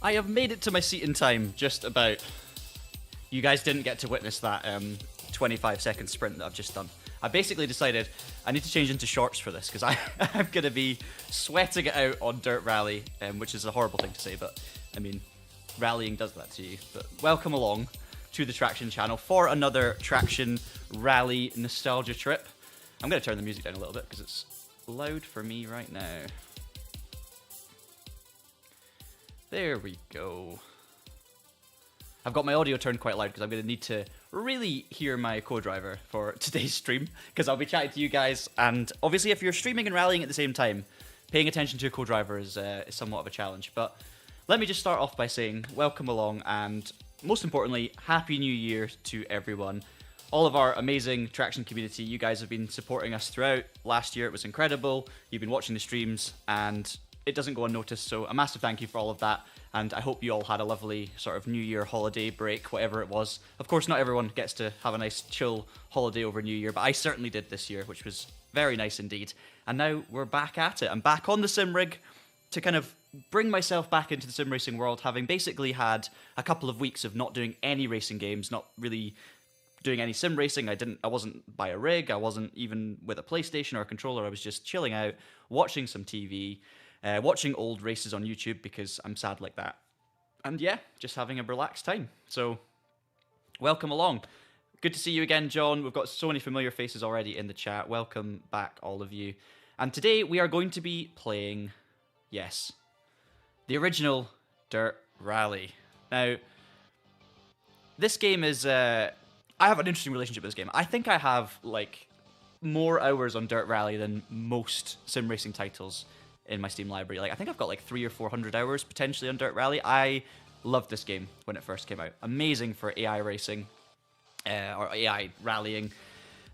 I have made it to my seat in time, just about. You guys didn't get to witness that 25-second sprint that I've just done. I basically decided I need to change into shorts for this, because I'm going to be sweating it out on Dirt Rally, which is a horrible thing to say, but, I mean, rallying does that to you. But welcome along to the Traxion channel for another Traxion Rally nostalgia trip. I'm going to turn the music down a little bit, because it's loud for me right now. There we go. I've got my audio turned quite loud because I'm going to need to really hear my co-driver for today's stream, because I'll be chatting to you guys, and obviously if you're streaming and rallying at the same time, paying attention to your co-driver is somewhat of a challenge. But let me just start off by saying welcome along, and most importantly, Happy New Year to everyone. All of our amazing Traxion community, you guys have been supporting us throughout. Last year it was incredible, you've been watching the streams, and it doesn't go unnoticed, so a massive thank you for all of that, and I hope you all had a lovely sort of New Year holiday break, whatever it was. Of course, not everyone gets to have a nice chill holiday over New Year, but I certainly did this year, which was very nice indeed. And now we're back at it. I'm back on the SIMRIG to kind of bring myself back into the sim racing world, having basically had a couple of weeks of not doing any racing games, not really doing any sim racing. I wasn't by a rig, I wasn't even with a PlayStation or a controller, I was just chilling out, watching some TV, watching old races on YouTube because I'm sad like that. And yeah, just having a relaxed time. So, welcome along. Good to see you again, John. We've got so many familiar faces already in the chat. Welcome back, all of you. And today we are going to be playing, yes, the original Dirt Rally. Now, this game is, I have an interesting relationship with this game. I think I have, like, more hours on Dirt Rally than most sim racing titles in my Steam library. Like, I think I've got like 300 or 400 hours potentially on Dirt Rally. I loved this game when it first came out. Amazing for AI racing, or AI rallying.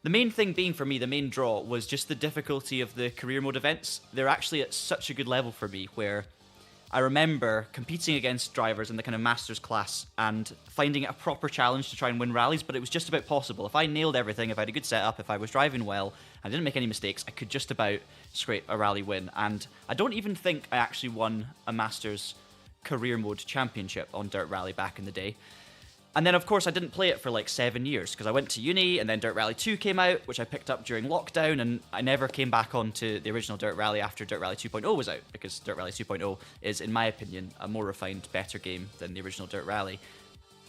The main thing being for me, the main draw, was just the difficulty of the career mode events. They're actually at such a good level for me, where I remember competing against drivers in the kind of Masters class and finding it a proper challenge to try and win rallies, but it was just about possible. If I nailed everything, if I had a good setup, if I was driving well, I didn't make any mistakes, I could just about scrape a rally win. And I don't even think I actually won a Masters career mode championship on Dirt Rally back in the day. And then, of course, I didn't play it for like 7 years, because I went to uni, and then Dirt Rally 2 came out, which I picked up during lockdown, and I never came back onto the original Dirt Rally after Dirt Rally 2.0 was out, because Dirt Rally 2.0 is, in my opinion, a more refined, better game than the original Dirt Rally.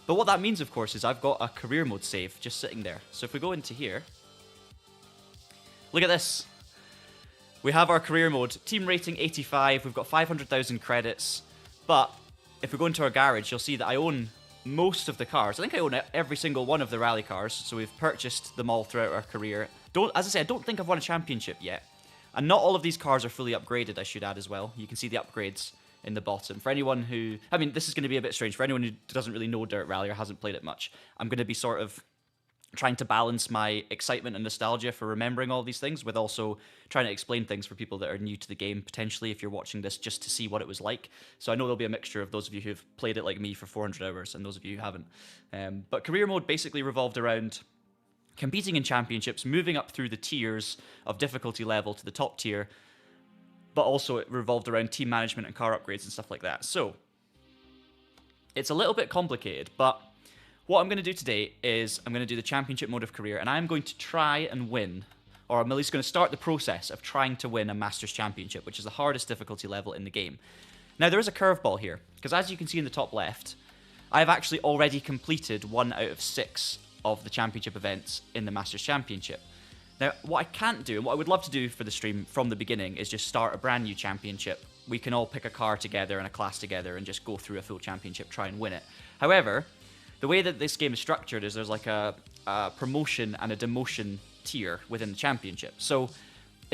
But what that means, of course, is I've got a career mode save just sitting there. So if we go into here, look at this. We have our career mode, team rating 85, we've got 500,000 credits, but if we go into our garage, you'll see that I own most of the cars. I think I own every single one of the rally cars, so we've purchased them all throughout our career. As I say, I don't think I've won a championship yet. And not all of these cars are fully upgraded, I should add as well. You can see the upgrades in the bottom. For anyone who, I mean, this is going to be a bit strange. For anyone who doesn't really know Dirt Rally or hasn't played it much, I'm going to be sort of trying to balance my excitement and nostalgia for remembering all these things with also trying to explain things for people that are new to the game, potentially, if you're watching this just to see what it was like. So I know there'll be a mixture of those of you who've played it like me for 400 hours and those of you who haven't. But career mode basically revolved around competing in championships, moving up through the tiers of difficulty level to the top tier, but also it revolved around team management and car upgrades and stuff like that. So it's a little bit complicated, but what I'm going to do today is I'm going to do the championship mode of career, and I'm going to try and win, or I'm at least going to start the process of trying to win a Masters Championship, which is the hardest difficulty level in the game. Now, there is a curveball here, because as you can see in the top left, I've actually already completed 1 out of 6 of the championship events in the Masters Championship. Now, what I can't do, and what I would love to do for the stream from the beginning, is just start a brand new championship. We can all pick a car together and a class together and just go through a full championship, try and win it. However, the way that this game is structured is there's like a promotion and a demotion tier within the championship. So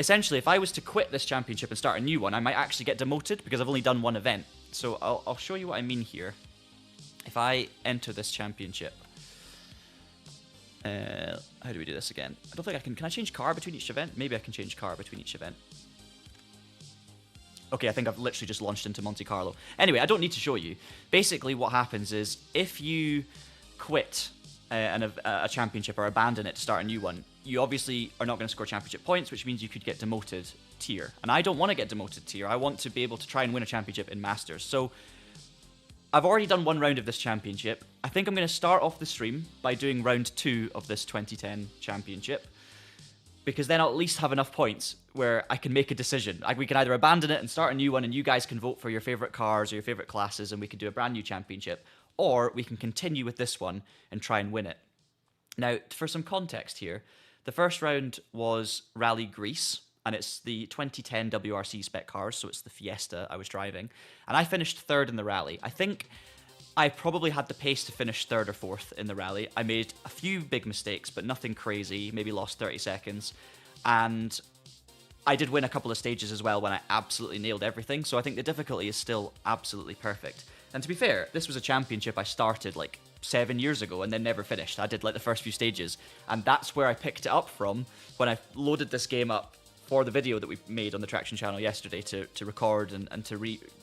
essentially, if I was to quit this championship and start a new one, I might actually get demoted because I've only done one event. So I'll show you what I mean here. If I enter this championship, how do we do this again? I don't think I can. Can I change car between each event? Maybe I can change car between each event. Okay, I think I've literally just launched into Monte Carlo. Anyway, I don't need to show you. Basically, what happens is, if you quit a championship or abandon it to start a new one, you obviously are not going to score championship points, which means you could get demoted tier. And I don't want to get demoted tier. I want to be able to try and win a championship in Masters. So I've already done one round of this championship. I think I'm going to start off the stream by doing round 2 of this 2010 championship, because then I'll at least have enough points where I can make a decision. We can either abandon it and start a new one, and you guys can vote for your favorite cars or your favorite classes, and we can do a brand new championship, or we can continue with this one and try and win it. Now, for some context here, the first round was Rally Greece, and it's the 2010 WRC spec cars, so it's the Fiesta I was driving, and I finished 3rd in the rally. I think I probably had the pace to finish 3rd or 4th in the rally. I made a few big mistakes, but nothing crazy, maybe lost 30 seconds, and I did win a couple of stages as well when I absolutely nailed everything, so I think the difficulty is still absolutely perfect. And to be fair, this was a championship I started like 7 years ago and then never finished. I did like the first few stages, and that's where I picked it up from when I loaded this game up for the video that we made on the Traction channel yesterday to record and to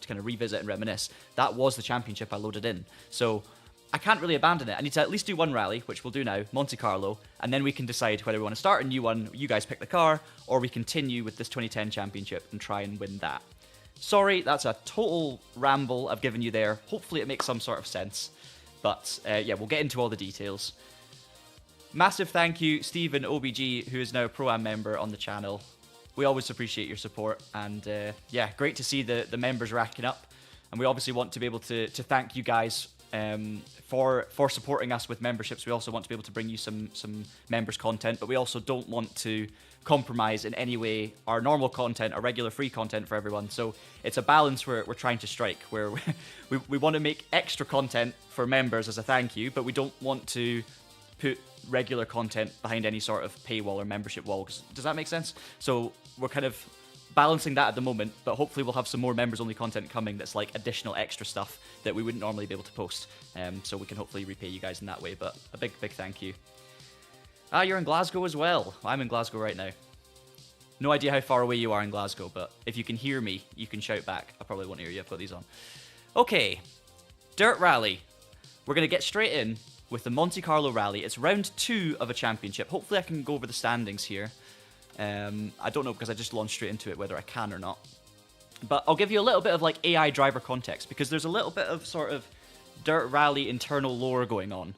kind of revisit and reminisce. That was the championship I loaded in. So I can't really abandon it. I need to at least do one rally, which we'll do now, Monte Carlo, and then we can decide whether we want to start a new one, you guys pick the car, or we continue with this 2010 championship and try and win that. Sorry, that's a total ramble I've given you there. Hopefully it makes some sort of sense. But yeah, we'll get into all the details. Massive thank you, Stephen OBG, who is now a Pro-Am member on the channel. We always appreciate your support, and yeah, great to see the members racking up. And we obviously want to be able to thank you guys for supporting us with memberships. We also want to be able to bring you some members content, but we also don't want to compromise in any way our normal content, our regular free content for everyone. So it's a balance we're trying to strike, where we want to make extra content for members as a thank you, but we don't want to put regular content behind any sort of paywall or membership wall. Does that make sense? So we're kind of balancing that at the moment, but hopefully we'll have some more members-only content coming that's like additional extra stuff that we wouldn't normally be able to post. So we can hopefully repay you guys in that way, but a big thank you. Ah, you're in Glasgow as well. I'm in Glasgow right now. No idea how far away you are in Glasgow, but if you can hear me, you can shout back. I probably won't hear you, I've got these on. Okay, Dirt Rally. We're going to get straight in with the Monte Carlo Rally. It's round 2 of a championship. Hopefully I can go over the standings here. I don't know, because I just launched straight into it, whether I can or not. But I'll give you a little bit of like AI driver context, because there's a little bit of sort of Dirt Rally internal lore going on.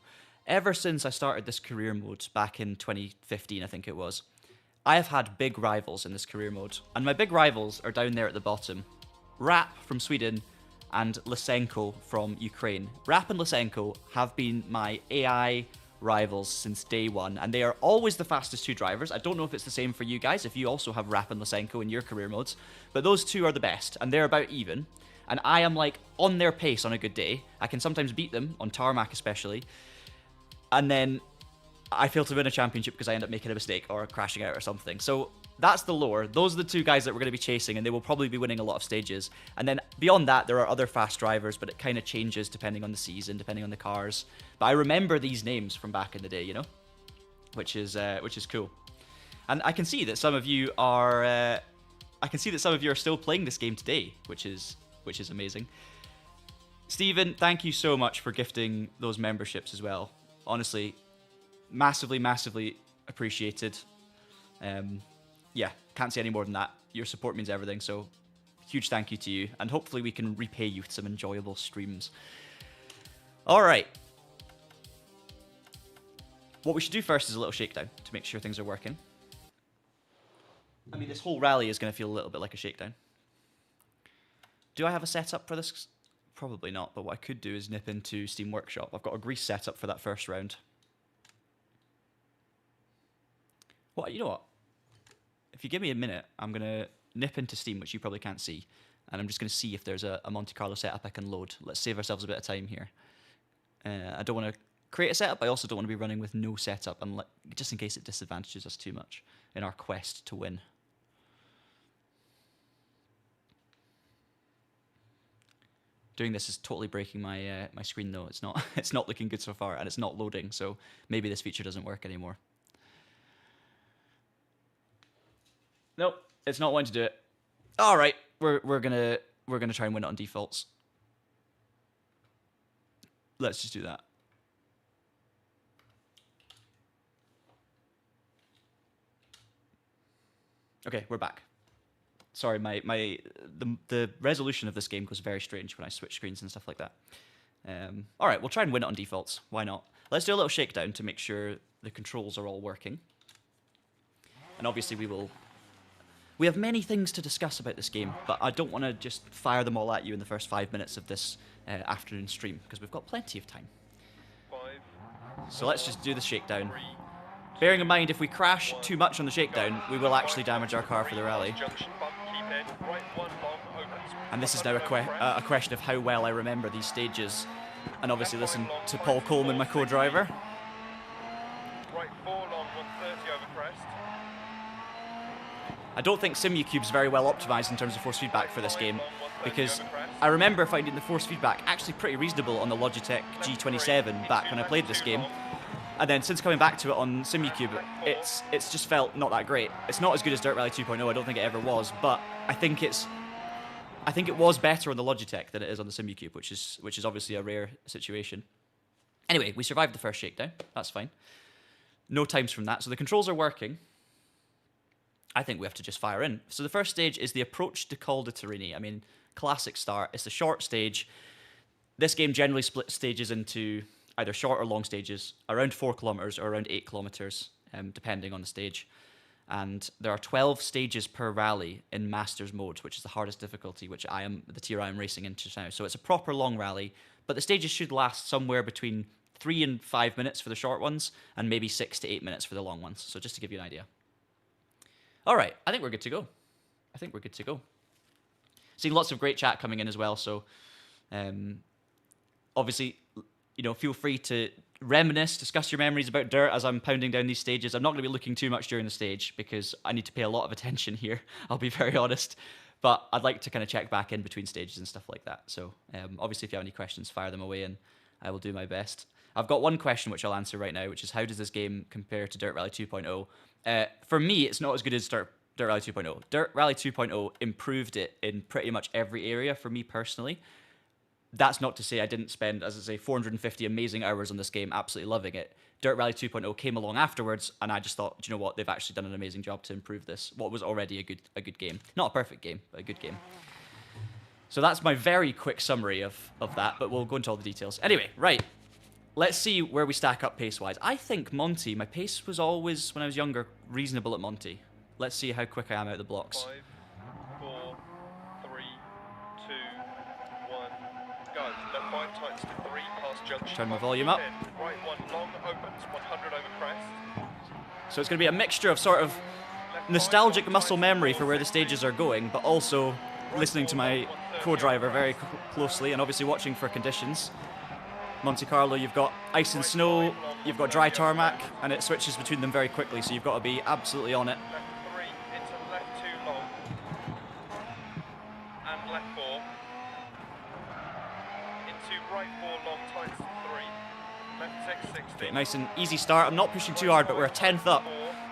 Ever since I started this career mode back in 2015, I think it was, I have had big rivals in this career mode. And my big rivals are down there at the bottom. Rap from Sweden and Lysenko from Ukraine. Rap and Lysenko have been my AI rivals since day one, and they are always the fastest 2 drivers. I don't know if it's the same for you guys, if you also have Rap and Lysenko in your career modes, but those 2 are the best, and they're about even. And I am like on their pace on a good day. I can sometimes beat them, on tarmac especially, and then I fail to win a championship because I end up making a mistake or crashing out or something. So that's the lore. Those are the 2 guys that we're going to be chasing, and they will probably be winning a lot of stages. And then beyond that, there are other fast drivers, but it kind of changes depending on the season, depending on the cars. But I remember these names from back in the day, you know, which is cool. And I can see that some of you are, still playing this game today, which is amazing. Stephen, thank you so much for gifting those memberships as well. Honestly, massively appreciated. Yeah, can't say any more than that. Your support means everything, so huge thank you to you, and hopefully we can repay you with some enjoyable streams. Alright. What we should do first is a little shakedown to make sure things are working. I mean, this whole rally is going to feel a little bit like a shakedown. Do I have a setup for this? Probably not, but what I could do is nip into Steam Workshop. I've got a grease setup for that first round. Well, you know what? If you give me a minute, I'm going to nip into Steam, which you probably can't see, and I'm just going to see if there's a Monte Carlo setup I can load. Let's save ourselves a bit of time here. I don't want to create a setup. I also don't want to be running with no setup, just in case it disadvantages us too much in our quest to win. Doing this is totally breaking my my screen though. It's not looking good so far, and it's not loading, so maybe this feature doesn't work anymore. Nope, it's not wanting to do it. All right, we're gonna try and win it on defaults. Let's just do that. Okay, we're back. Sorry, the resolution of this game goes very strange when I switch screens and stuff like that. All right, we'll try and win it on defaults. Why not? Let's do a little shakedown to make sure the controls are all working. And obviously we have many things to discuss about this game, but I don't want to just fire them all at you in the first 5 minutes of this afternoon stream, because we've got plenty of time. So let's just do the shakedown. Bearing in mind, if we crash too much on the shakedown, we will actually damage our car for the rally. And this is now a question of how well I remember these stages. And obviously listen to Paul Coleman, my co-driver. I don't think Simucube's very well optimized in terms of force feedback for this game, because I remember finding the force feedback actually pretty reasonable on the Logitech G27 back when I played this game. And then since coming back to it on Simucube, it's just felt not that great. It's not as good as Dirt Rally 2.0, I don't think it ever was, but I think it was better on the Logitech than it is on the Simucube, which is obviously a rare situation. Anyway, we survived the first shakedown. That's fine. No times from that. So the controls are working. I think we have to just fire in. So the first stage is the approach to Col de Torini. I mean, classic start. It's a short stage. This game generally splits stages into either short or long stages, around 4 kilometers or around 8 kilometers, depending on the stage. And there are 12 stages per rally in Masters mode, which is the hardest difficulty, which the tier I am racing into now. So it's a proper long rally, but the stages should last somewhere between 3 and 5 minutes for the short ones, and maybe 6 to 8 minutes for the long ones. So just to give you an idea. All right, I think we're good to go. Seeing lots of great chat coming in as well, so obviously, feel free to reminisce, discuss your memories about Dirt as I'm pounding down these stages. I'm not going to be looking too much during the stage because I need to pay a lot of attention here, I'll be very honest. But I'd like to kind of check back in between stages and stuff like that. So obviously if you have any questions, fire them away and I will do my best. I've got one question which I'll answer right now, which is how does this game compare to Dirt Rally 2.0? For me, it's not as good as Dirt Rally 2.0. Dirt Rally 2.0 improved it in pretty much every area for me personally. That's not to say I didn't spend, as I say, 450 amazing hours on this game, absolutely loving it. Dirt Rally 2.0 came along afterwards, and I just thought, do you know what, they've actually done an amazing job to improve this, what was already a good game. Not a perfect game, but a good game. So that's my very quick summary of that, but we'll go into all the details. Anyway, right, let's see where we stack up pace-wise. I think Monty, my pace was always, when I was younger, reasonable at Monty. Let's see how quick I am out of the blocks. 5, 4, 3, 2, 1, go. Left 5 tights to 3 past junction. Turn my volume up. Right 1 long opens, 100 over crest. So it's going to be a mixture of sort of nostalgic muscle memory for where the stages are going, but also listening to my co-driver very closely and obviously watching for conditions. Monte Carlo, you've got ice and snow, you've got dry tarmac, and it switches between them very quickly, so you've got to be absolutely on it. Left 3 into left 2 long. And left 4. Into right 4 long tights to 3. Left 6, 60. Okay, nice and easy start. I'm not pushing too hard, but we're a 10th up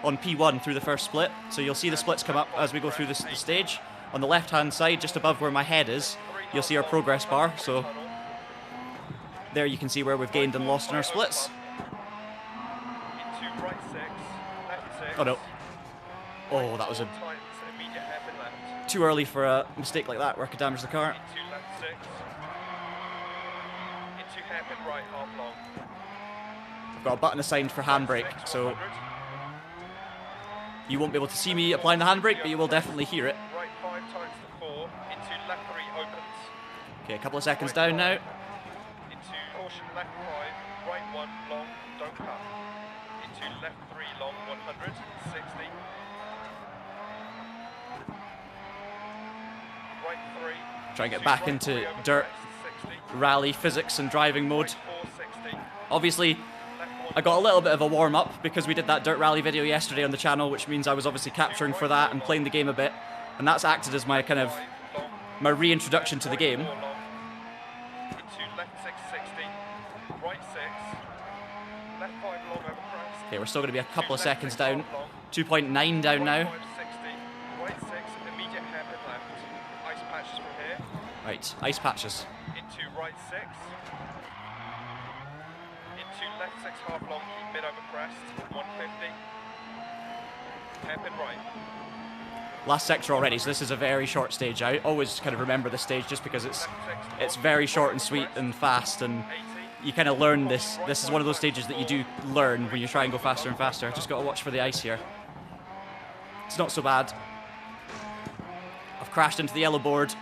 on P1 through the first split, so you'll see the splits come up as we go through the stage. On the left-hand side, just above where my head is, you'll see our progress bar, so there you can see where we've gained and lost in our splits. Into right 6, left 6. Oh no. Oh, that was too early for a mistake like that where I could damage the car. Into left 6. Into hairpin right half long. I've got a button assigned for handbrake, so you won't be able to see me applying the handbrake, but you will definitely hear it. Right 5 times to 4. Into left 3 opens. Okay, a couple of seconds down now. Into caution left 5. Right 1 long. Don't cut. Into left 3 long 100. 60. Right 3. Try and get back into dirt, rally, physics and driving mode. Obviously, I got a little bit of a warm-up because we did that dirt rally video yesterday on the channel, which means I was obviously capturing for that and playing the game a bit. And that's acted as my kind of, my reintroduction to the game. Into left 6, 60. Right 6. Left 5 long over crest. Okay, we're still going to be a couple of seconds down. 2.9 down now. Right 5, 60. Right 6, immediate hairpin left. Ice patches from here. Right, ice patches. Into right 6. Into left 6 half long, keep mid over crest. 150. Hairpin right. last sector already, so this is a very short stage. I always kind of remember this stage just because it's very short and sweet and fast, and you kind of learn this. This is one of those stages that you do learn when you try and go faster and faster. Just got to watch for the ice here. It's not so bad. I've crashed into the yellow board.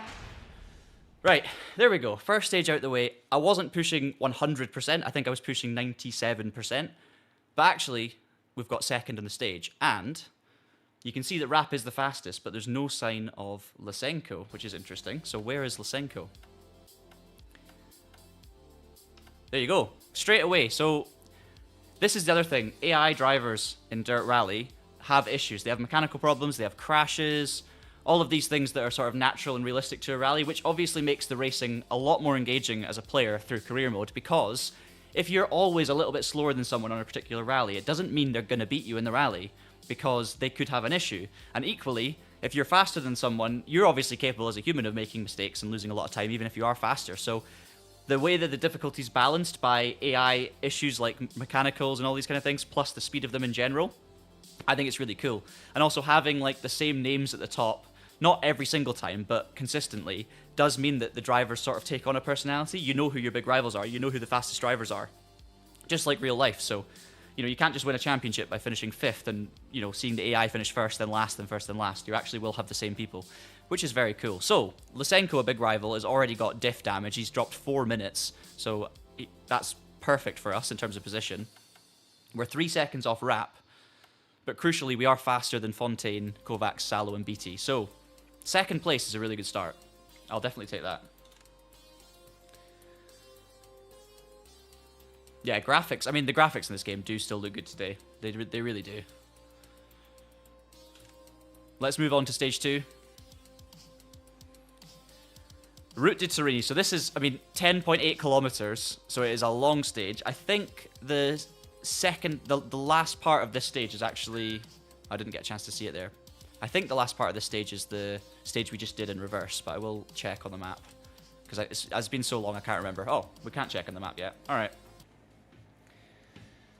Right, there we go. First stage out the way. I wasn't pushing 100%. I think I was pushing 97%. But actually, we've got second on the stage. And you can see that Rap is the fastest, but there's no sign of Lysenko, which is interesting. So where is Lysenko? There you go. Straight away. So this is the other thing. AI drivers in Dirt Rally have issues. They have mechanical problems. They have crashes. All of these things that are sort of natural and realistic to a rally, which obviously makes the racing a lot more engaging as a player through career mode, because if you're always a little bit slower than someone on a particular rally, it doesn't mean they're going to beat you in the rally, because they could have an issue. And equally, if you're faster than someone, you're obviously capable as a human of making mistakes and losing a lot of time, even if you are faster. So the way that the difficulty is balanced by AI issues like mechanicals and all these kind of things, plus the speed of them in general, I think it's really cool. And also having like the same names at the top, not every single time, but consistently, does mean that the drivers sort of take on a personality. You know who your big rivals are. You know who the fastest drivers are. Just like real life. So, you know, you can't just win a championship by finishing 5th and, you know, seeing the AI finish first, then last, then first, then last. You actually will have the same people, which is very cool. So, Lysenko, a big rival, has already got diff damage. He's dropped 4 minutes. So, that's perfect for us in terms of position. We're 3 seconds off Rap. But crucially, we are faster than Fontaine, Kovacs, Salo, and BT. So, second place is a really good start. I'll definitely take that. Yeah, graphics. I mean, the graphics in this game do still look good today. They really do. Let's move on to stage 2. Route de Turini. So this is, I mean, 10.8 kilometers. So it is a long stage. I think the last part of this stage is actually... I didn't get a chance to see it there. I think the last part of this stage is the stage we just did in reverse, but I will check on the map. Because it's been so long, I can't remember. Oh, we can't check on the map yet. Alright.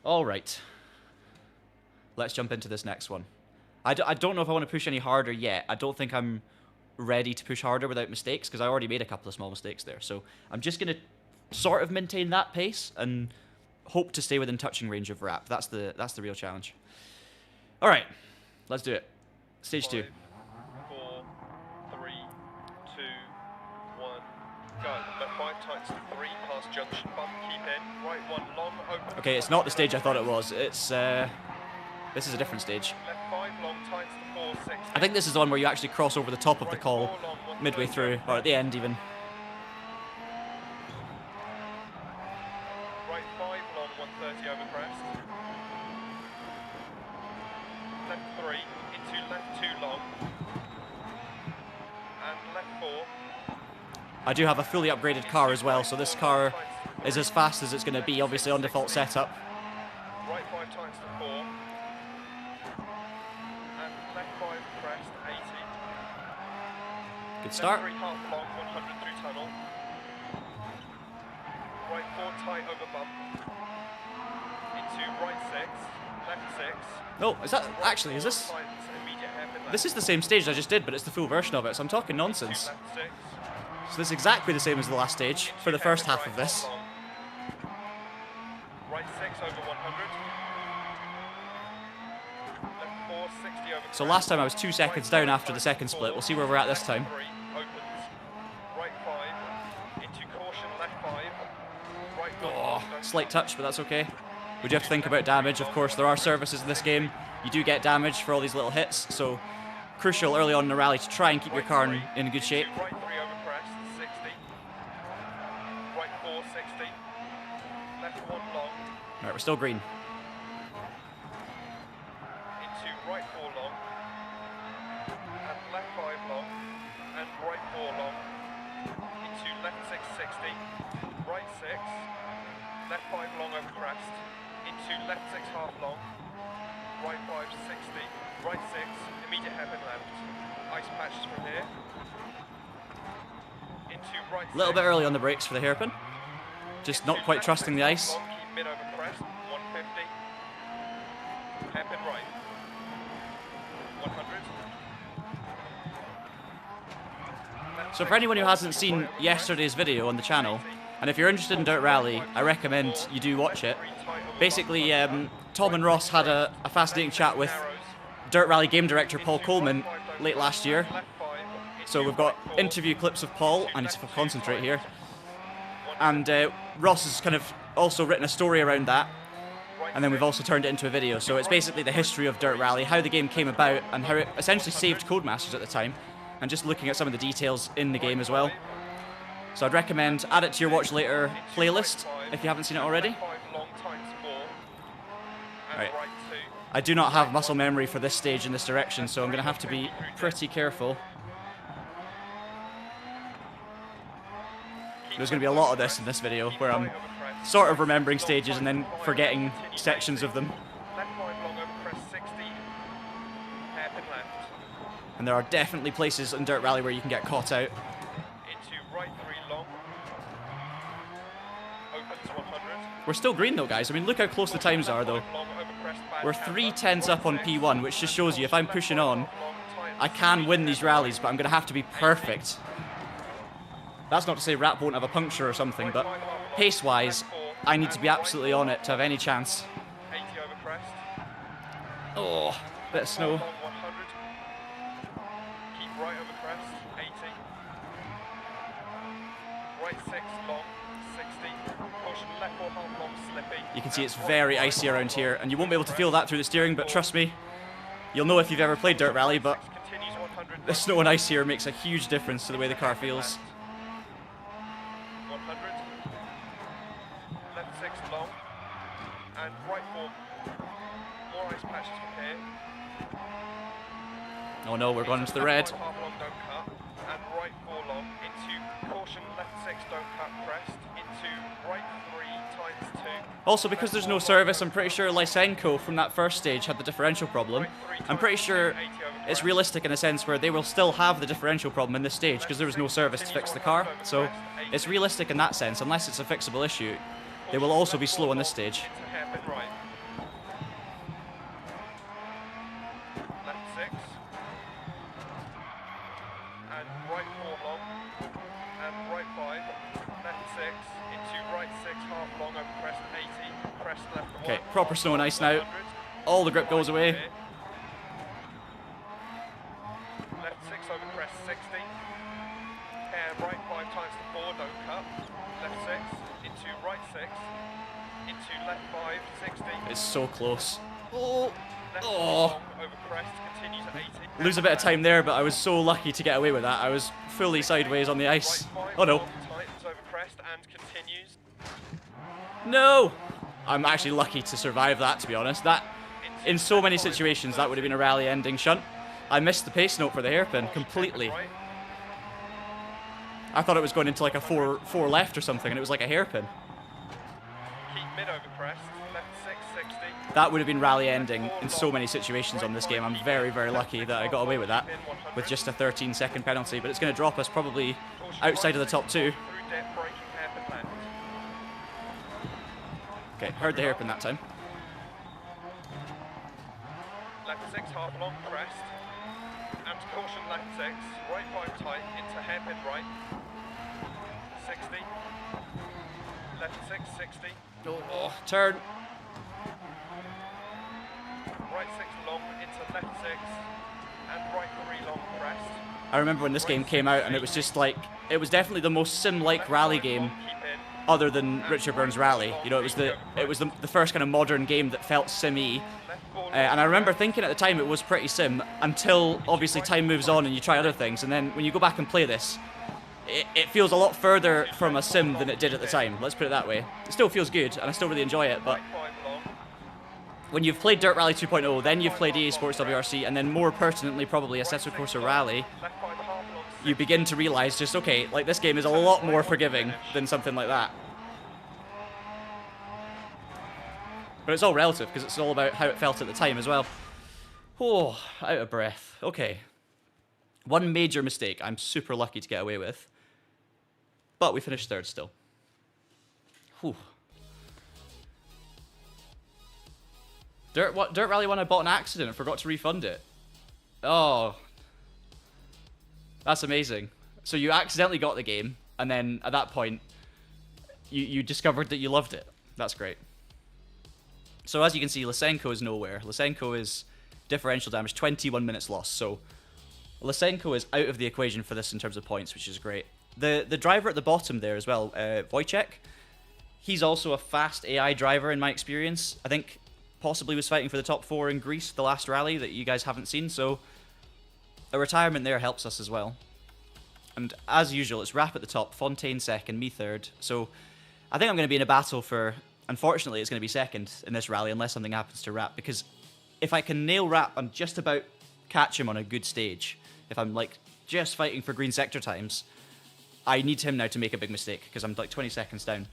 Alright. Let's jump into this next one. I don't know if I want to push any harder yet. I don't think I'm ready to push harder without mistakes, because I already made a couple of small mistakes there. So I'm just going to sort of maintain that pace and hope to stay within touching range of Rap. That's the real challenge. Alright. Let's do it. Stage 2. 5, 4, 3, 2, 1, go. Left 5 tights to 3, past junction bump, keep in. Right 1, long, open. Okay, it's not the stage I thought it was. It's, this is a different stage. Left 5, long, tights to 4, 6. I think this is the one where you actually cross over the top of the call midway through, or at the end even. Right 5, long, 130 over crest. Left 3, into left 2 long. And left 4. I do have a fully upgraded car as well, so this car is as fast as it's going to be, obviously on default setup. Right 5 times to 4. And left 5 crest, 80. Good start. Left 3 half long, 100 through tunnel. Right 4 tight over bump. Into right 6. Left 6. Oh, is that actually, is this? This is the same stage I just did, but it's the full version of it, so I'm talking nonsense. So this is exactly the same as the last stage for the first half of this. Right 6 over 100. Left 4, 60 over. So last time I was 2 seconds down after the second split. We'll see where we're at this time. Right 5 into caution, left 5. Right 1. Oh, slight touch, but that's okay. We do have to think about damage. Of course, there are services in this game. You do get damage for all these little hits, so crucial early on in the rally to try and keep your car in good shape. Right 3 over crest, 60. Right 4, 60. Left 1 long. Alright, we're still green. Into right 4 long. And left 5 long. And right 4 long. Into left 6, 60. Right 6. Left 5 long over crest. Into left 6 half long. Right 5, 60. Right 6, immediate hairpin left. Ice patches from here. Into right 6. A little bit early on the brakes for the hairpin. Just not quite trusting the ice. Long, keep mid over crest, 150. Hairpin right. 100. So for anyone who hasn't seen yesterday's video on the channel, and if you're interested in Dirt Rally, I recommend you do watch it. Basically, Tom and Ross had a fascinating chat with Dirt Rally game director Paul Coleman late last year. So we've got interview clips of Paul. I need to concentrate here. And Ross has kind of also written a story around that. And then we've also turned it into a video. So it's basically the history of Dirt Rally, how the game came about, and how it essentially saved Codemasters at the time. And just looking at some of the details in the game as well. So I'd recommend add it to your watch later playlist if you haven't seen it already. Right. I do not have muscle memory for this stage in this direction, so I'm going to have to be pretty careful. There's going to be a lot of this in this video, where I'm sort of remembering stages and then forgetting sections of them. And there are definitely places in Dirt Rally where you can get caught out. We're still green though, guys. I mean, look how close the times are though. We're 3/10 up on P1, which just shows you if I'm pushing on, I can win these rallies, but I'm going to have to be perfect. That's not to say Rap won't have a puncture or something, but pace-wise, I need to be absolutely on it to have any chance. Oh, bit of snow. You can see it's very icy around here, and you won't be able to feel that through the steering, but trust me, you'll know if you've ever played Dirt Rally, but the snow and ice here makes a huge difference to the way the car feels. Left 6 long, and right 4, more ice patches from here. Oh no, we're going into the red. Half long, don't cut, and right 4 long into caution, left 6, don't cut, crest, into right 3 times 2. Also, because there's no service, I'm pretty sure Lysenko from that first stage had the differential problem. I'm pretty sure it's realistic in a sense where they will still have the differential problem in this stage because there was no service to fix the car. So it's realistic in that sense, unless it's a fixable issue. They will also be slow on this stage. Left 6, and right 4 long, and right 5, left 6, into right 6, half long over crest 80, crest left 1. Okay, proper snow and ice now. All the grip goes away. Left 6 over crest 60, and right 5 times to 4, don't cut, left 6, into right 6, into left 5, 60. It's so close. Oh, Left oh. over crest, continues at 80. Lose a bit of time there, but I was so lucky to get away with that. I was fully sideways on the ice. Oh no. Tightens over crest and continues. No! I'm actually lucky to survive that, to be honest. That, in so many situations, that would have been a rally ending shunt. I missed the pace note for the hairpin completely. I thought it was going into like a 4 left or something, and it was like a hairpin. Keep mid over crest, left 6, 60. That would have been rally ending in so many situations on this game. I'm very, very lucky that I got away with that with just a 13-second penalty, but it's going to drop us probably outside of the top 2. Okay, heard the hairpin that time. Left 6, half long, crest. And caution left 6, right 5 tight, into hairpin right. 60. Left 6, 60. Oh, turn. Right 6 long, into left 6. And right 3 long, crest. I remember when this game came out, and it was just like, it was definitely the most sim-like rally game other than Richard Burns Rally. You know, it was the first kind of modern game that felt sim-y. And I remember thinking at the time it was pretty sim, until obviously time moves on and you try other things, and then when you go back and play this, it feels a lot further from a sim than it did at the time, let's put it that way. It still feels good, and I still really enjoy it, but when you've played Dirt Rally 2.0, then you've played EA Sports WRC, and then more pertinently probably Assetto Corsa Rally, you begin to realise just, okay, like this game is a lot more forgiving than something like that. But it's all relative, because it's all about how it felt at the time as well. Oh, out of breath. Okay. One major mistake I'm super lucky to get away with. But we finished third still. Whew. Dirt Rally 1 I bought an accident and forgot to refund it. Oh. That's amazing. So you accidentally got the game, and then at that point, you discovered that you loved it. That's great. So as you can see, Lysenko is nowhere. Lysenko is differential damage, 21 minutes lost. So Lysenko is out of the equation for this in terms of points, which is great. The driver at the bottom there as well, Wojciech, he's also a fast AI driver in my experience. I think possibly was fighting for the top 4 in Greece, the last rally that you guys haven't seen. So a retirement there helps us as well. And as usual, it's Rap at the top, Fontaine second, me third. So I think I'm going to be in a battle for... Unfortunately, it's going to be second in this rally unless something happens to Rap, because if I can nail Rap and just about catch him on a good stage, if I'm like just fighting for green sector times, I need him now to make a big mistake because I'm like 20 seconds down.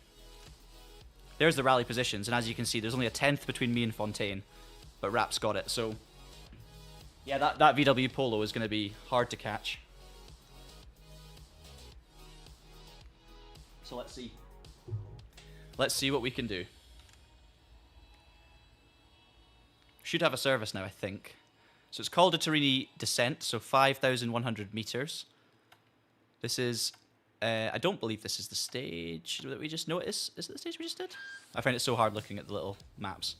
There's the rally positions, and as you can see, there's only a 10th between me and Fontaine, but Rap's got it. So yeah, that VW Polo is going to be hard to catch. So let's see. Let's see what we can do. Should have a service now, I think. So it's called a Turini Descent, so 5,100 meters. This is... I don't believe this is the stage that we just noticed. Is it the stage we just did? I find it so hard looking at the little maps.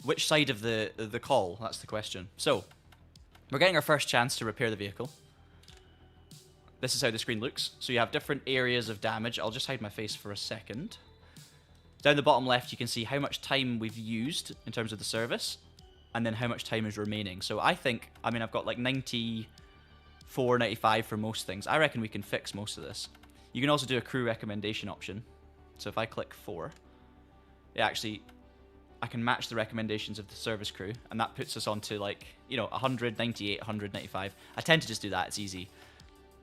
Which side of the call? That's the question. So, we're getting our first chance to repair the vehicle. This is how the screen looks. So you have different areas of damage. I'll just hide my face for a second. Down the bottom left, you can see how much time we've used in terms of the service, and then how much time is remaining. So I think, I mean, I've got like 94, 95 for most things. I reckon we can fix most of this. You can also do a crew recommendation option. So if I click 4, it actually, I can match the recommendations of the service crew, and that puts us onto like, you know, 100, 98, 100, 95. I tend to just do that, it's easy.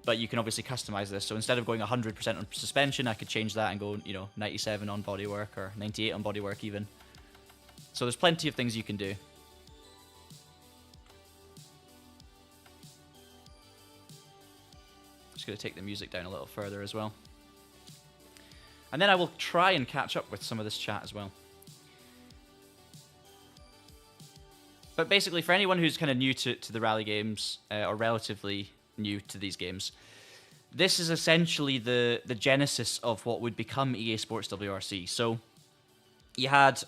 But you can obviously customize this. So instead of going 100% on suspension, I could change that and go, you know, 97 on bodywork or 98 on bodywork even. So there's plenty of things you can do. Just going to take the music down a little further as well. And then I will try and catch up with some of this chat as well. But basically, for anyone who's kind of new to the rally games, or relatively new to these games, this is essentially the genesis of what would become EA Sports WRC. So you had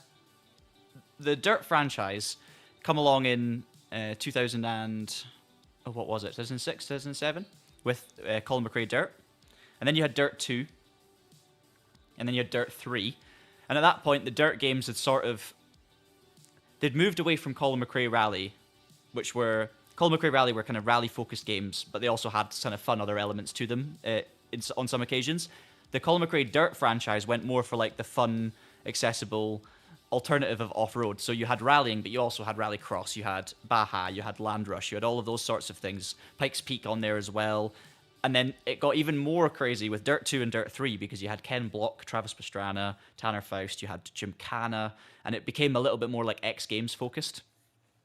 the DiRT franchise come along in 2000 and what was it, 2006, 2007 with Colin McRae DiRT, and then you had DiRT 2, and then you had DiRT 3, and at that point the DiRT games had sort of, they'd moved away from Colin McRae Rally, which were Colin McRae Rally were kind of rally-focused games, but they also had kind of fun other elements to them on some occasions. The Colin McRae DiRT franchise went more for like the fun, accessible alternative of off-road. So you had rallying, but you also had rallycross, you had Baja, you had Land Rush, you had all of those sorts of things. Pikes Peak on there as well. And then it got even more crazy with DiRT 2 and DiRT 3 because you had Ken Block, Travis Pastrana, Tanner Faust, you had Gymkhana, and it became a little bit more like X Games focused.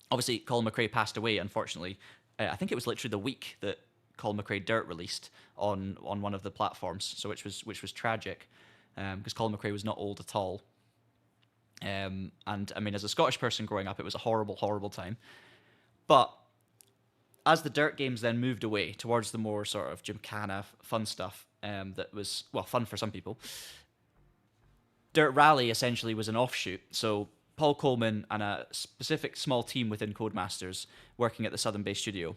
Obviously, Colin McRae passed away, unfortunately. I think it was literally the week that Colin McRae DiRT released on one of the platforms, so which was tragic, because Colin McRae was not old at all. And I mean, as a Scottish person growing up, it was a horrible, horrible time. But as the DiRT games then moved away towards the more sort of Gymkhana fun stuff, that was, well, fun for some people, DiRT Rally essentially was an offshoot. So Paul Coleman and a specific small team within Codemasters working at the Southern Bay studio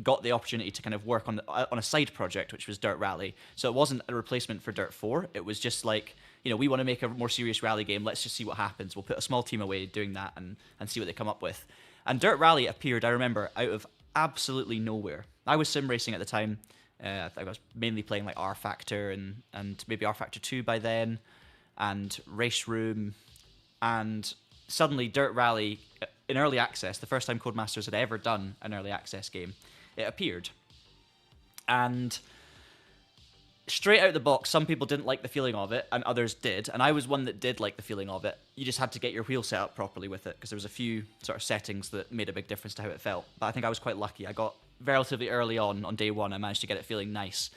got the opportunity to kind of work on a side project, which was DiRT Rally. So it wasn't a replacement for DiRT 4. It was just like, you know, we want to make a more serious rally game. Let's just see what happens. We'll put a small team away doing that and see what they come up with. And DiRT Rally appeared, I remember, out of absolutely nowhere. I was sim racing at the time. I was mainly playing like R Factor and maybe R Factor 2 by then, and Race Room. And suddenly DiRT Rally in early access, the first time Codemasters had ever done an early access game, it appeared. And straight out the box, some people didn't like the feeling of it, and others did. And I was one that did like the feeling of it. You just had to get your wheel set up properly with it, because there was a few sort of settings that made a big difference to how it felt. But I think I was quite lucky. I got relatively early on day one, I managed to get it feeling nice.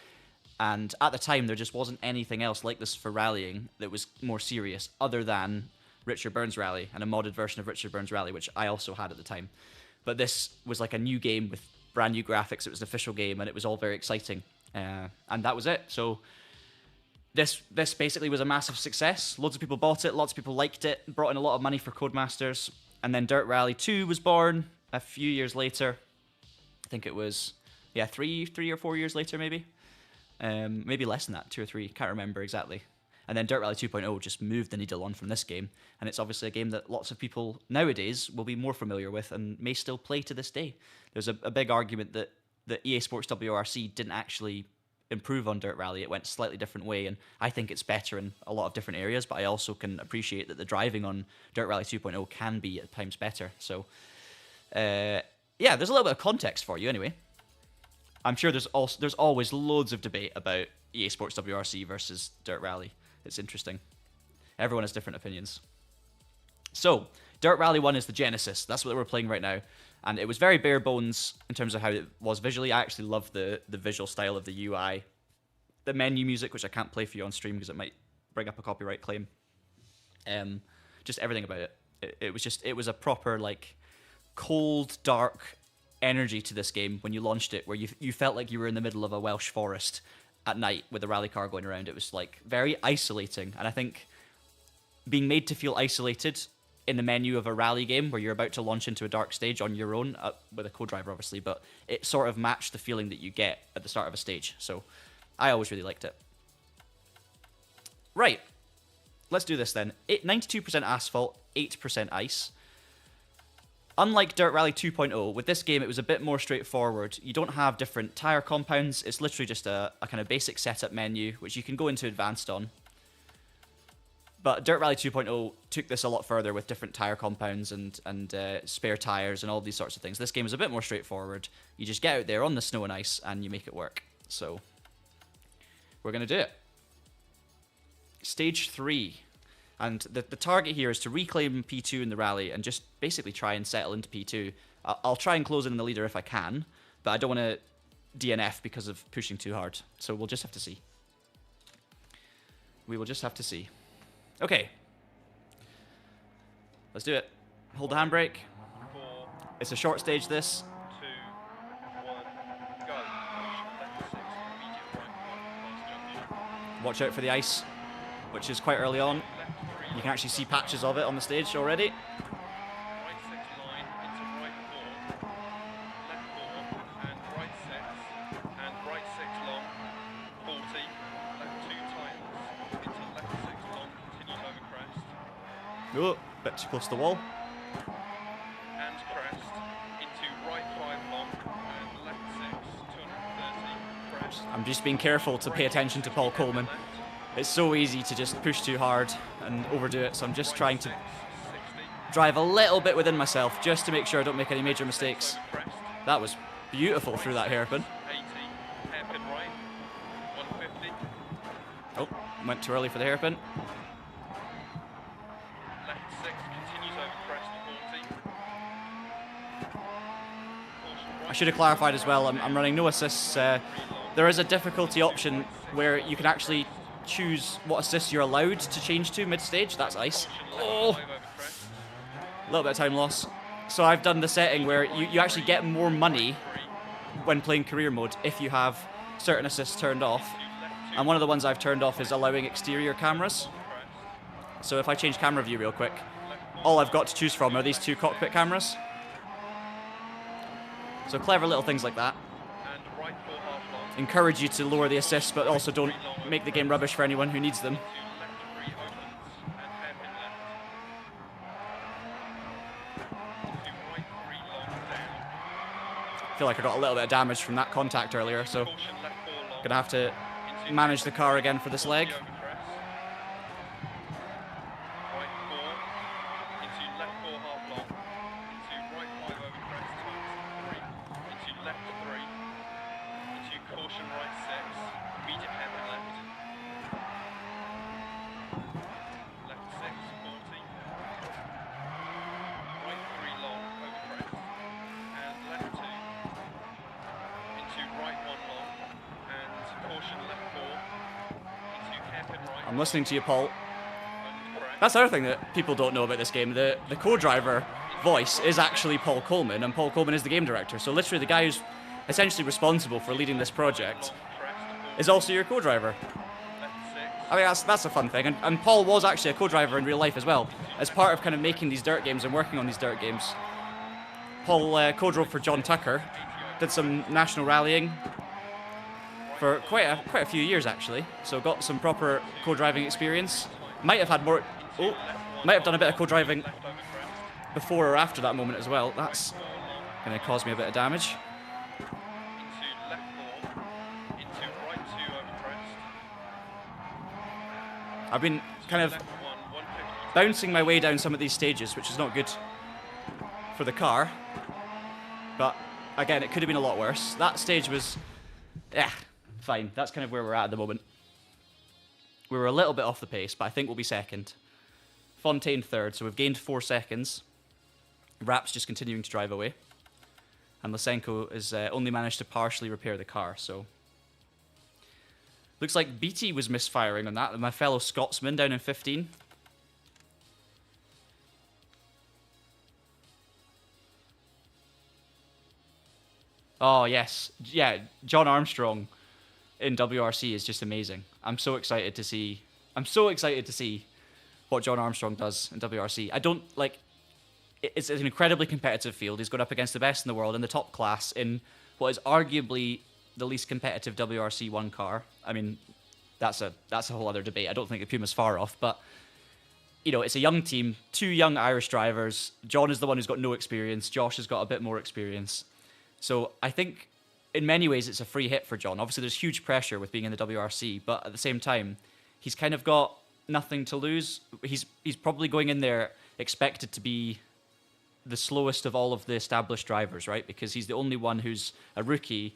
And at the time, there just wasn't anything else like this for rallying that was more serious, other than Richard Burns Rally and a modded version of Richard Burns Rally, which I also had at the time. But this was like a new game with brand new graphics. It was an official game, and it was all very exciting. And that was it. So this basically was a massive success. Loads of people bought it. Lots of people liked it. Brought in a lot of money for Codemasters. And then Dirt Rally 2 was born a few years later. I think it was, yeah, three or 4 years later, maybe. Maybe less than that, 2 or 3. Can't remember exactly. And then Dirt Rally 2.0 just moved the needle on from this game. And it's obviously a game that lots of people nowadays will be more familiar with and may still play to this day. There's a big argument that EA Sports WRC didn't actually improve on Dirt Rally. It went a slightly different way, and I think it's better in a lot of different areas, but I also can appreciate that the driving on Dirt Rally 2.0 can be at times better. So, yeah, there's a little bit of context for you anyway. I'm sure there's always loads of debate about EA Sports WRC versus Dirt Rally. It's interesting. Everyone has different opinions. So, Dirt Rally 1 is the Genesis. That's what we're playing right now. And it was very bare bones in terms of how it was visually. I actually love the visual style of the UI. The menu music, which I can't play for you on stream because it might bring up a copyright claim. Just everything about it. It was a proper, like, cold, dark energy to this game when you launched it, where you felt like you were in the middle of a Welsh forest at night with a rally car going around. It was, like, very isolating. And I think being made to feel isolated in the menu of a rally game where you're about to launch into a dark stage on your own, with a co-driver obviously, but it sort of matched the feeling that you get at the start of a stage. So I always really liked it. Right, let's do this then. 92% asphalt, 8% ice. Unlike Dirt Rally 2.0, with this game it was a bit more straightforward. You don't have different tyre compounds, it's literally just a kind of basic setup menu, which you can go into advanced on. But Dirt Rally 2.0 took this a lot further with different tyre compounds and spare tyres and all these sorts of things. This game is a bit more straightforward. You just get out there on the snow and ice and you make it work. So, we're going to do it. Stage 3. And the target here is to reclaim P2 in the rally and just basically try and settle into P2. I'll try and close in the leader if I can, but I don't want to DNF because of pushing too hard. So we'll just have to see. We will just have to see. Okay. Let's do it. Hold the handbrake. 4, It's a short stage, this. 2, 1, go. Left 6, immediate right 1, fast junction. Watch out for the ice, which is quite early on. Left 3, You can actually see patches of it on the stage already. right 6 line into right 4, left 4, and right 6, and right 6 long, 40, left 2 tightens, into left 6 long, continues over crest, Oh, bit too close to the wall. and crest, into right 5 long, and left 6, 230, crest. I'm just being careful to pay attention to Paul Coleman. It's so easy to just push too hard and overdo it, so I'm just trying to drive a little bit within myself just to make sure I don't make any major mistakes. That was beautiful through that hairpin. 80, hairpin right, 150, Oh, went too early for the hairpin. left 6, continues over crest, 40. I should have clarified as well, I'm running no assists. There is a difficulty option where you can actually choose what assists you're allowed to change to mid-stage. That's ice. Oh, a little bit of time loss. So I've done the setting where you actually get more money when playing career mode if you have certain assists turned off. And one of the ones I've turned off is allowing exterior cameras. So if I change camera view real quick, all I've got to choose from are these 2 cockpit cameras. So clever little things like that. Encourage you to lower the assists, but also don't make the game rubbish for anyone who needs them. I feel like I got a little bit of damage from that contact earlier, so gonna have to manage the car again for this leg. I'm listening to you, Paul. That's the other thing that people don't know about this game. The co-driver voice is actually Paul Coleman, and Paul Coleman is the game director. So literally the guy who's essentially responsible for leading this project, is also your co-driver. I mean, that's a fun thing. And Paul was actually a co-driver in real life as well, as part of kind of making these dirt games and working on these dirt games. Paul co-drove for John Tucker, did some national rallying for quite a few years actually, so got some proper co-driving experience. Might have done a bit of co-driving before or after that moment as well. That's going to cause me a bit of damage. I've been kind of bouncing my way down some of these stages, which is not good for the car. But again, it could have been a lot worse. That stage was, fine. That's kind of where we're at the moment. We were a little bit off the pace, but I think we'll be second. Fontaine third, so we've gained 4 seconds. Rapp's just continuing to drive away. And Lysenko has only managed to partially repair the car, so... Looks like BT was misfiring on that, my fellow Scotsman down in 15. Oh, yes. Yeah, John Armstrong in WRC is just amazing. I'm so excited to see what John Armstrong does in WRC. I don't, like... It's an incredibly competitive field. He's going up against the best in the world in the top class in what is arguably the least competitive WRC1 car. I mean, that's a whole other debate. I don't think the Puma's far off, but you know, it's a young team, 2 young Irish drivers. John is the one who's got no experience. Josh has got a bit more experience. So I think in many ways it's a free hit for John. Obviously there's huge pressure with being in the WRC, but at the same time, he's kind of got nothing to lose. He's probably going in there expected to be the slowest of all of the established drivers, right? Because he's the only one who's a rookie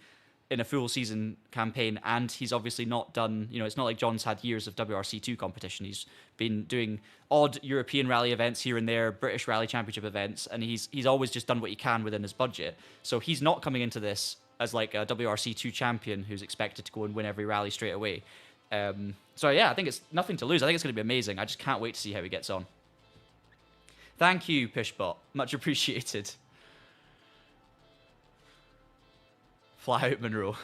in a full season campaign, and he's obviously not done, you know, it's not like John's had years of WRC2 competition. He's been doing odd European rally events here and there, British Rally Championship events, and he's always just done what he can within his budget. So he's not coming into this as like a WRC2 champion who's expected to go and win every rally straight away. So yeah, I think it's nothing to lose. I think it's going to be amazing. I just can't wait to see how he gets on. Thank you, Pishbot. Much appreciated. Fly out Monroe.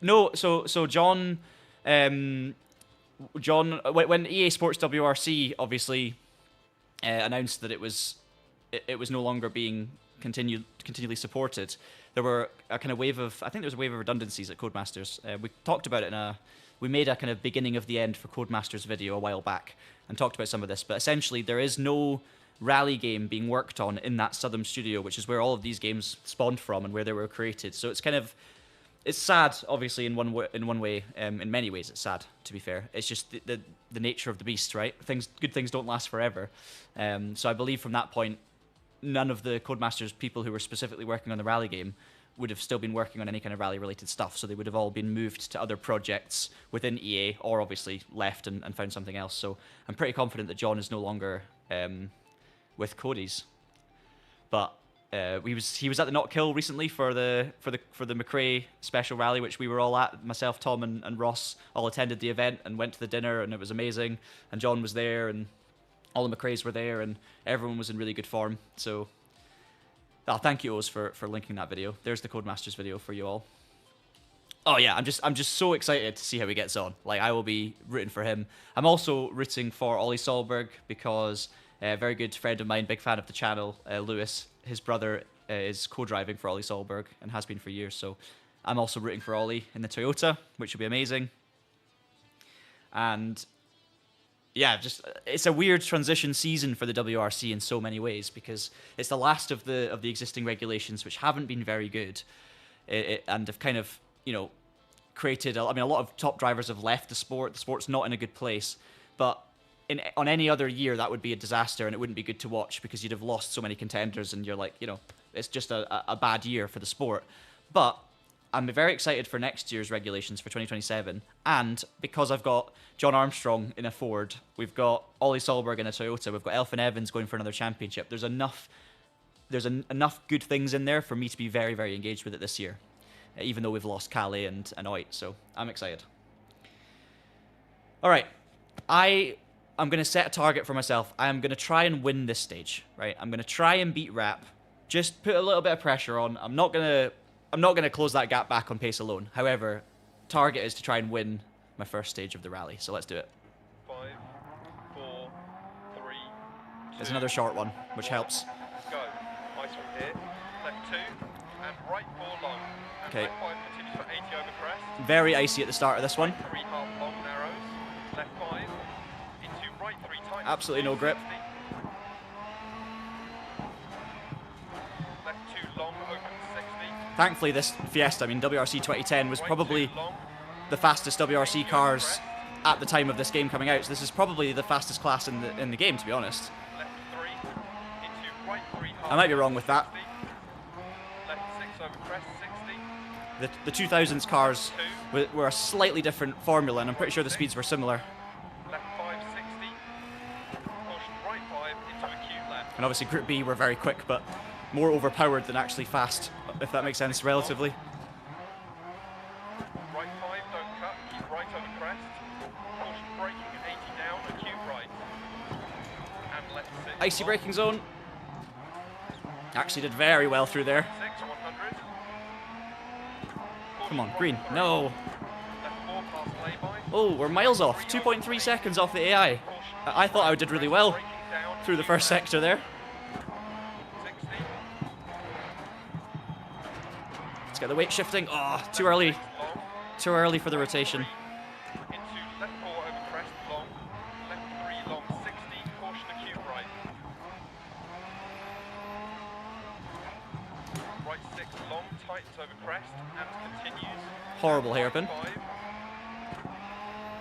No, so John, when EA Sports WRC obviously announced that it was no longer being continually supported, there were a kind of wave of, I think there was a wave of redundancies at Codemasters. We talked about it we made a kind of beginning of the end for Codemasters video a while back and talked about some of this, but essentially there is no rally game being worked on in that Southern studio, which is where all of these games spawned from and where they were created. So it's kind of, it's sad, obviously, in one way. In many ways, it's sad. To be fair, it's just the nature of the beast, right? Good things don't last forever. So I believe from that point, none of the Codemasters people who were specifically working on the rally game would have still been working on any kind of rally-related stuff. So they would have all been moved to other projects within EA, or obviously left and found something else. So I'm pretty confident that John is no longer with Cody's, but he was at the Not Kill recently for the McRae special rally, which we were all at. Myself, Tom, and Ross all attended the event and went to the dinner, and it was amazing. And John was there, and all the McRaes were there, and everyone was in really good form. So, thank you, Oz, for linking that video. There's the Codemasters video for you all. Oh yeah, I'm just so excited to see how he gets on. Like, I will be rooting for him. I'm also rooting for Ollie Solberg because a very good friend of mine, big fan of the channel, Lewis, his brother is co-driving for Ollie Solberg and has been for years. So I'm also rooting for Ollie in the Toyota, which will be amazing. And yeah, just it's a weird transition season for the WRC in so many ways because it's the last of the existing regulations, which haven't been very good, and have kind of, you know, created. I mean, a lot of top drivers have left the sport. The sport's not in a good place, but on any other year, that would be a disaster, and it wouldn't be good to watch because you'd have lost so many contenders, and you're like, you know, it's just a bad year for the sport. But I'm very excited for next year's regulations for 2027, and because I've got John Armstrong in a Ford, we've got Ollie Solberg in a Toyota, we've got Elfyn Evans going for another championship. There's enough good things in there for me to be very, very engaged with it this year, even though we've lost Calais and Oit, so I'm excited. All right, I'm going to set a target for myself. I'm going to try and win this stage, right? I'm going to try and beat Rap. Just put a little bit of pressure on. I'm not going to I'm not going to close that gap back on pace alone. However, target is to try and win my first stage of the rally. So let's do it. 5, 4, 3, 2, There's another short one, which helps. go. Ice from here. Left 2 and right 4 long. And Okay. left 5 continues for 80 over crest. Very icy at the start of this one. 3 half long narrows. Left 5 into right 3 tight. Absolutely no grip. 60. Left 2 long open 60. Thankfully, this Fiesta, I mean, WRC 2010 was Right probably 2 long. the fastest WRC cars at the time of this game coming out. So this is probably the fastest class in the game, to be honest. Left 3 into right 3 half. I might be wrong with that. 60. Left 6 over crest 60. The 2000s cars were a slightly different formula, and I'm pretty sure the speeds were similar. Left 5 60. Caution right 5 into acute left. And obviously Group B were very quick, but more overpowered than actually fast, if that makes sense, relatively. Right 5 don't cut. Keep right over crest. Caution braking at 80 down. Acute right. And left 6. Icy long. braking zone. Actually did very well through there. 6 100. Come on, green. No. Left 4 past lay-by. Oh, we're miles off. 2.3 seconds off the AI. I thought I did really well Braking down. through the first sector there. 60. Let's get the weight shifting. Oh, too early. Long. Too early for the rotation. Into left 4 over crest long. Left 3 long 60. Caution acute right. Right 6 long tightens over crest and continues. Horrible hairpin. 5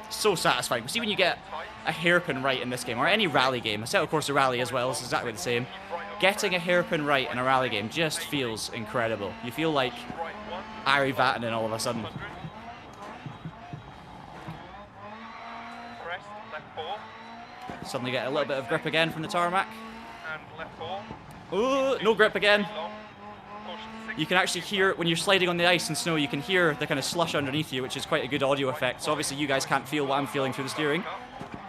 So satisfying. See when you get a hairpin right in this game, or any rally game. I said, of course, a rally as well is exactly the same. Getting a hairpin right in a rally game just feels incredible. You feel like right 1. Ari Vatanen all of a sudden. 100. Crest left 4 Suddenly get a little bit of grip again from the tarmac. and left 4. Ooh, no grip again. Long. Caution 60. You can actually hear, when you're sliding on the ice and snow, you can hear the kind of slush underneath you, which is quite a good audio effect. So obviously you guys can't feel what I'm feeling through the steering.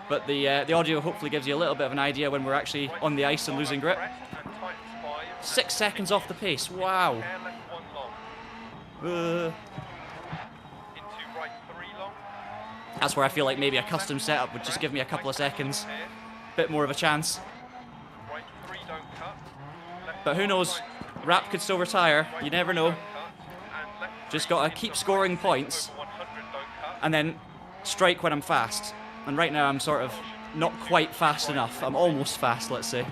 But the audio hopefully gives you a little bit of an idea when we're actually on the ice and losing grip. Crest and tightens 5. 6 seconds off the pace. Wow. Hair left 1 long. Uh, Into right 3 long. that's where I feel like maybe a custom setup would just give me a couple of seconds. Here. Bit more of a chance. Right 3 don't cut. Left But who knows? Rap could still retire. You never know. cut. And left Just 3 gotta into keep right scoring 6 points. over 100 don't cut. And then strike when I'm fast. And right now I'm sort of not quite fast enough. I'm almost fast, let's say.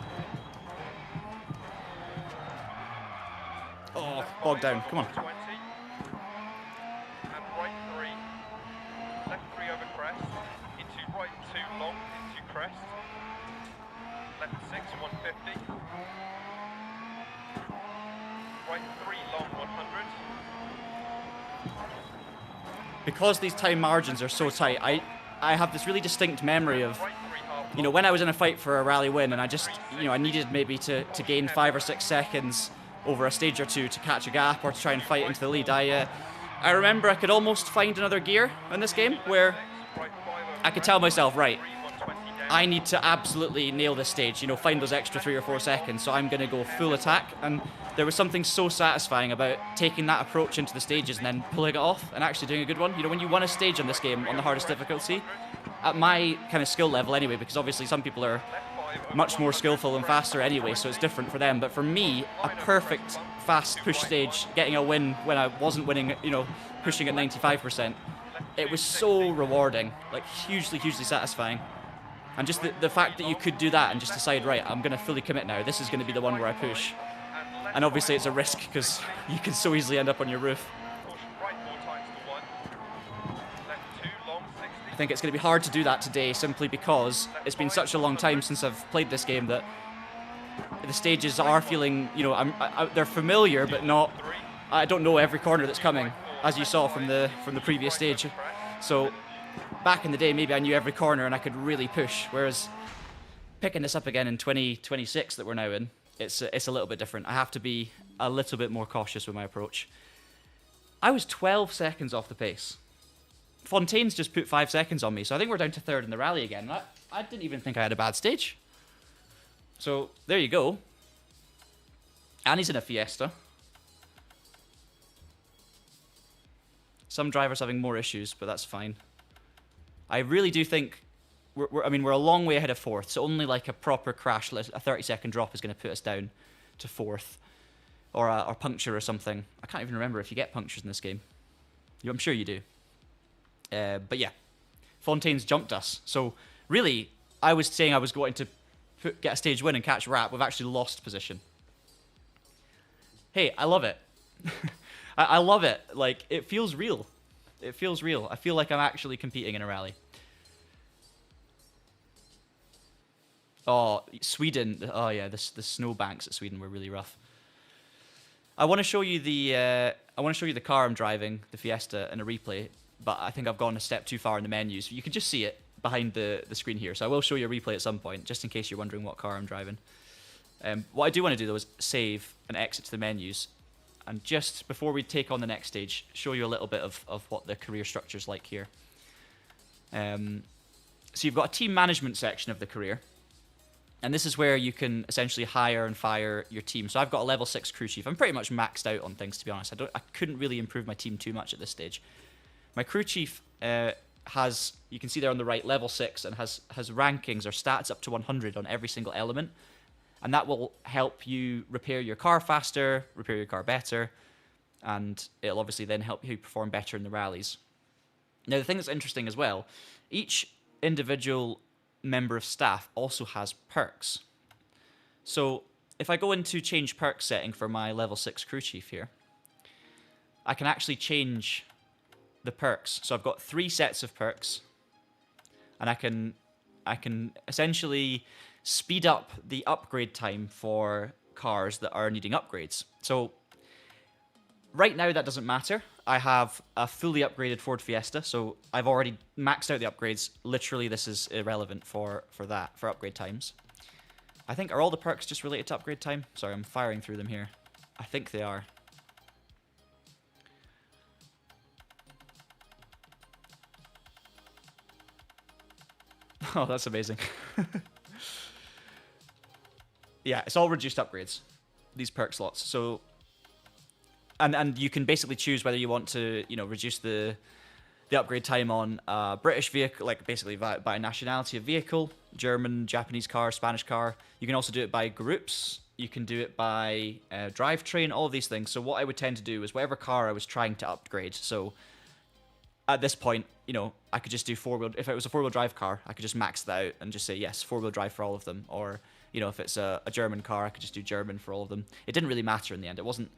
Oh, bogged down. Come on. 20. And right 3. Left 3 over crest. Into right 2 long. Into crest. Left 6 150. Right 3 long 100. Because these time margins are so tight, I have this really distinct memory of, Right 3 half you know, when I was in a fight for a rally win and I just, you know, I needed maybe to gain 5 or 6 seconds over a stage or two to catch a gap or to try and fight into the lead. I remember I could almost find another gear in this game where right 5 over I could tell myself, right, 3 120 down. I need to absolutely nail this stage, you know, find those extra 3 or 4 seconds, so I'm going to go full attack. And there was something so satisfying about taking that approach into the stages and then pulling it off and actually doing a good one. You know, when you won a stage on this game on the hardest difficulty, at my kind of skill level anyway, because obviously some people are much more skillful and faster anyway, so it's different for them. But for me, a perfect fast push stage, getting a win when I wasn't winning, you know, pushing at 95%, it was so rewarding, like hugely, hugely satisfying. And just the fact that you could do that and just decide, right, I'm going to fully commit now, this is going to be the one where I push. And obviously it's a risk because you can so easily end up on your roof. Caution right 4 times to 1. Left 2 long 60. I think it's going to be hard to do that today simply because it's been such a long time since I've played this game that the stages are feeling, you know, they're familiar but not, I don't know every corner that's coming, as you saw from the previous stage. So back in the day, maybe I knew every corner and I could really push, whereas picking this up again in 2026 that we're now in, it's a little bit different. I have to be a little bit more cautious with my approach. I was 12 seconds off the pace. Fontaine's just put 5 seconds on me, so I think we're down to 3rd in the rally again. I didn't even think I had a bad stage. So there you go. And he's in a Fiesta. Some drivers having more issues, but that's fine. I really do think we're a long way ahead of fourth, so only like a proper crash, a 30-second drop is going to put us down to fourth, or a puncture or something. I can't even remember if you get punctures in this game. I'm sure you do. But yeah, Fontaine's jumped us. So really, I was saying I was going to get a stage win and catch Rap. We've actually lost position. Hey, I love it. I love it. Like, it feels real. It feels real. I feel like I'm actually competing in a rally. Oh, Sweden. Oh yeah, the snowbanks at Sweden were really rough. I want to show you the car I'm driving, the Fiesta, in a replay, but I think I've gone a step too far in the menus. You can just see it behind the screen here, so I will show you a replay at some point, just in case you're wondering what car I'm driving. What I do want to do, though, is save and exit to the menus, and just before we take on the next stage, show you a little bit of what the career structure's like here. So you've got a team management section of the career, and this is where you can essentially hire and fire your team. So I've got a level 6 crew chief. I'm pretty much maxed out on things, to be honest. I couldn't really improve my team too much at this stage. My crew chief has, you can see there on the right, level 6, and has rankings or stats up to 100 on every single element. And that will help you repair your car faster, repair your car better, and it'll obviously then help you perform better in the rallies. Now, the thing that's interesting as well, each individual member of staff also has perks. So if I go into change perk setting for my level 6 crew chief here, I can actually change the perks. So I've got 3 sets of perks, and I can essentially speed up the upgrade time for cars that are needing upgrades. So right now that doesn't matter. I have a fully upgraded Ford Fiesta, so I've already maxed out the upgrades. Literally, this is irrelevant for upgrade times. I think, are all the perks just related to upgrade time? Sorry, I'm firing through them here. I think they are. Oh, that's amazing. Yeah, it's all reduced upgrades, these perk slots. So, and you can basically choose whether you want to, reduce the upgrade time on a British vehicle, like basically by nationality of vehicle, German, Japanese car, Spanish car. You can also do it by groups. You can do it by drivetrain, all of these things. So what I would tend to do is whatever car I was trying to upgrade. So at this point, I could just do if it was a four-wheel drive car, I could just max that out and just say, yes, four-wheel drive for all of them. Or, if it's a German car, I could just do German for all of them. It didn't really matter in the end. It wasn't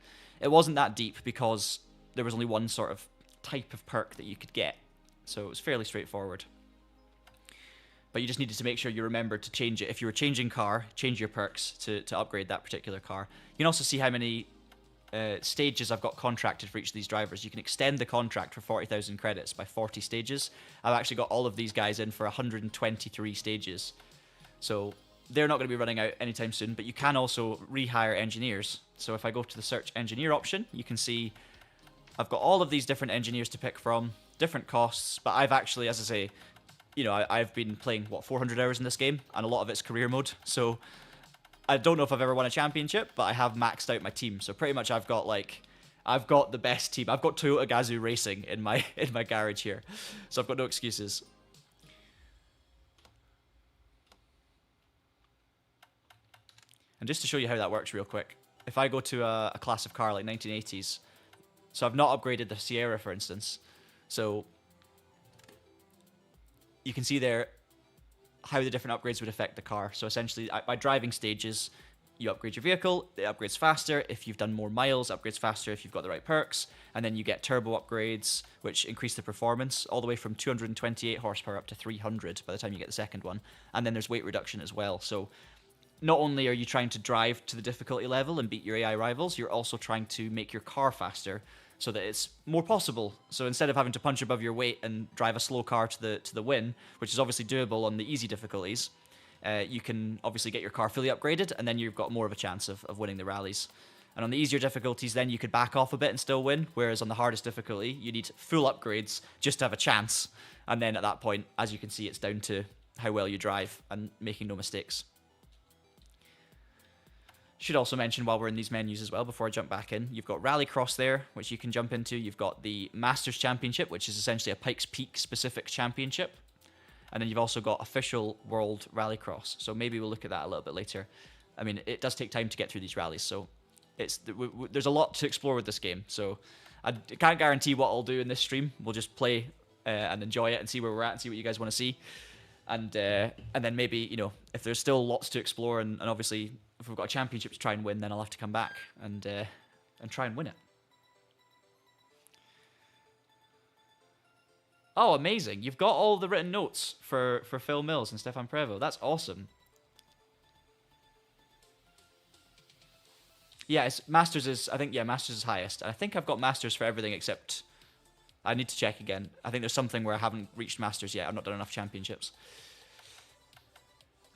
that deep because there was only one sort of type of perk that you could get. So it was fairly straightforward. But you just needed to make sure you remembered to change it. If you were changing car, change your perks to upgrade that particular car. You can also see how many stages I've got contracted for each of these drivers. You can extend the contract for 40,000 credits by 40 stages. I've actually got all of these guys in for 123 stages. So they're not going to be running out anytime soon, but you can also rehire engineers. So if I go to the search engineer option, you can see I've got all of these different engineers to pick from, different costs, but I've actually, as I say, I've been playing, 400 hours in this game, and a lot of it's career mode, so I don't know if I've ever won a championship, but I have maxed out my team, so pretty much I've got the best team. I've got Toyota Gazoo Racing in my garage here, so I've got no excuses. And just to show you how that works real quick, if I go to a class of car like 1980s, so I've not upgraded the Sierra, for instance, so you can see there how the different upgrades would affect the car. So essentially, by driving stages, you upgrade your vehicle, it upgrades faster. If you've done more miles, it upgrades faster if you've got the right perks. And then you get turbo upgrades, which increase the performance all the way from 228 horsepower up to 300 by the time you get the second one. And then there's weight reduction as well. So not only are you trying to drive to the difficulty level and beat your AI rivals, you're also trying to make your car faster so that it's more possible. So instead of having to punch above your weight and drive a slow car to the win, which is obviously doable on the easy difficulties, you can obviously get your car fully upgraded, and then you've got more of a chance of winning the rallies. And on the easier difficulties, then you could back off a bit and still win, whereas on the hardest difficulty, you need full upgrades just to have a chance. And then at that point, as you can see, it's down to how well you drive and making no mistakes. Should also mention while we're in these menus as well, before I jump back in, you've got Rallycross there, which you can jump into. You've got the Masters Championship, which is essentially a Pikes Peak specific championship. And then you've also got official World Rallycross. So maybe we'll look at that a little bit later. I mean, it does take time to get through these rallies, so there's a lot to explore with this game. So I can't guarantee what I'll do in this stream. We'll just play and enjoy it and see where we're at and see what you guys want to see. And then maybe, you know, if there's still lots to explore and obviously if we've got a championship to try and win, then I'll have to come back and try and win it. Oh, amazing. You've got all the written notes for Phil Mills and Stefan Prevo. That's awesome. Yeah, Masters is, I think, yeah, Masters is highest. I think I've got Masters for everything except, I need to check again. I think there's something where I haven't reached Masters yet. I've not done enough championships.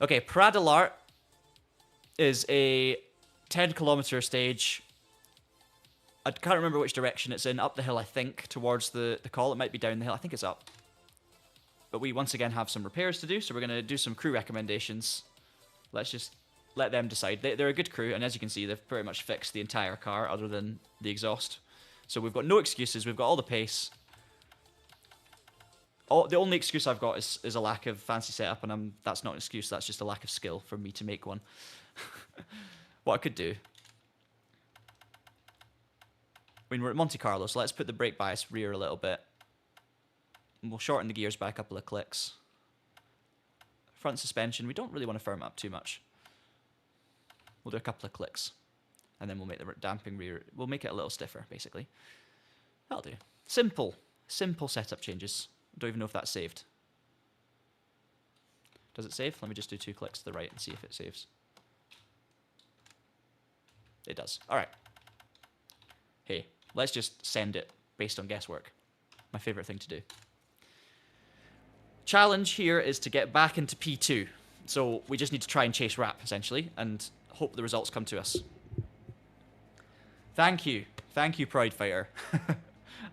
Okay, Pradalart is a 10-kilometer stage. I can't remember which direction it's in. Up the hill, I think, towards the call. It might be down the hill. I think it's up. But we once again have some repairs to do, so we're going to do some crew recommendations. Let's just let them decide. They're a good crew, and as you can see, they've pretty much fixed the entire car other than the exhaust. So we've got no excuses. We've got all the pace. The only excuse I've got is a lack of fancy setup, and that's not an excuse. That's just a lack of skill for me to make one. What I could do, I mean, we're at Monte Carlo, so let's put the brake bias rear a little bit. And we'll shorten the gears by a couple of clicks. Front suspension, we don't really want to firm it up too much. We'll do a couple of clicks. And then we'll make the damping rear, we'll make it a little stiffer, basically. That'll do. Simple setup changes. I don't even know if that's saved. Does it save? Let me just do 2 clicks to the right and see if it saves. It does. All right. Hey, let's just send it based on guesswork. My favorite thing to do. Challenge here is to get back into P2. So we just need to try and chase Rap, essentially, and hope the results come to us. Thank you. Thank you, Pride Fighter.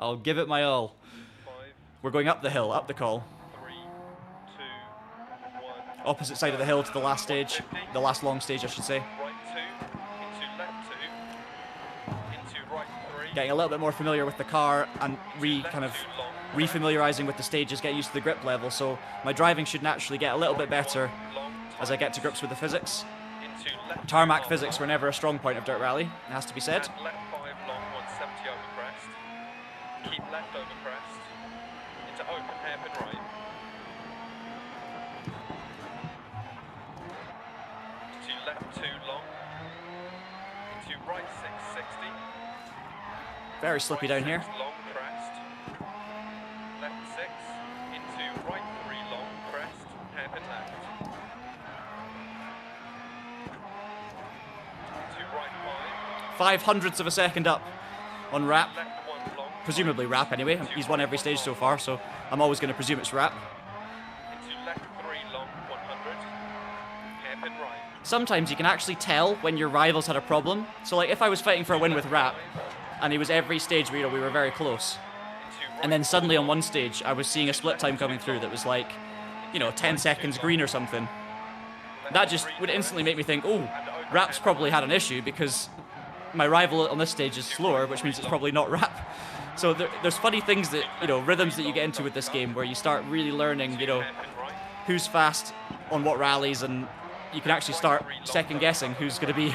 I'll give it my all. 5, We're going up the hill, up the call. 3, 2, 1. Opposite side of the hill to the last stage. The last long stage, I should say. Right 2, into left 2, into right 3. Getting a little bit more familiar with the car and refamiliarizing with the stages, getting used to the grip level, so my driving should naturally get a little bit better as I get to grips with the physics. Tarmac physics were never a strong point of Dirt Rally, it has to be said. And left 5 long, 170 over crest. Keep left over crest. Into open, hairpin right. Into left 2 long. Into right 660. Very slippy down here. Long crest. Left 6. Into right 3 long crest. Hairpin left. Into right 5. 0.05 of a second up on Rap. Left 1 long. Presumably Rap anyway. He's won every stage so far, so I'm always going to presume it's Rap. Into left 3 long 100. Hairpin right. Sometimes you can actually tell when your rivals had a problem. So like if I was fighting for a win with Rap, and he was every stage where, you know, we were very close. And then suddenly on one stage, I was seeing a split time coming through that was like, you know, 10 seconds green or something. That just would instantly make me think, oh, Rap's probably had an issue because my rival on this stage is slower, which means it's probably not Rap. So there's funny things that, you know, rhythms that you get into with this game where you start really learning, you know, who's fast on what rallies, and you can actually start second guessing who's going to be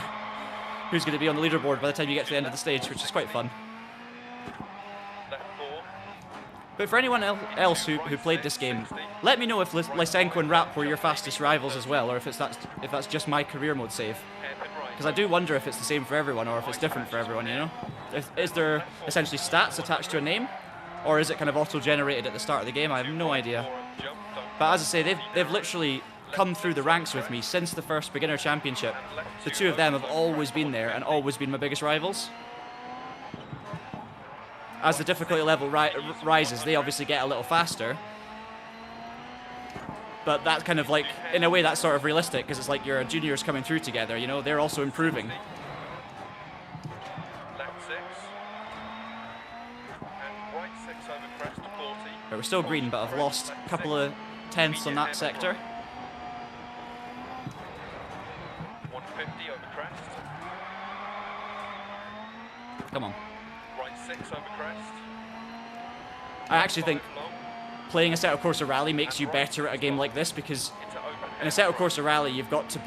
on the leaderboard by the time you get to the end of the stage, which is quite fun. But for anyone else who played this game, let me know if Lysenko and Rap were your fastest rivals as well, or if that's just my career mode save. Because I do wonder if it's the same for everyone, or if it's different for everyone, you know? Is there essentially stats attached to a name, or is it kind of auto-generated at the start of the game? I have no idea. But as I say, they've literally come through the ranks with me since the first beginner championship. The two of them have always been there and always been my biggest rivals. As the difficulty level rises, they obviously get a little faster. But that's kind of like, in a way, that's sort of realistic, because it's like your juniors coming through together, you know, they're also improving. Left 6. And right 6 over crest, 40. But we're still green, but I've lost a couple of tenths on that sector. 150 over crest. Come on. Right 6 over crest. I actually think 5 long. playing Assetto Corsa Rally makes you better at a game like this, because Into open in Assetto Corsa Rally you've got to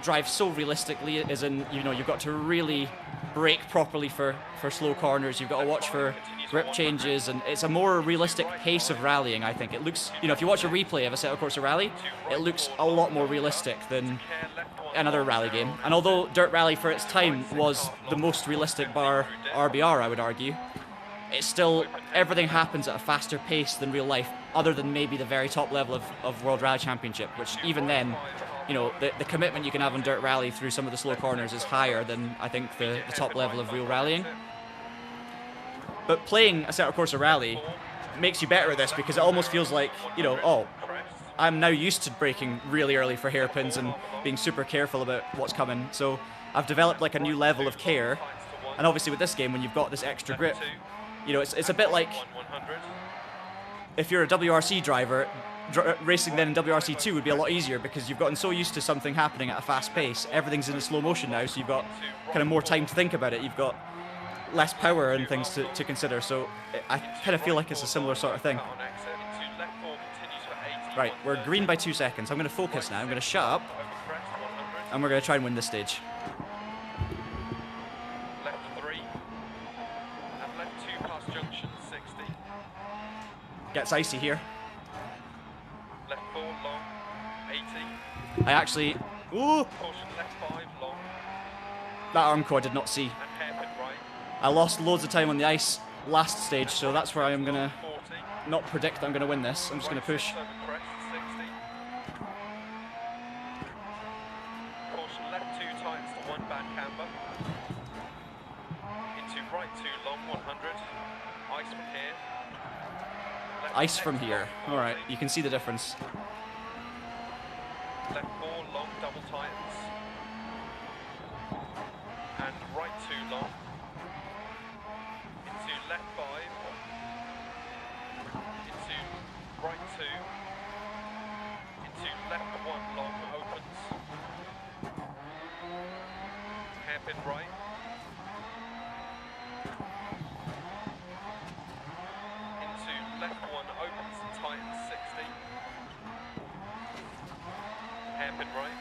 drive so realistically, as in, you know, you've got to really brake properly for slow corners, you've got to watch for grip changes, and it's a more realistic pace of rallying, I think. It looks, you know, if you watch a replay of Assetto Corsa Rally, it looks a lot more realistic than another rally game. And although Dirt Rally for its time was the most realistic bar RBR, I would argue, it's still, everything happens at a faster pace than real life, other than maybe the very top level of World Rally Championship, which even then, you know, the commitment you can have on Dirt Rally through some of the slow corners is higher than, I think, the top level of real rallying. But playing Assetto Corsa Rally makes you better at this, because it almost feels like, you know, oh, I'm now used to braking really early for hairpins and being super careful about what's coming. So I've developed like a new level of care. And obviously with this game, when you've got this extra grip, you know, it's a bit like if you're a WRC driver, racing then in WRC2 would be a lot easier, because you've gotten so used to something happening at a fast pace. Everything's in a slow motion now, so you've got kind of more time to think about it. You've got less power and things to consider. So I kind of feel like it's a similar sort of thing. Right, we're green by 2 seconds. I'm going to focus now. I'm going to shut up, and we're going to try and win this stage. Left 3 and left 2 past junction 60. Gets icy here. Left 4 long 80. I actually... Ooh! Caution left 5 long That armco I did not see. and hairpin right. I lost loads of time on the ice last stage, so that's where I'm going to 40. not predict that I'm going to win this. I'm just going to push. Over crest 60. Caution left 2 tightens to 1 bad camber. Into right 2 long 100. Ice from here. Left Ice from next here. long, Alright, 40. you can see the difference. Left 4 long double tightens. And right 2 long. Into left 5. Into right 2. Into left 1 long opens. Hairpin right. Into left 1 opens and tightens 60. Hairpin right.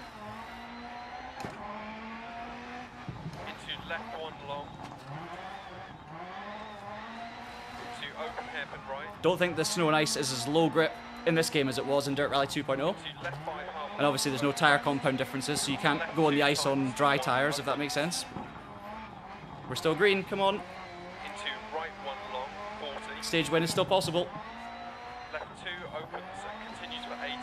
Into left 1 long. Into open hairpin right. Don't think the snow and ice is as low grip in this game as it was in Dirt Rally 2.0. Into left 5 half. And obviously there's no tyre compound differences, so you can't go on the ice on dry tyres, if that makes sense. We're still green, come on. Into right 1 long 40. Stage win is still possible. Left 2 opens and continues for 80.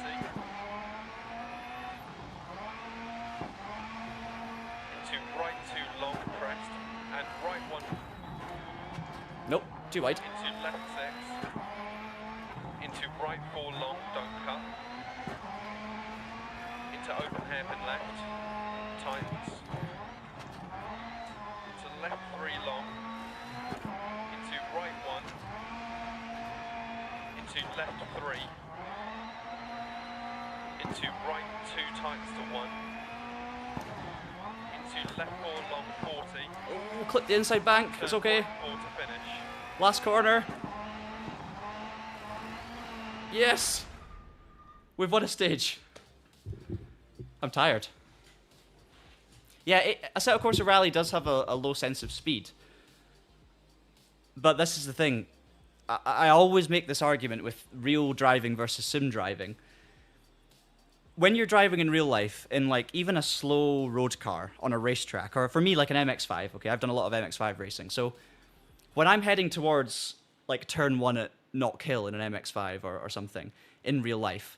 Into right 2 long crest and right 1 Nope, too wide. into left 6. Into right 4 long don't cut. Into open hairpin left. Tightens. Into left 3 long. Into right 1. Into left 3. Into right 2 tightens to 1. Into left 4 long 40. Oh, clip the inside bank, it's okay. 4 to finish. Last corner. Yes! We've won a stage. I'm tired. Yeah, Assetto Corsa Rally does have a low sense of speed. But this is the thing. I always make this argument with real driving versus sim driving. When you're driving in real life, in like even a slow road car on a racetrack, or for me like an MX-5, okay, I've done a lot of MX-5 racing, so when I'm heading towards like turn 1 at not kill in an MX-5 or something in real life,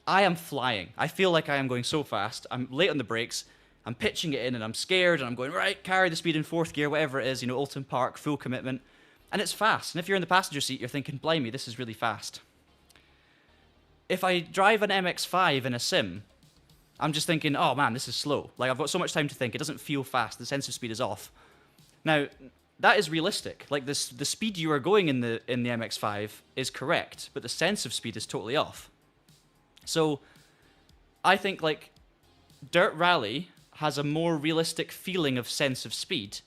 I am flying. I feel like I am going so fast. I'm late on the brakes. I'm pitching it in and I'm scared and I'm going, right, carry the speed in 4th gear, whatever it is, you know, Alton Park, full commitment. And it's fast. And if you're in the passenger seat, you're thinking, blimey, this is really fast. If I drive an MX-5 in a sim, I'm just thinking, oh man, this is slow. Like, I've got so much time to think. It doesn't feel fast. The sense of speed is off. Now, that is realistic. Like, the speed you are going in the MX-5 is correct, but the sense of speed is totally off. So, I think, like, Dirt Rally has a more realistic feeling of sense of speed,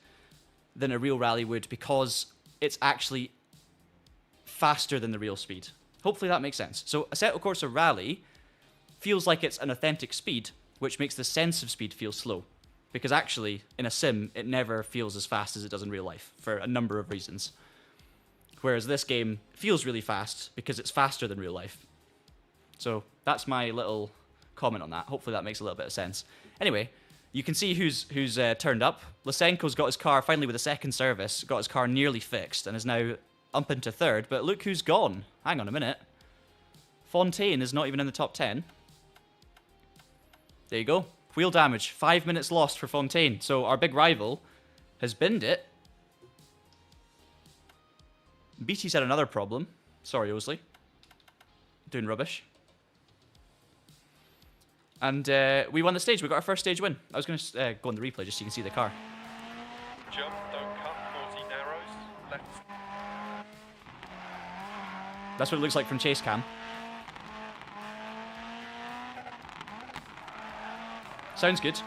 than a real rally would because it's actually faster than the real speed. Hopefully that makes sense. So Assetto Corsa Rally feels like it's an authentic speed, which makes the sense of speed feel slow. Because actually, in a sim, it never feels as fast as it does in real life, for a number of reasons. Whereas this game feels really fast because it's faster than real life. So that's my little comment on that. Hopefully that makes a little bit of sense. Anyway, you can see who's turned up. Lysenko's got his car, finally with a second service, got his car nearly fixed and is now up into third. But look who's gone. Hang on a minute. Fontaine is not even in the top 10. There you go. Wheel damage. 5 minutes lost for Fontaine. So our big rival has binned it. BT's had another problem. Sorry, Osley. Doing rubbish. And we won the stage. We got our first stage win. I was going to go on the replay just so you can see the car. Jump, don't cut, 40 narrows, left. That's what it looks like from chase cam. Sounds good.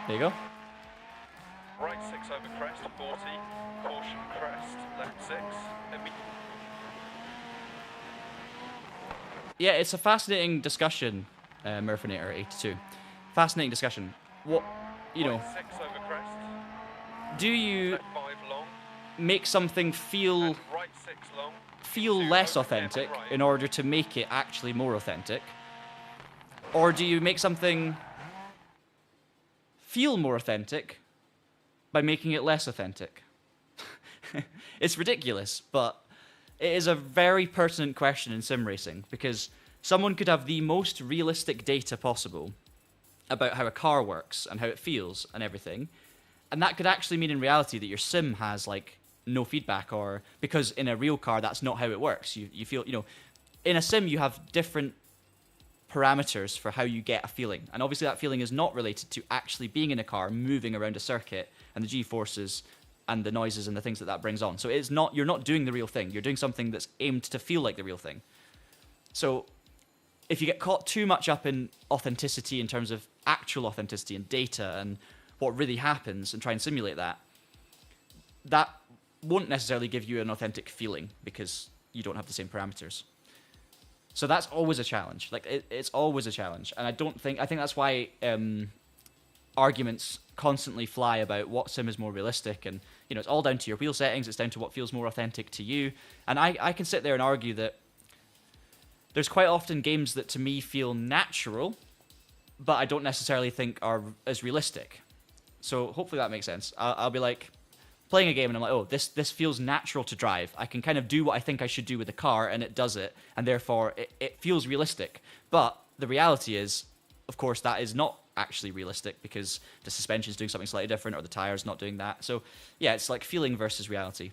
There you go. Right 6 over crest, 40, caution crest, left 6, Yeah, it's a fascinating discussion, Murphinator 82. Fascinating discussion. What, you know, right 6 over crest, do you left 5 long, make something feel and right 6 long, less over authentic right. in order to make it actually more authentic? Or do you make something feel more authentic by making it less authentic? It's ridiculous, but it is a very pertinent question in sim racing because someone could have the most realistic data possible about how a car works and how it feels and everything, and that could actually mean in reality that your sim has like no feedback, or because in a real car that's not how it works. You feel, you know, in a sim you have different parameters for how you get a feeling, and obviously that feeling is not related to actually being in a car moving around a circuit and the g-forces and the noises and the things that that brings on. So it's not, you're not doing the real thing, you're doing something that's aimed to feel like the real thing. So if you get caught too much up in authenticity in terms of actual authenticity and data and what really happens and try and simulate that, that won't necessarily give you an authentic feeling because you don't have the same parameters. So that's always a challenge. Like it's always a challenge, and I think that's why arguments constantly fly about what sim is more realistic, and you know, it's all down to your wheel settings. It's down to what feels more authentic to you. And I can sit there and argue that there's quite often games that to me feel natural, but I don't necessarily think are as realistic. So hopefully that makes sense. I'll be like playing a game and I'm like, oh, this feels natural to drive. I can kind of do what I think I should do with the car, and it does it, and therefore it feels realistic. But the reality is, of course, that is not actually realistic because the suspension is doing something slightly different, or the tire's not doing that. So yeah, it's like feeling versus reality.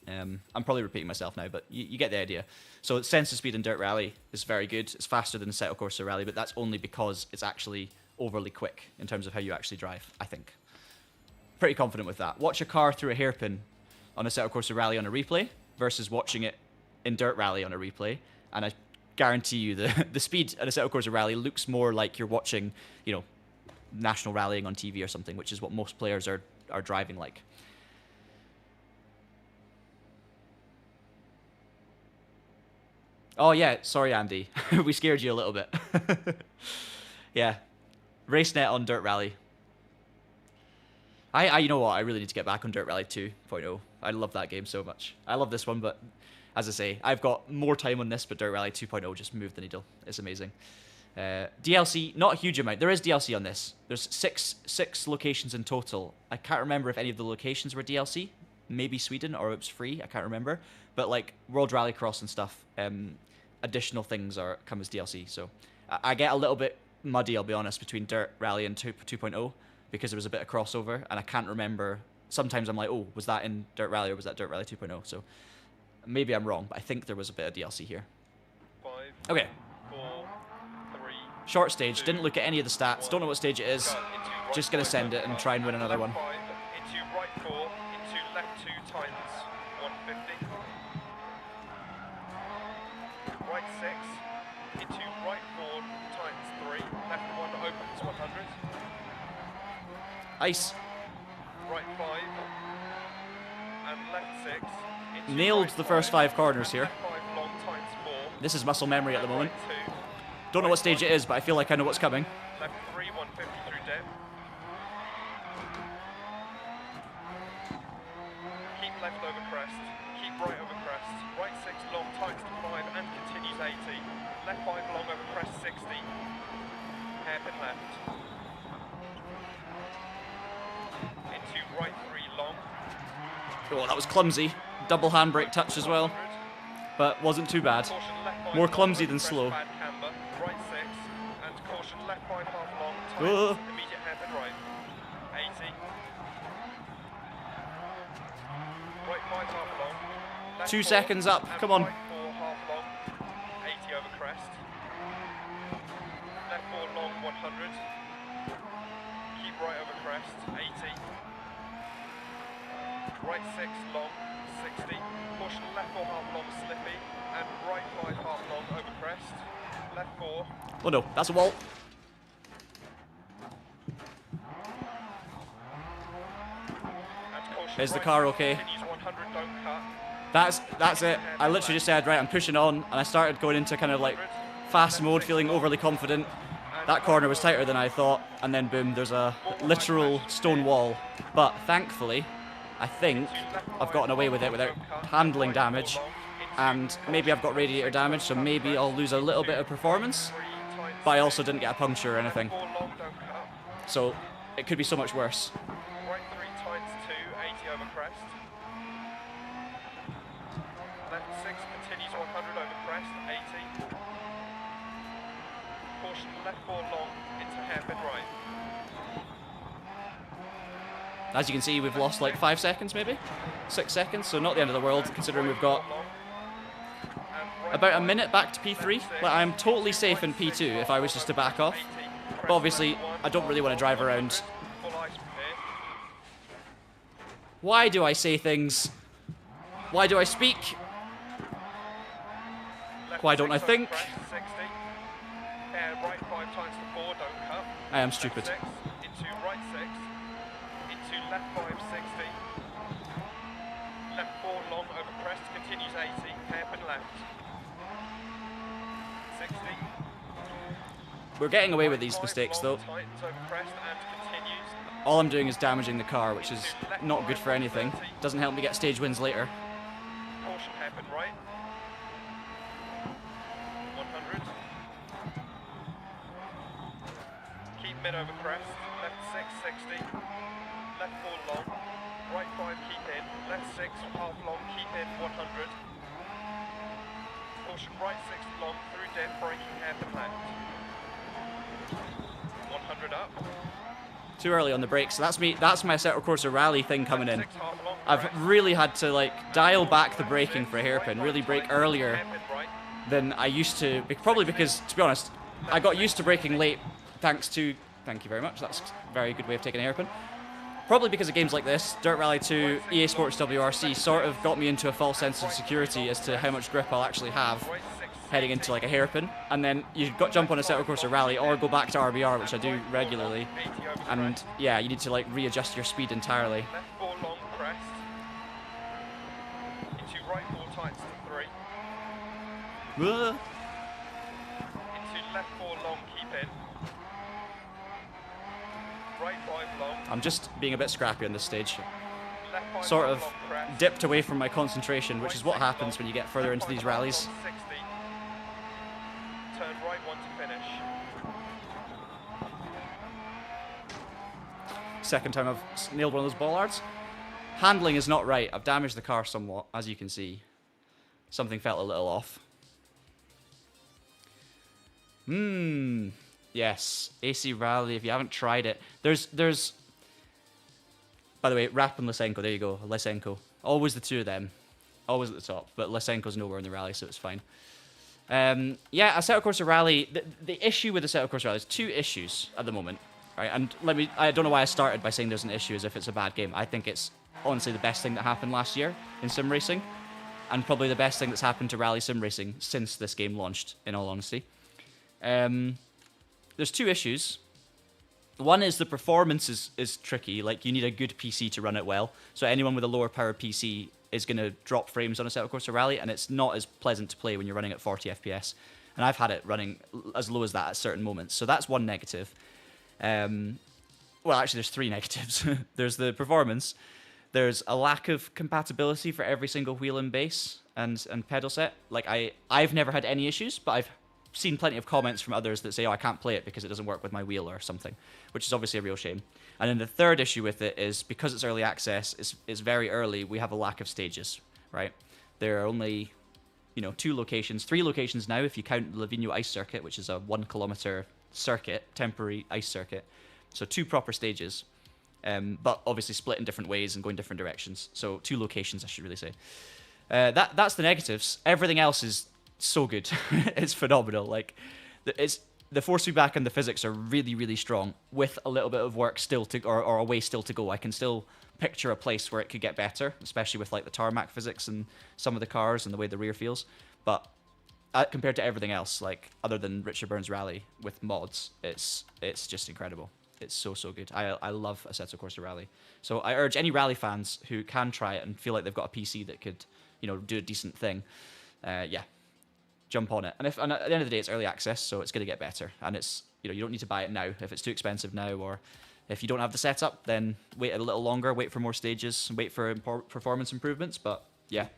I'm probably repeating myself now, but you get the idea. So sense of speed in Dirt Rally is very good. It's faster than Assetto Corsa Rally, but that's only because it's actually overly quick in terms of how you actually drive, I think. Pretty confident with that. Watch a car through a hairpin on Assetto Corsa Rally on a replay versus watching it in Dirt Rally on a replay, and I guarantee you the speed at Assetto Corsa Rally looks more like you're watching, you know, national rallying on TV or something, which is what most players are driving like. Oh yeah, sorry Andy, we scared you a little bit. Yeah, RaceNet on Dirt Rally. You know what, I really need to get back on Dirt Rally 2.0. I love that game so much. I love this one, but as I say, I've got more time on this, but Dirt Rally 2.0 just moved the needle. It's amazing. DLC, not a huge amount. There is DLC on this. There's six locations in total. I can't remember if any of the locations were DLC. Maybe Sweden, or it was free. I can't remember. But like World Rallycross and stuff, additional things come as DLC. So I get a little bit muddy, I'll be honest, between Dirt Rally and 2.0 because there was a bit of crossover, and I can't remember. Sometimes I'm like, oh, was that in Dirt Rally or was that Dirt Rally 2.0? So maybe I'm wrong, but I think there was a bit of DLC here. 5, Okay. 4, 3. Short stage. Didn't look at any of the stats. Don't know what stage it is. Go into right Just gonna send it and try and win another one. 5, into right 4, into left 2 tightens, 150. Right 6, into right 4 times 3, left 1 opens 100. Ice. Right 5, and left 6. Into Nailed right the first 5 corners here. Left 5 long times 4. This is muscle memory at the moment. Right 2. Don't know what stage it is, but I feel like I know what's coming. Left 3, 150 through depth. Keep left over crest. Keep right over crest. Right 6 long times to 5 and continues 80. Left 5 long over crest 60. Hairpin left. Into right 3 long. Oh, that was clumsy. Double handbrake touch as well, but wasn't too bad. Caution left 5 More long clumsy over than crest, slow. bad camber. Right 6 and caution left 5 half long Oh. times immediate hairpin right. 80. Right 5 half long. Left 2 4, seconds up. and Come on. Right 4 half long. 80 over crest. Left 4 long 100. Keep right over crest 80. Right 6 long 60. Caution left 4 half long slippy and right 5 half long over crest. Left 4. Oh no, that's a wall. And caution Is the right car 6 okay? continues 100, don't cut. That's it. I literally just said, right, I'm pushing on, and I started going into kind of like fast mode, feeling overly confident. That corner was tighter than I thought, and then boom, there's a literal stone wall. But thankfully, I think I've gotten away with it without handling damage, and maybe I've got radiator damage, so maybe I'll lose a little bit of performance, but I also didn't get a puncture or anything, 4 long, don't cut. so it could be so much worse. Right 3 times 2, 80 over crest. Left 6 continues 100 over crest, 80. Caution left 4 long into hairpin right. As you can see, we've lost like 5 seconds maybe? 6 seconds, so not the end of the world, considering we've got about a minute back to P3. Like, I'm totally safe in P2 if I was just to back off. But obviously, I don't really want to drive around. Why do I say things? Why do I speak? Why don't I think? Right 5 times to 4, don't cut. I am stupid. Left 6, into right 6, into left 5, 60. Left 4 long over crest, continues 80, hairpin left. 60. We're getting away with these Right 5 mistakes long, though. tightens over crest and continues. All I'm doing is damaging the car, which is not good for anything. Doesn't help me get stage wins later. Caution hairpin right. 100. Keep mid over crest. Left 6, 60. Left 4 long. Right 5, keep in. Left 6, half long, keep in, 100. Caution right 6 long, through dead, braking hairpin left. 100 up. Too early on the brakes. So that's me. That's my Assetto Corsa Rally thing coming in. 6 half long, I've crest. really had to like dial back the braking for a hairpin. Really brake earlier Hairpin right. than I used to. Probably because, to be honest, I got used to braking late thanks to... Thank you very much. That's a very good way of taking a hairpin. Probably because of games like this, Dirt Rally 2, EA Sports WRC sort of got me into a false sense of security as to how much grip I'll actually have heading into like a hairpin. And then you've got to jump on a Assetto Corsa Rally or go back to RBR, which I do regularly. And yeah, you need to like readjust your speed entirely. Left 4 long crest. Into right 4 times to 3. Whoa. Into left 4 long, keep in. Right 5 long. I'm just being a bit scrappy on this stage. Left 5 Sort long, of long crest. dipped away from my concentration, which Right is what 6 happens long. when you get further Left into these 5 long, rallies. 60. Turn right 1 to finish. Second time I've nailed one of those bollards. Handling is not right. I've damaged the car somewhat, as you can see. Something felt a little off. Yes, AC Rally, if you haven't tried it. There's by the way, Rap and Lysenko, there you go, Lysenko. Always the two of them. Always at the top, but Lysenko's nowhere in the rally, so it's fine. Yeah, Assetto Corsa Rally, the issue with Assetto Corsa Rally is 2 issues at the moment, right? And I don't know why I started by saying there's an issue as if it's a bad game. I think it's honestly the best thing that happened last year in sim racing. and probably the best thing that's happened to rally sim racing since this game launched, in all honesty. There's two issues. One is the performance is tricky. Like, you need a good PC to run it well. So anyone with a lower power PC is going to drop frames on Assetto Corsa Rally, and it's not as pleasant to play when you're running at 40 FPS. And I've had it running as low as that at certain moments. So that's one negative. Well, actually, there's three negatives. There's the performance. There's a lack of compatibility for every single wheel and base and pedal set. Like, I've never had any issues, but I've seen plenty of comments from others that say, oh, I can't play it because it doesn't work with my wheel or something, which is obviously a real shame. And then the third issue with it is because it's early access, it's very early, we have a lack of stages, right? There are only, you know, 3 locations now if you count Livigno Ice Circuit, which is a 1 kilometer circuit, temporary ice circuit. So 2 proper stages, but obviously split in different ways and going different directions. So 2 locations, I should really say. That's the negatives. Everything else is so good. It's phenomenal. Like, the force feedback and the physics are really, really strong, with a little bit of work still to, or a way still to go. I can still picture a place where it could get better, especially with like the tarmac physics and some of the cars and the way the rear feels. But compared to everything else, like other than Richard Burns Rally with mods, it's just incredible. It's so good. I love Assetto Corsa Rally. So I urge any rally fans who can try it and feel like they've got a PC that could, you know, do a decent thing. Yeah, jump on it. And at the end of the day, it's early access, so it's going to get better. And it's, you know, you don't need to buy it now if it's too expensive now, or if you don't have the setup, then wait a little longer, wait for more stages, wait for performance improvements. But yeah,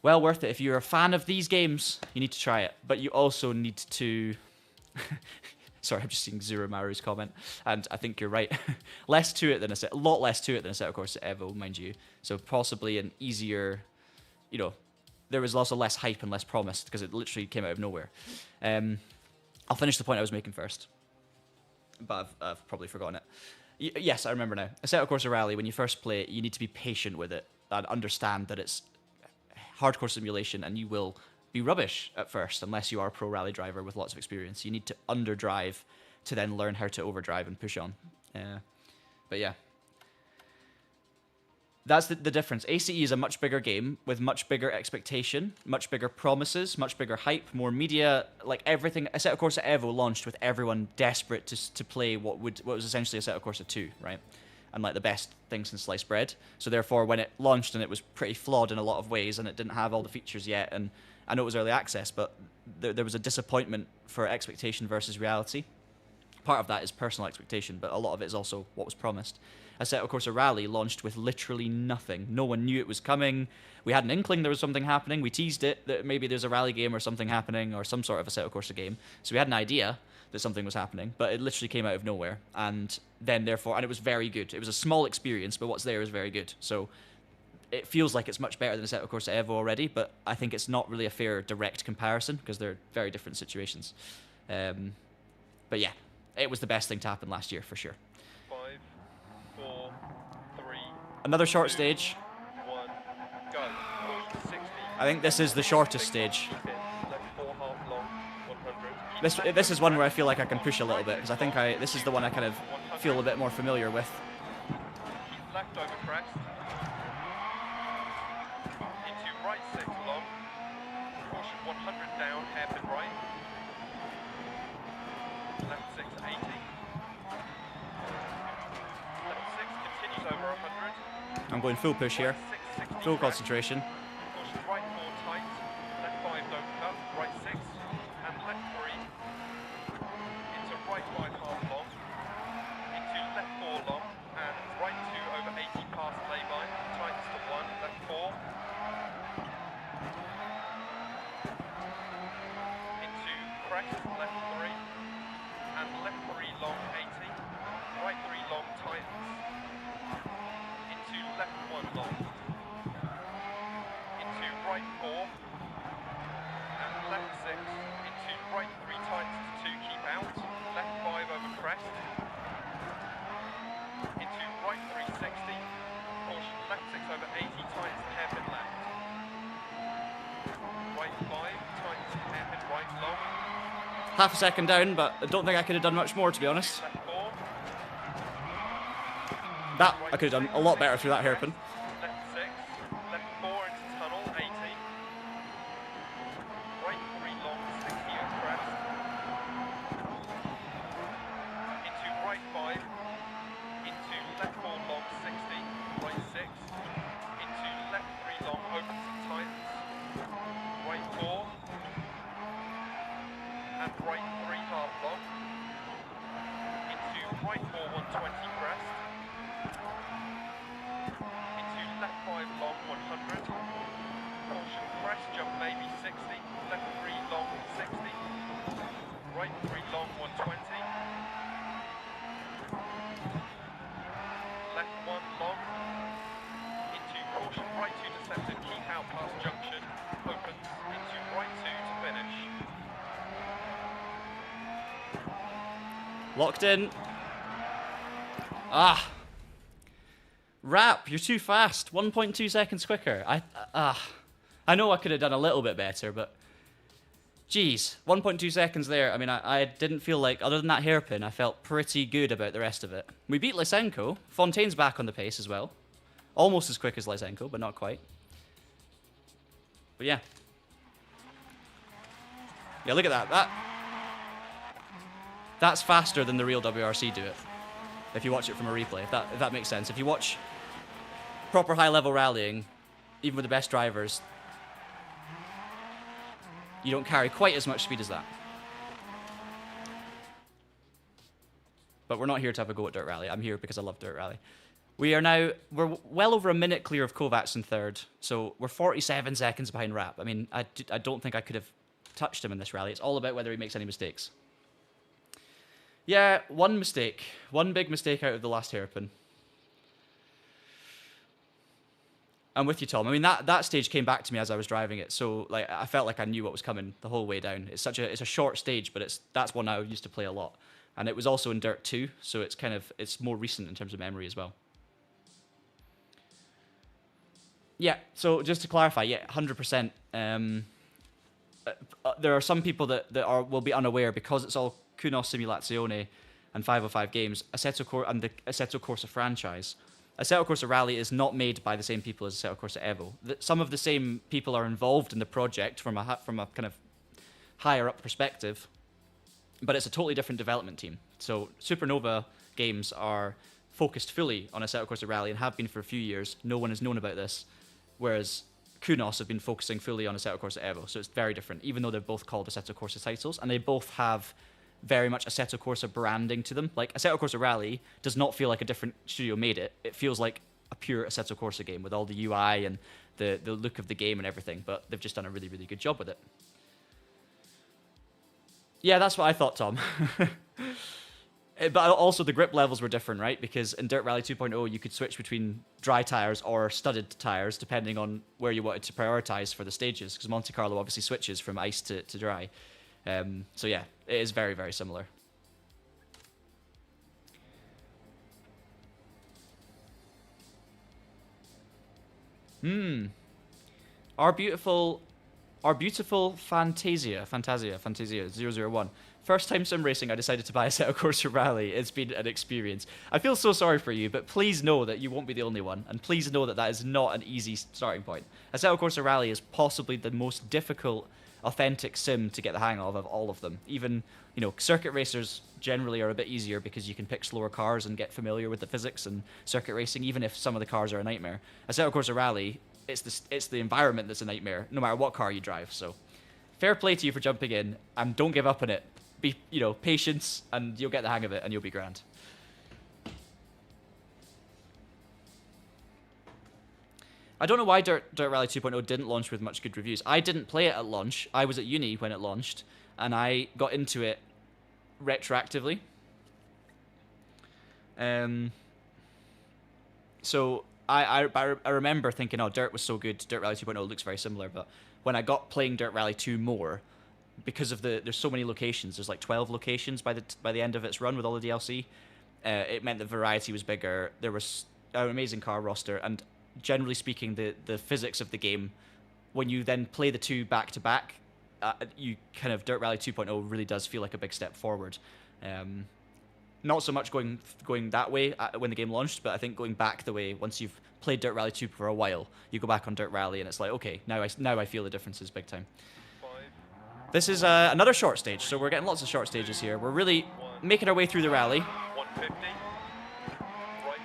well worth it. If you're a fan of these games, you need to try it. But you also need to... Sorry, I'm just seeing Zero Maru's comment, and I think you're right. A lot less to it than Assetto Corsa Evo, mind you. So possibly an easier, you know, there was also less hype and less promised because it literally came out of nowhere. I'll finish the point I was making first, but I've probably forgotten it. Yes, I remember now. Assetto Corsa Rally, when you first play it, you need to be patient with it and understand that it's hardcore simulation, and you will be rubbish at first unless you are a pro rally driver with lots of experience. You need to underdrive to then learn how to overdrive and push on. But yeah, that's the difference. ACE is a much bigger game with much bigger expectation, much bigger promises, much bigger hype, more media, like everything. Assetto Corsa Evo launched with everyone desperate to play what was essentially Assetto Corsa 2, right? And like the best thing since sliced bread. So therefore, when it launched and it was pretty flawed in a lot of ways and it didn't have all the features yet, and I know it was early access, but there was a disappointment for expectation versus reality. Part of that is personal expectation, but a lot of it is also what was promised. Assetto Corsa Rally launched with literally nothing. No one knew it was coming. We had an inkling there was something happening. We teased it, that maybe there's a rally game or something happening, or some sort of Assetto Corsa game. So we had an idea that something was happening, but it literally came out of nowhere. And then therefore, and it was very good. It was a small experience, but what's there is very good. So it feels like it's much better than Assetto Corsa Evo already, but I think it's not really a fair direct comparison because they're very different situations. But yeah, it was the best thing to happen last year for sure. 5, 4, 3. Another short stage. 1, go. Push 60. I think this is the shortest stage. Keep it. Left 4 half long. 100. This is one where I feel like I can push a little bit because I think this is the one I kind of feel a bit more familiar with. Keep left over crest. Into right 6 long. Caution 100 down, hairpin right. Left 6 80. Left 6 continues over 100. I'm going full push here. 6 60 Full crest. concentration. Caution right 4 tight. Left 5 don't cut. Right 6. And left 3. Into right 5 half long. Into left 4 long. And right 2 over 80 past lay line. Tightens to 1. Left 4. Into crest. Left 3. And left 3 long 80. Right 3 long tightens. Into left 1 long. Into right 4. And left 6. Into right 3 tightens to 2, keep out. Left 5 over crest. Into right 360. Caution left 6 over 80, tightens to hairpin left. Right 5, tightens to hairpin right long. Half a second down, but I don't think I could have done much more, to be honest. Left 4. That I could have done a lot better through that hairpin. Left 6. Left 4 into tunnel, 80. right 4, 120 crest. Into left 5 long, 100. Caution crest, jump maybe 60. Left 3 long, 60. Right 3 long, 120. Left 1 long. Into caution, right 2 deceptive, keep out past junction. Opens into right 2 to finish. Locked in. Ah. Wrap, you're too fast. 1.2 seconds quicker. I know I could have done a little bit better, but geez, 1.2 seconds there. I mean, I didn't feel like, other than that hairpin, I felt pretty good about the rest of it. We beat Lysenko. Fontaine's back on the pace as well. Almost as quick as Lysenko, but not quite. But yeah. Yeah, look at that. That's faster than the real WRC do it. If you watch it from a replay, if that makes sense. If you watch proper high-level rallying, even with the best drivers, you don't carry quite as much speed as that. But we're not here to have a go at Dirt Rally. I'm here because I love Dirt Rally. We're well over a minute clear of Kovacs in third, so we're 47 seconds behind Rapp. I mean, I don't think I could have touched him in this rally. It's all about whether he makes any mistakes. Yeah, one mistake. One big mistake out of the last hairpin. I'm with you, Tom. I mean, that stage came back to me as I was driving it, so like I felt like I knew what was coming the whole way down. It's a short stage, but that's one I used to play a lot, and it was also in Dirt 2, so it's more recent in terms of memory as well. Yeah. So just to clarify, yeah, 100%. There are some people that will be unaware because it's all Kunos Simulazione and 505 games. And the Assetto Corsa franchise. Assetto Corsa Rally is not made by the same people as Assetto Corsa Evo. Some of the same people are involved in the project from a kind of higher up perspective, but it's a totally different development team. So Supernova games are focused fully on Assetto Corsa Rally and have been for a few years. No one has known about this, whereas Kunos have been focusing fully on Assetto Corsa Evo. So it's very different, even though they're both called Assetto Corsa titles, and they both have very much Assetto Corsa branding to them. Like, Assetto Corsa Rally does not feel like a different studio made it. It feels like a pure Assetto Corsa game with all the UI and the look of the game and everything, but they've just done a really, really good job with it. Yeah, that's what I thought, Tom. But also the grip levels were different, right? Because in Dirt Rally 2.0, you could switch between dry tires or studded tires, depending on where you wanted to prioritize for the stages, because Monte Carlo obviously switches from ice to dry. So yeah, it is very, very similar. Our beautiful Fantasia 001. First time sim racing, I decided to buy Assetto Corsa Rally. It's been an experience. I feel so sorry for you, but please know that you won't be the only one, and please know that that is not an easy starting point. Assetto Corsa Rally is possibly the most difficult authentic sim to get the hang of all of them. Even, you know, circuit racers generally are a bit easier because you can pick slower cars and get familiar with the physics and circuit racing, even if some of the cars are a nightmare. Assetto Corsa Rally, it's the environment that's a nightmare, no matter what car you drive. So, fair play to you for jumping in, and don't give up on it. Be, you know, patience, and you'll get the hang of it, and you'll be grand. I don't know why Dirt Rally 2.0 didn't launch with much good reviews. I didn't play it at launch. I was at uni when it launched, and I got into it retroactively. So I remember thinking, oh, Dirt was so good. Dirt Rally 2.0 looks very similar. But when I got playing Dirt Rally 2 more, because of there's so many locations, there's like 12 locations by the end of its run with all the DLC. It meant the variety was bigger. There was an amazing car roster, and generally speaking, the physics of the game, when you then play the two back to back, you kind of Dirt Rally 2.0 really does feel like a big step forward. Not so much going that way when the game launched, but I think going back the way once you've played Dirt Rally 2 for a while, you go back on Dirt Rally and it's like, okay, now I feel the differences big time. This is another short stage, so we're getting lots of short stages here. We're really making our way through the rally.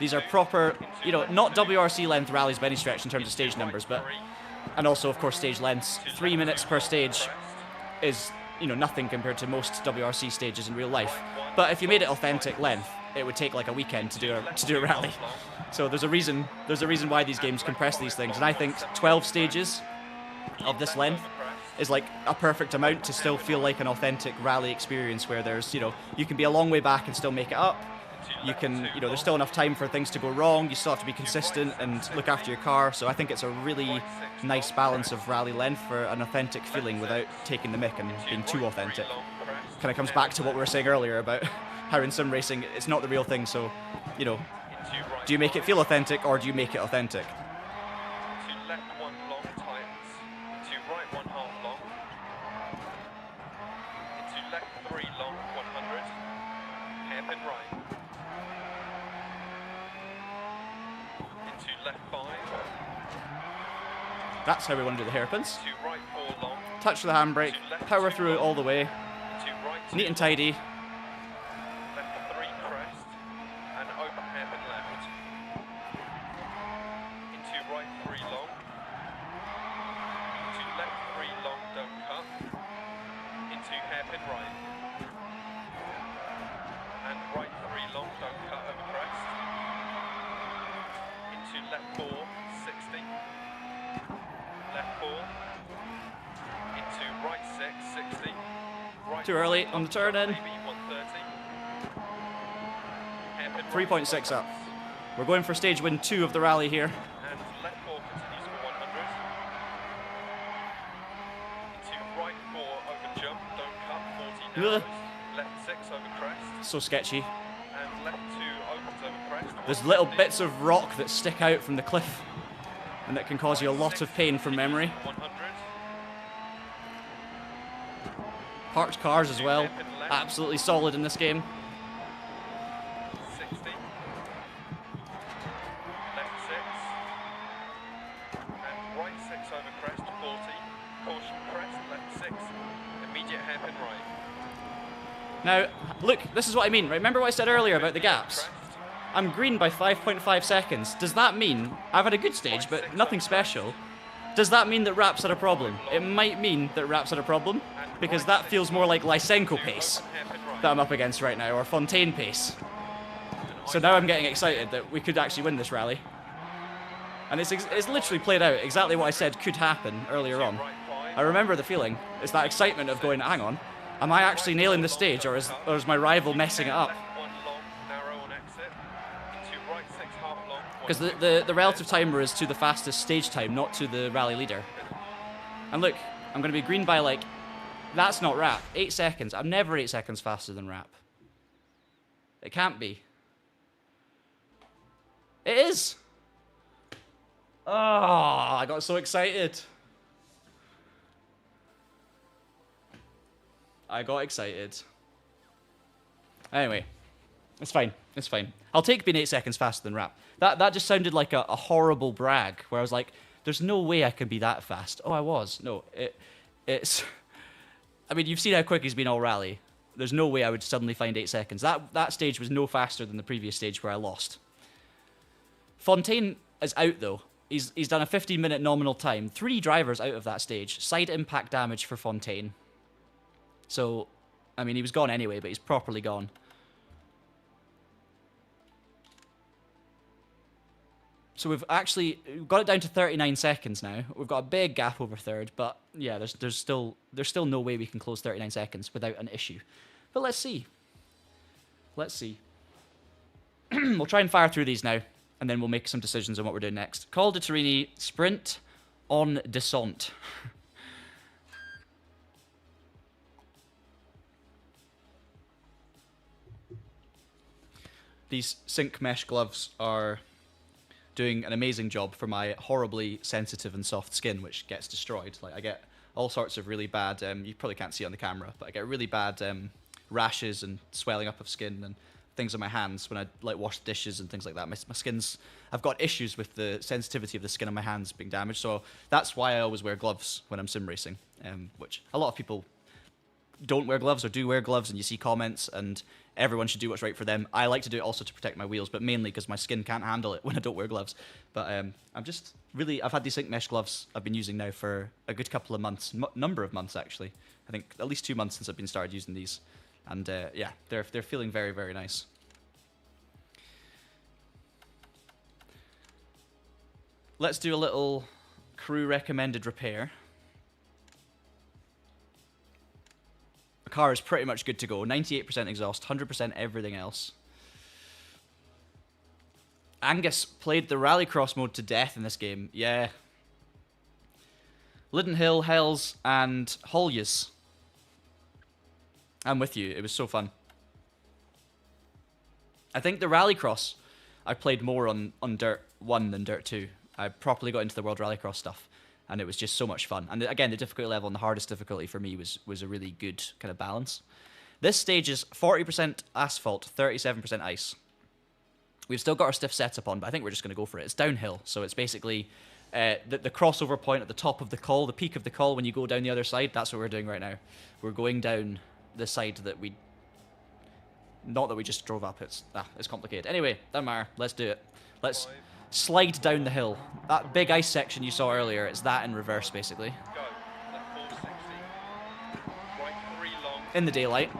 These are proper, you know, not WRC length rallies by any stretch in terms of stage numbers, but, and also of course stage lengths. 3 minutes per stage is, you know, nothing compared to most WRC stages in real life. But if you made it authentic length, it would take like a weekend to do a rally. So there's a reason why these games compress these things, and I think 12 stages of this length is like a perfect amount to still feel like an authentic rally experience, where there's, you know, you can be a long way back and still make it up. You can, you know, there's still enough time for things to go wrong. You still have to be consistent and look after your car. So I think it's a really nice balance of rally length for an authentic feeling without taking the mick and being too authentic. Kind of comes back to what we were saying earlier about how in sim racing it's not the real thing. So, you know, do you make it feel authentic or do you make it authentic? That's how we want to do the hairpins. Touch the handbrake, power through it all the way. Neat and tidy. Left 3 crest and open hairpin left. Into right 3 long. Into left 3 long, don't cut. Into hairpin right. And right 3 long, don't cut over crest. Into left 4, 60. Left 4. Into right 6, 60. Right Too early on the turn in. 3.6 up. We're going for stage win 2 of the rally here. And left 4 continues for 100. Into right 4 over jump, don't cut, 40 narrows. Left 6 over crest. So sketchy. And left 2 opens over crest. There's little bits of rock that stick out from the cliff, and that can cause you a lot of pain from memory. 100. Parked cars as well, absolutely solid in this game. 60. Left 6. And right 6 over crest, 40. Caution crest, left 6. Immediate hairpin right. Now, look, this is what I mean, right? Remember what I said earlier about the gaps? I'm green by 5.5 seconds. Does that mean I've had a good stage, but nothing special? Does that mean that Rap's had a problem? It might mean that Rap's had a problem, because that feels more like Lysenko pace that I'm up against right now, or Fontaine pace. So now I'm getting excited that we could actually win this rally. And it's literally played out exactly what I said could happen earlier on. I remember the feeling. It's that excitement of going, hang on, am I actually nailing the stage, or is my rival messing it up? Because the relative timer is to the fastest stage time, not to the rally leader. And look, I'm going to be green by like, that's not Rap, 8 seconds. I'm never 8 seconds faster than Rap. It can't be. It is! Oh, I got so excited. I got excited. Anyway, it's fine. It's fine. I'll take being 8 seconds faster than Rap. That just sounded like a horrible brag, where I was like, there's no way I can be that fast. Oh, I was. No, it's... I mean, you've seen how quick he's been all rally. There's no way I would suddenly find 8 seconds. That stage was no faster than the previous stage where I lost. Fontaine is out, though. He's done a 15-minute nominal time. 3 drivers out of that stage. Side impact damage for Fontaine. So, I mean, he was gone anyway, but he's properly gone. So we've got it down to 39 seconds now. We've got a big gap over third, but yeah, there's still no way we can close 39 seconds without an issue. But let's see. Let's see. We'll try and fire through these now, and then we'll make some decisions on what we're doing next. Col de Torini sprint on descent. These Syncmesh gloves are doing an amazing job for my horribly sensitive and soft skin, which gets destroyed. Like, I get all sorts of really bad, you probably can't see on the camera, but I get really bad rashes and swelling up of skin and things on my hands when I like wash dishes and things like that. My skin's, I've got issues with the sensitivity of the skin on my hands being damaged, so that's why I always wear gloves when I'm sim racing, which a lot of people don't wear gloves or do wear gloves, and you see comments, and everyone should do what's right for them. I like to do it also to protect my wheels, but mainly because my skin can't handle it when I don't wear gloves. But I'm just really, I've had these Syncmesh gloves I've been using now for a good couple of months, number of months actually. I think at least 2 months since I've been started using these, and yeah, they're feeling very, very nice. let's do a little crew recommended repair. The car is pretty much good to go. 98% exhaust, 100% everything else. Angus played the rallycross mode to death in this game. Yeah. Linden Hill, Hells, and Hollies. I'm with you. It was so fun. I think the rallycross I played more on Dirt 1 than Dirt 2. I properly got into the World Rallycross stuff, and it was just so much fun. And again, the difficulty level and the hardest difficulty for me was a really good kind of balance. This stage is 40% asphalt, 37% ice. We've still got our stiff setup on, but I think we're just going to go for it. It's downhill, so it's basically the crossover point at the top of the col, the peak of the col when you go down the other side. That's what we're doing right now. We're going down the side that we... Not that we just drove up, it's complicated. Anyway, doesn't matter, let's do it. Let's slide down the hill. That big ice section you saw earlier, it's that in reverse, basically. Go. Left 460. Right 3 long. In the daylight. Into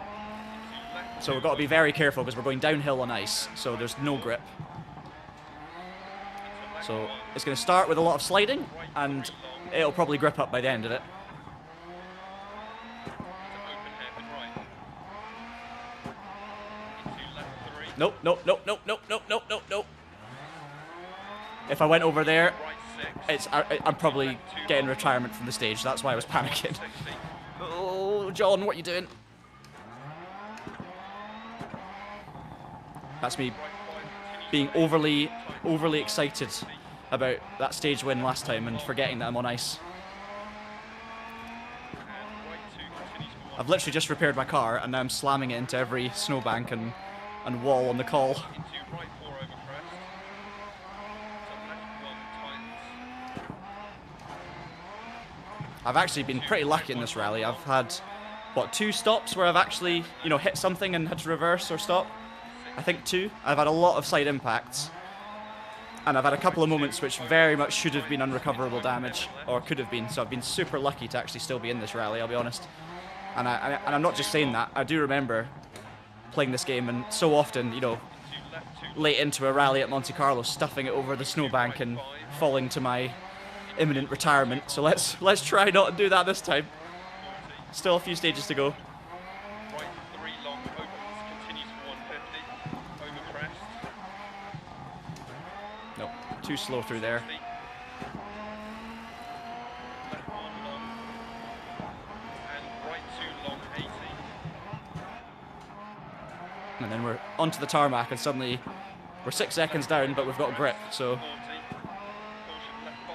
left So we've got to be very careful because we're going downhill on ice, so there's no grip. So it's going to start with a lot of sliding, and it'll probably grip up by the end of it. Nope, nope, nope, nope, nope, nope, nope, nope, nope. If I went over there, I'm probably getting retirement from the stage. That's why I was panicking. Oh, John, what are you doing? That's me being overly excited about that stage win last time and forgetting that I'm on ice. I've literally just repaired my car and now I'm slamming it into every snowbank and wall on the col. I've actually been pretty lucky in this rally. I've had, what, 2 stops where I've actually, you know, hit something and had to reverse or stop. I think 2. I've had a lot of side impacts. And I've had a couple of moments which very much should have been unrecoverable damage, or could have been. So I've been super lucky to actually still be in this rally, I'll be honest. And I'm not just saying that. I do remember playing this game and so often, you know, late into a rally at Monte Carlo, stuffing it over the snowbank and falling to my imminent retirement. So let's try not to do that this time. Still a few stages to go. Right 3 long opens, continues for 150, over crest. Nope, too slow through there. Left 1 long, and right 2 long 80. And then we're onto the tarmac and suddenly we're 6 seconds down, but we've got grip, so...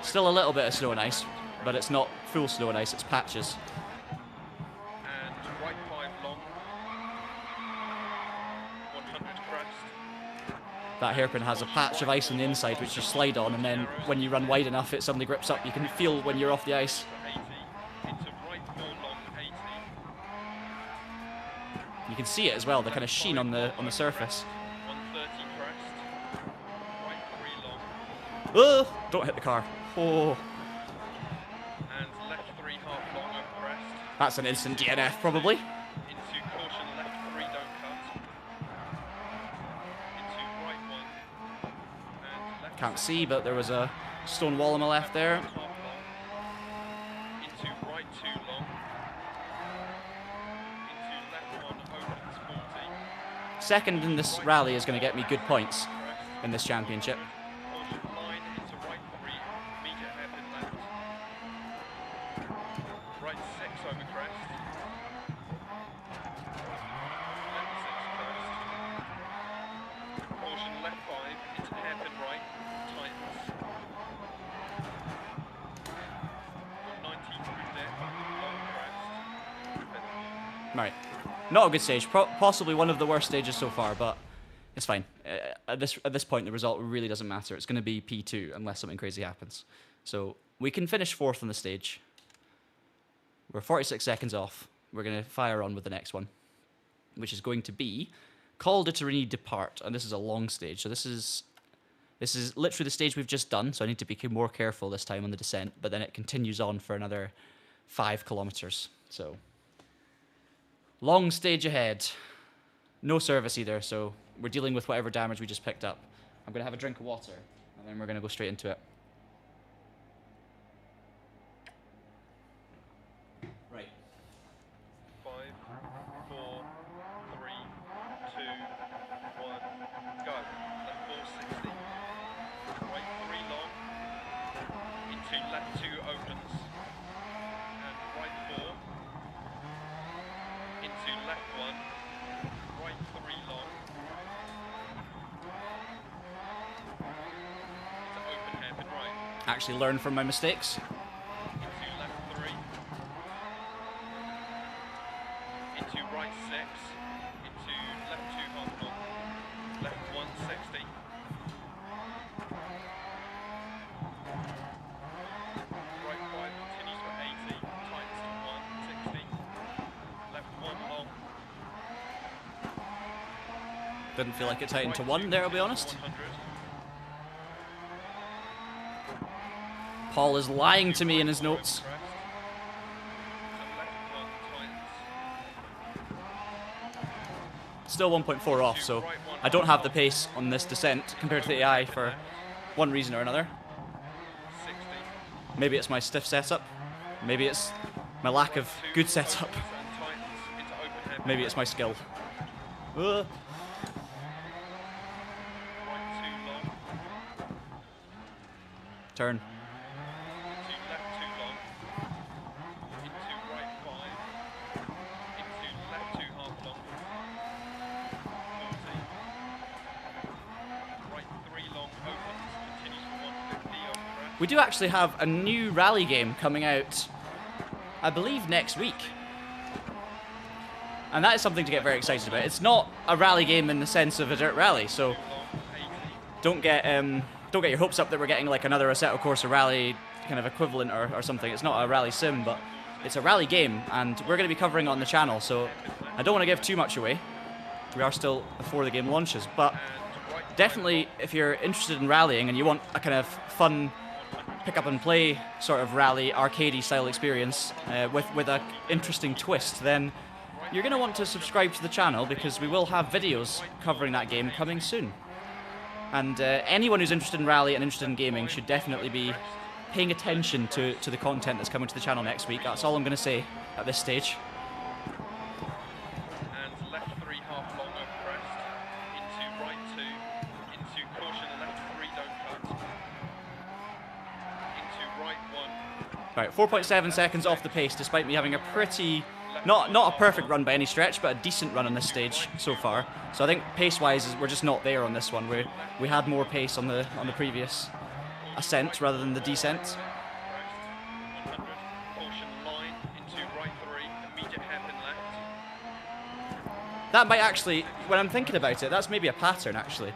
Still a little bit of snow and ice, but it's not full snow and ice, it's patches. And right 5 long, 100 crest. That hairpin has a patch of ice on the inside which you slide on, and then when you run wide enough it suddenly grips up. You can feel when you're off the ice. 80, into right 4 long 80. You can see it as well, the kind of sheen on the surface. 130 crest. Right 3 long. Oh, don't hit the car. Oh, And left 3 half long over crest. that's an instant DNF probably. Into caution, left 3 don't cut. Into right 1. And left Can't see, but there was a stone wall on my left there. half long. Into right 2 long. Into left 1 opens 40. Second in this rally is going to get me good points Crest. in this championship. Caution line into right 3. Meter hairpin left. Right 6 over crest. Left 6 crest. Caution left 5 into hairpin right. Tightens. 90 through depth. Long crest. Finish. Right. Not a good stage. Possibly one of the worst stages so far, but it's fine. At this point, the result really doesn't matter. It's going to be P2 unless something crazy happens. So we can finish 4th on the stage. We're 46 seconds off. We're going to fire on with the next one, which is going to be Col de Torini Depart, and this is a long stage. So this is literally the stage we've just done, so I need to be more careful this time on the descent, but then it continues on for another 5 kilometers. So long stage ahead. No service either, so we're dealing with whatever damage we just picked up. I'm going to have a drink of water, and then we're going to go straight into it. left 2 opens, and right 4, into left 1, right 3 long, into open hairpin right. Actually learn from my mistakes. Into left 3, into right 6, into left 2 half long, left 160, right 5 continues for 80, tightens to 160, left 1 long, Didn't feel like it tightened to 1 there, I'll be honest. 100, Paul is lying to me in his notes. crest, to left 1 tightens, Still 1.4 off, so I don't have the pace on this descent compared to the AI for one reason or another. 60, Maybe it's my stiff setup. Maybe it's my lack of good setup. and tightens into open hairpin Maybe it's my skill. Uh, right 2 long, turn. into left 2 long, into right 5, into left 2 half long, 40, right 3 long opens, continues for 150 over crest, We do actually have a new rally game coming out, I believe, next week. And that is something to get very excited about. It's not a rally game in the sense of a dirt rally, so long 80, don't get your hopes up that we're getting like another Assetto Corsa rally kind of equivalent or something. It's not a rally sim, but it's a rally game, and we're going to be covering it on the channel, so I don't want to give too much away. We are still before the game launches, but and right definitely if you're interested in rallying and you want a kind of fun pick up and play sort of rally arcadey style experience with a interesting twist, then you're going to want to subscribe to the channel, because we will have videos covering that game coming soon. And anyone who's interested in rally and interested in gaming should definitely be paying attention to the content that's coming to the channel next week. That's all I'm going to say at this stage. and left 3 half long over crest, into right 2, into caution left 3 don't cut, into right 1, Right, 4.7 seconds off the pace, despite me having a pretty, not a perfect run by any stretch, but a decent run on this stage so far. So I think pace-wise, we're just not there on this one. We had more pace on the previous ascent rather than the descent. crest, 100, caution line, into right 3, immediate hairpin left, That might actually, when I'm thinking about it, that's maybe a pattern actually.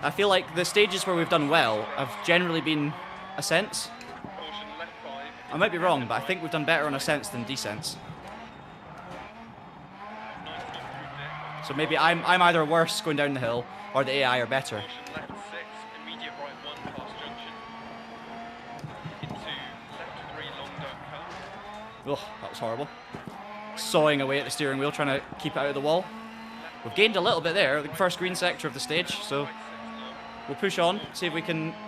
I feel like the stages where we've done well have generally been ascents. caution left 5, I might be wrong, but I think we've done better on ascents than descents. 90 through dip, So maybe I'm either worse going down the hill, or the AI are better. caution left 6, immediate right 1 past junction, into left 3 long don't cut, Ugh, that was horrible. Sawing away at the steering wheel, trying to keep it out of the wall. We've gained a little bit there, the first green sector of the stage, so right 6 long, we'll push on, see if we can left 2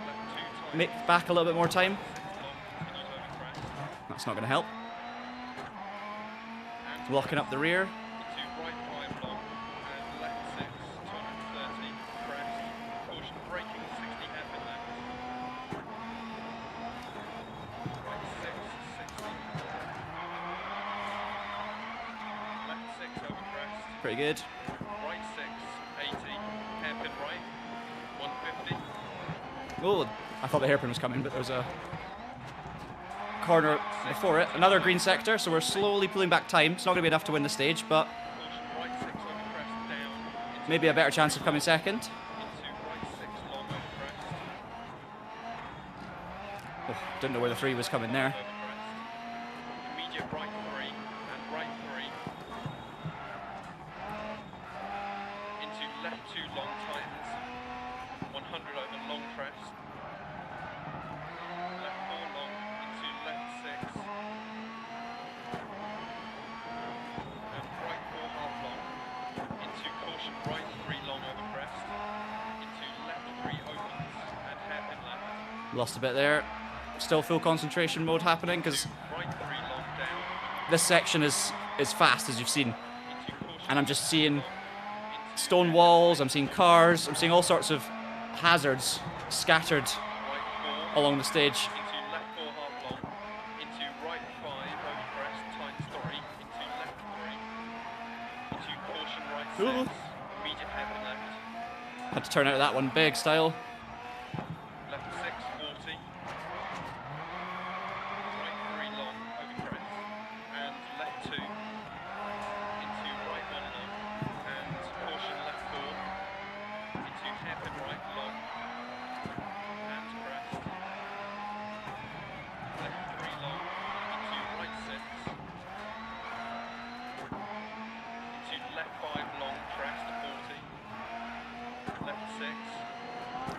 tight, make back a little bit more time. 6 long, continues over crest, That's not going to help. and Locking up the rear. into right 5 long, and left 6, 230, crest, caution braking, 60 hairpin left, right 6, 60, left 6 over crest, Pretty good. right 6, 80, hairpin right, 150, Oh, I thought the hairpin was coming, but there was a corner before it. Another green sector, so we're slowly pulling back time. It's not going to be enough to win the stage, but caution right 6 over crest, down, into maybe a better chance of coming second. right 6 long over crest, Oh, didn't know where the 3 was coming there. over crest, immediate right 3, and right 3, into left 2 long tightens, 100 over long crest, left 4 long, into left 6, and right 4 half long, into caution right 3 long over crest, into left 3 opens, and hairpin left, Lost a bit there. Still full concentration mode happening, because right 3 long down, this section is fast, as you've seen. into caution And I'm just seeing into stone walls, I'm seeing cars, I'm seeing all sorts of hazards scattered right 4, along the stage. into left 4 half long, Ooh. Immediate hairpin left. Had to turn out of that one big style. Left 6, 40. Right 3 long, over crest. And left 2. Into right 1 long. And caution left 4. Into hairpin right long. And crest. Left 3 long. Into right 6. Into left 5 long, crest 40. Left 6.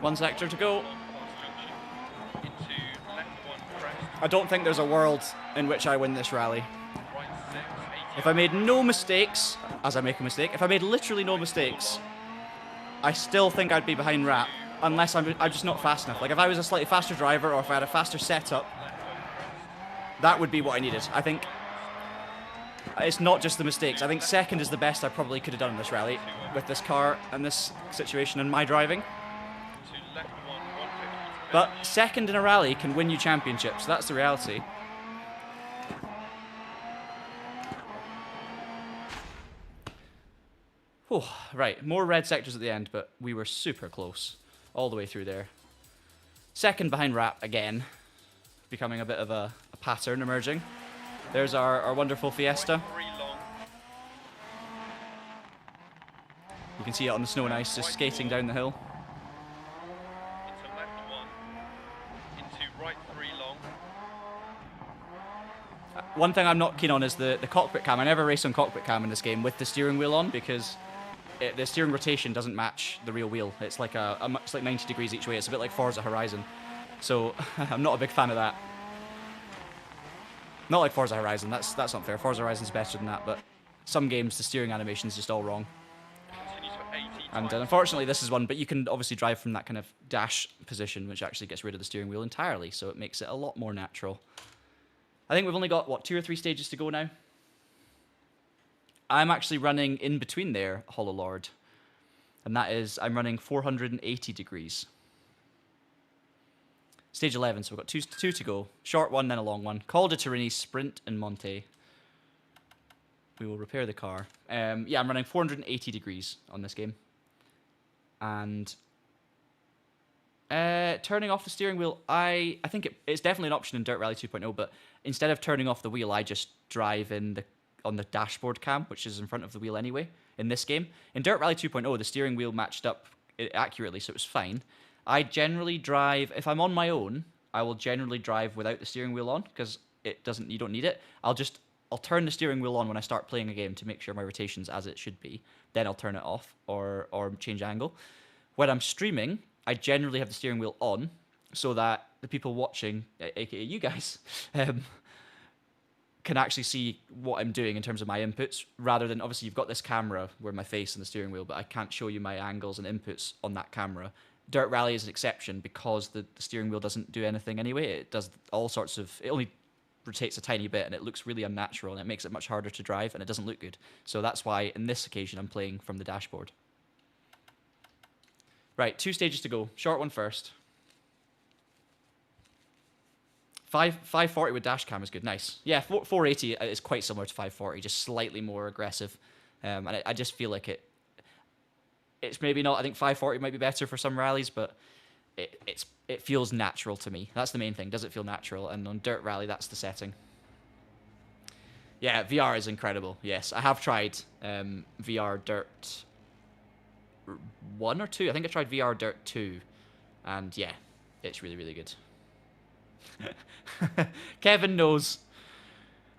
One sector to go. Into left 1 crest, I don't think there's a world in which I win this rally. right 6, 80. If I made no mistakes, as I make a mistake, if I made literally no mistakes, I still think I'd be behind Rap, unless I'm just not fast enough. Like if I was a slightly faster driver or if I had a faster setup, that would be what I needed. I think it's not just the mistakes. I think second is the best I probably could have done in this rally with this car and this situation and my driving. To left 1, 150. But second in a rally can win you championships. That's the reality. Whew, right, more red sectors at the end, but we were super close all the way through there. Second behind Rap again, becoming a bit of a pattern emerging. There's our wonderful Fiesta. 3 long, You can see it on the snow and ice, just skating down the hill. into left 1, into right 3 long, One thing I'm not keen on is the cockpit cam. I never race on cockpit cam in this game with the steering wheel on because the steering rotation doesn't match the real wheel. It's like it's like 90 degrees each way. It's a bit like Forza Horizon. So I'm not a big fan of that. Not like Forza Horizon. That's not fair. Forza Horizon's better than that, but some games the steering animation is just all wrong. continues for 80. And times. unfortunately, this is one, but you can obviously drive from that kind of dash position, which actually gets rid of the steering wheel entirely, so it makes it a lot more natural. I think we've only got, what, 2 or 3 stages to go now? I'm actually running in between there, Hollow Lord, and that is, I'm running 480 degrees. Stage 11, so we've got two to go. Short one, then a long one. Col de Turini, Sprint, and Monte. We will repair the car. Yeah, I'm running 480 degrees on this game. And turning off the steering wheel, I think it's definitely an option in Dirt Rally 2.0, but instead of turning off the wheel, I just drive on the dashboard cam, which is in front of the wheel anyway, in this game. In Dirt Rally 2.0, the steering wheel matched up accurately, so it was fine. I generally drive, if I'm on my own, I will generally drive without the steering wheel on, because you don't need it. I'll turn the steering wheel on when I start playing a game to make sure my rotation's as it should be. Then I'll turn it off or change angle. When I'm streaming, I generally have the steering wheel on so that the people watching, aka you guys, can actually see what I'm doing in terms of my inputs, rather than, obviously you've got this camera where my face and the steering wheel, but I can't show you my angles and inputs on that camera. Dirt Rally is an exception because the steering wheel doesn't do anything anyway. It does all sorts of, it only rotates a tiny bit and it looks really unnatural and it makes it much harder to drive and it doesn't look good. So that's why in this occasion I'm playing from the dashboard. Right, 2 stages to go. Short one first. 540 with dash cam is good, nice. Yeah, 480 is quite similar to 540, just slightly more aggressive. And I just feel like it's maybe not, I think 540 might be better for some rallies, but it feels natural to me. That's the main thing. Does it feel natural? And on Dirt Rally, that's the setting. Yeah, VR is incredible. Yes, I have tried VR Dirt 1 or 2. I think I tried VR Dirt 2, and yeah, it's really, really good. Kevin knows.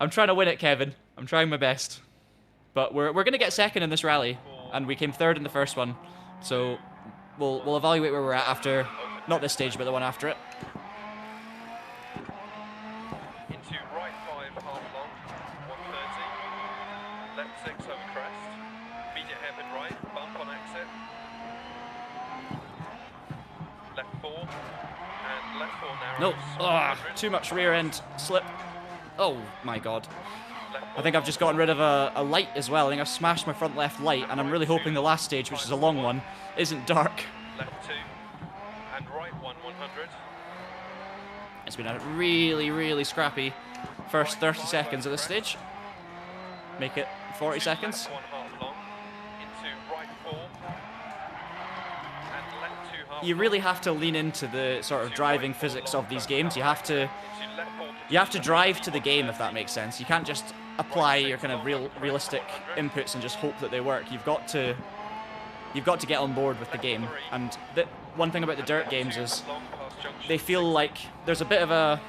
I'm trying to win it, Kevin. I'm trying my best. But we're going to get second in this rally, and we came third in the first one. So we'll evaluate where we're at after, not this stage, but the one after it. Into right 5 half long, 130. Left 6 over crest. Immediate hairpin right, bump on exit. Left 4. And left 4 narrows. No, too much rear end slip. Oh my god. I think I've just gotten rid of a light as well. I think I've smashed my front left light, and I'm really hoping the last stage, which is a long one, isn't dark. Left 2. And right 1, 100. It's been a really, really scrappy first 30 seconds of this stage. Make it 40 seconds. Left 1 half long. Into you really have to lean into the sort of driving physics of these games. You have to drive to the game, if that makes sense. You can't just apply your kind of realistic inputs and just hope that they work. You've got to get on board with the game. And one thing about the dirt games is they feel like there's a bit of a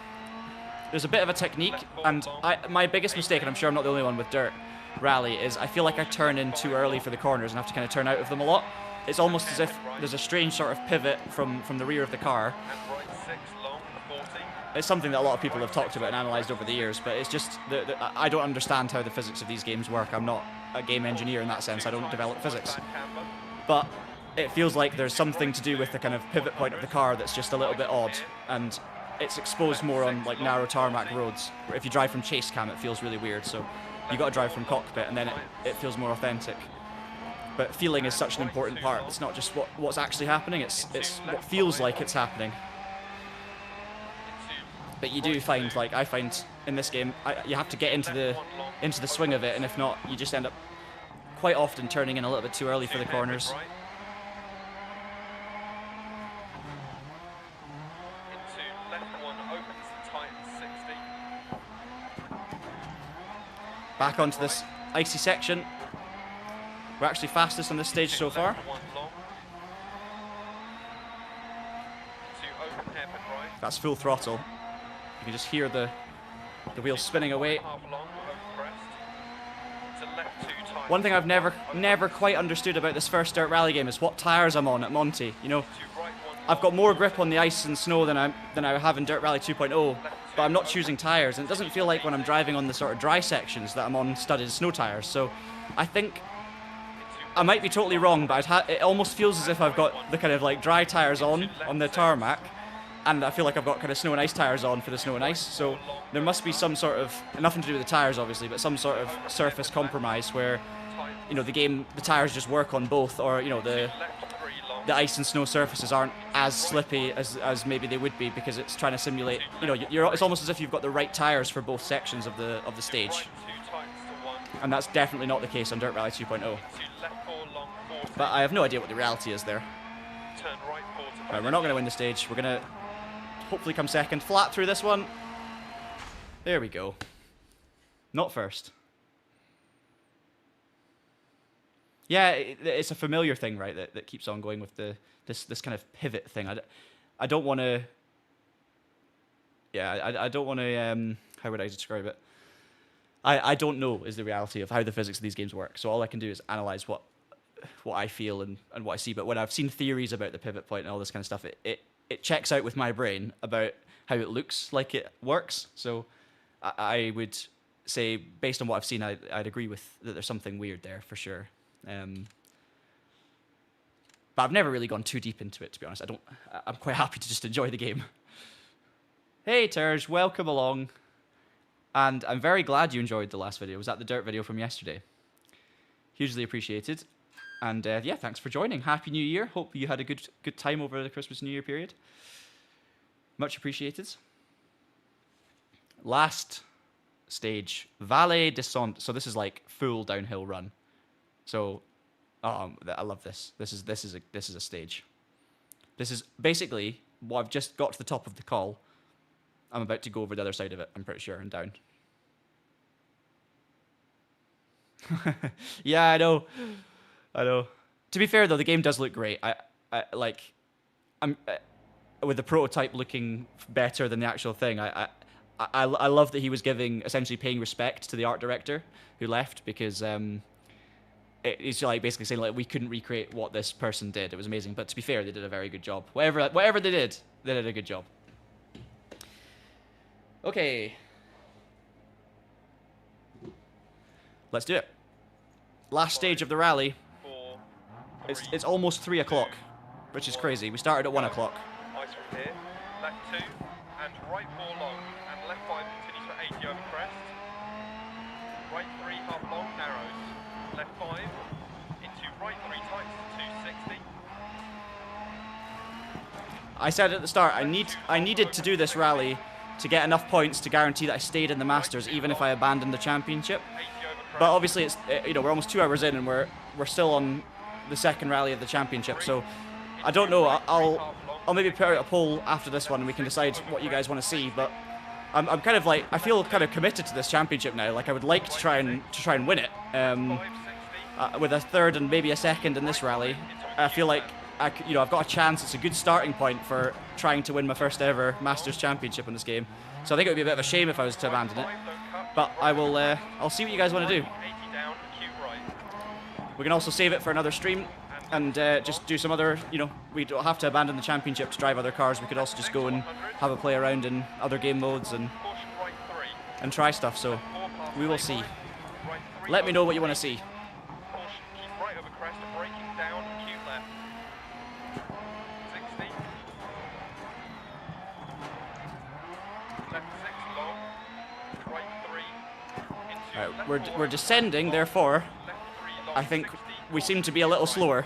technique. And my biggest mistake, and I'm sure I'm not the only one with dirt rally, is I feel like I turn in too early for the corners and have to kind of turn out of them a lot. It's almost as if there's a strange sort of pivot from the rear of the car. It's something that a lot of people have talked about and analysed over the years, but it's just I don't understand how the physics of these games work. I'm not a game engineer in that sense. I don't develop physics. But it feels like there's something to do with the kind of pivot point of the car that's just a little bit odd, and it's exposed more on like narrow tarmac roads. If you drive from chase cam, it feels really weird, so you got to drive from cockpit, and then it feels more authentic. But feeling is such an important part. It's not just what's actually happening, it's what feels like it's happening. But you do find, like I find in this game, you have to get into the swing of it, and if not, you just end up quite often turning in a little bit too early for the corners. Back onto this icy section. We're actually fastest on this stage so far. That's full throttle. You can just hear the wheels spinning away. One thing I've never quite understood about this first dirt rally game is what tyres I'm on at Monty. You know, I've got more grip on the ice and snow than I have in Dirt Rally 2.0, but I'm not choosing tyres, and it doesn't feel like when I'm driving on the sort of dry sections that I'm on studded snow tyres. So I think I might be totally wrong, but it almost feels as if I've got the kind of like dry tyres on the tarmac, and I feel like I've got kind of snow and ice tyres on for the snow and ice. So there must be some sort of, nothing to do with the tyres obviously, but some sort of surface compromise where, you know, the tyres just work on both, or, you know, the ice and snow surfaces aren't as slippy as maybe they would be, because it's trying to simulate, you know, it's almost as if you've got the right tyres for both sections of the stage. And that's definitely not the case on Dirt Rally 2.0. But I have no idea what the reality is there. Right, we're not going to win the stage. We're going to hopefully come second. Flat through this one. There we go. Not first. Yeah, it's a familiar thing, right, that keeps on going with this kind of pivot thing. I don't want to... Yeah, I don't want to... how would I describe it? I don't know is the reality of how the physics of these games work. So all I can do is analyze what I feel and what I see. But when I've seen theories about the pivot point and all this kind of stuff, it checks out with my brain about how it looks like it works. So I would say, based on what I've seen, I'd agree with that there's something weird there for sure. But I've never really gone too deep into it, to be honest. I'm quite happy to just enjoy the game. Hey Terj, welcome along. And I'm very glad you enjoyed the last video. Was that the dirt video from yesterday? Hugely appreciated. And yeah, thanks for joining. Happy New Year. Hope you had a good time over the Christmas New Year period. Much appreciated. Last stage, Vallée Descente. So this is like full downhill run. So, I love this. This is a stage. This is basically what I've just got to the top of the col. I'm about to go over the other side of it, I'm pretty sure, and down. Yeah, I know. To be fair though, the game does look great. I'm with the prototype looking better than the actual thing. I love that he was essentially paying respect to the art director who left, because it's like basically saying like we couldn't recreate what this person did. It was amazing, but to be fair, they did a very good job. Whatever they did a good job. Okay. Let's do it. Last stage of the rally. It's almost 3 o'clock, which is crazy. We started at 1 o'clock. Ice from here. Left 2 and right 4 long, and left 5 continues for 80 over crest. Right 3 half long, narrows. Left 5 into right 3 tights to 260. I said at the start, I needed to do this rally to get enough points to guarantee that I stayed in the Masters, even if I abandoned the championship. But obviously, we're almost 2 hours in, and we're still on the second rally of the championship. So I don't know. I'll maybe put out a poll after this one, and we can decide what you guys want to see. But I'm kind of like, I feel kind of committed to this championship now. Like I would like to try and win it. With a third and maybe a second in this rally, I feel like I've got a chance. It's a good starting point for trying to win my first ever Masters Championship in this game. So I think it would be a bit of a shame if I was to abandon it. But I'll see what you guys want to do. We can also save it for another stream and just do some other, we don't have to abandon the championship to drive other cars. We could also just go and have a play around in other game modes and try stuff. So we will see. Let me know what you want to see. We're descending, therefore I think we seem to be a little slower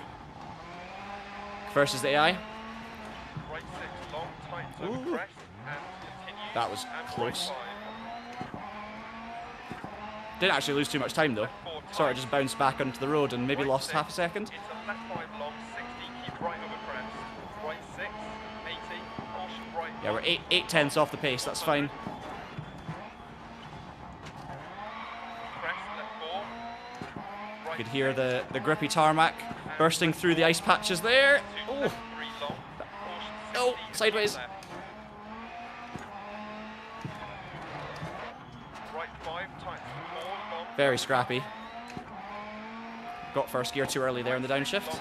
versus the AI. Ooh. That was close. Didn't actually lose too much time though. Sort of just bounced back onto the road and maybe lost half a second. Yeah, we're 8/10 off the pace, that's fine. You could hear the grippy tarmac bursting through the ice patches there. Oh, oh, sideways. Very scrappy. Got first gear too early there in the downshift.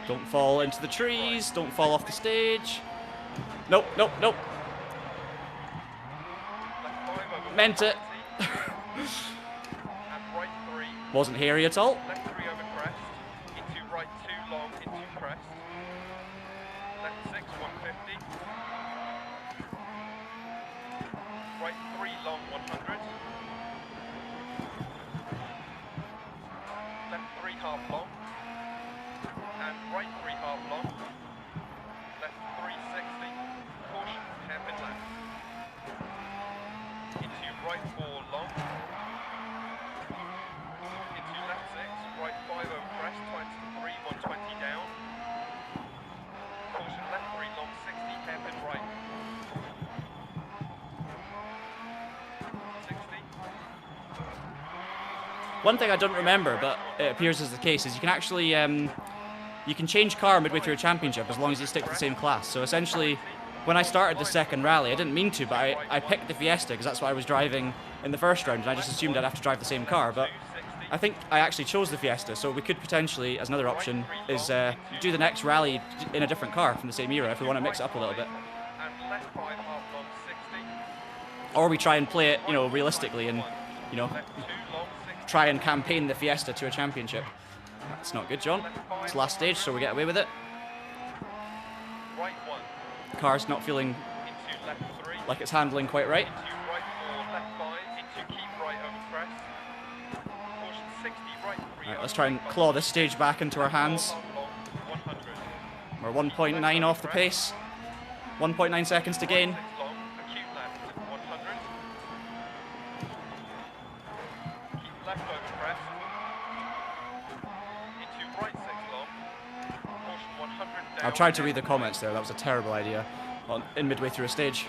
Don't fall into the trees, don't fall off the stage. Nope, nope, nope. Meant it. Wasn't hairy at all. One thing I don't remember, but it appears as the case, is you can actually you can change car midway through a championship as long as you stick to the same class. So essentially, when I started the second rally, I didn't mean to, but I picked the Fiesta because that's what I was driving in the first round, and I just assumed I'd have to drive the same car. But I think I actually chose the Fiesta, so we could potentially, as another option, is do the next rally in a different car from the same era if we want to mix it up a little bit. Or we try and play it, realistically and, try and campaign the Fiesta to a championship. That's not good, John. It's last stage, so we get away with it. Car's not feeling like it's handling quite right. Right, let's try and claw this stage back into our hands. We're 1.9 off the pace. 1.9 seconds to gain. I tried to read the comments there, that was a terrible idea. In midway through a stage.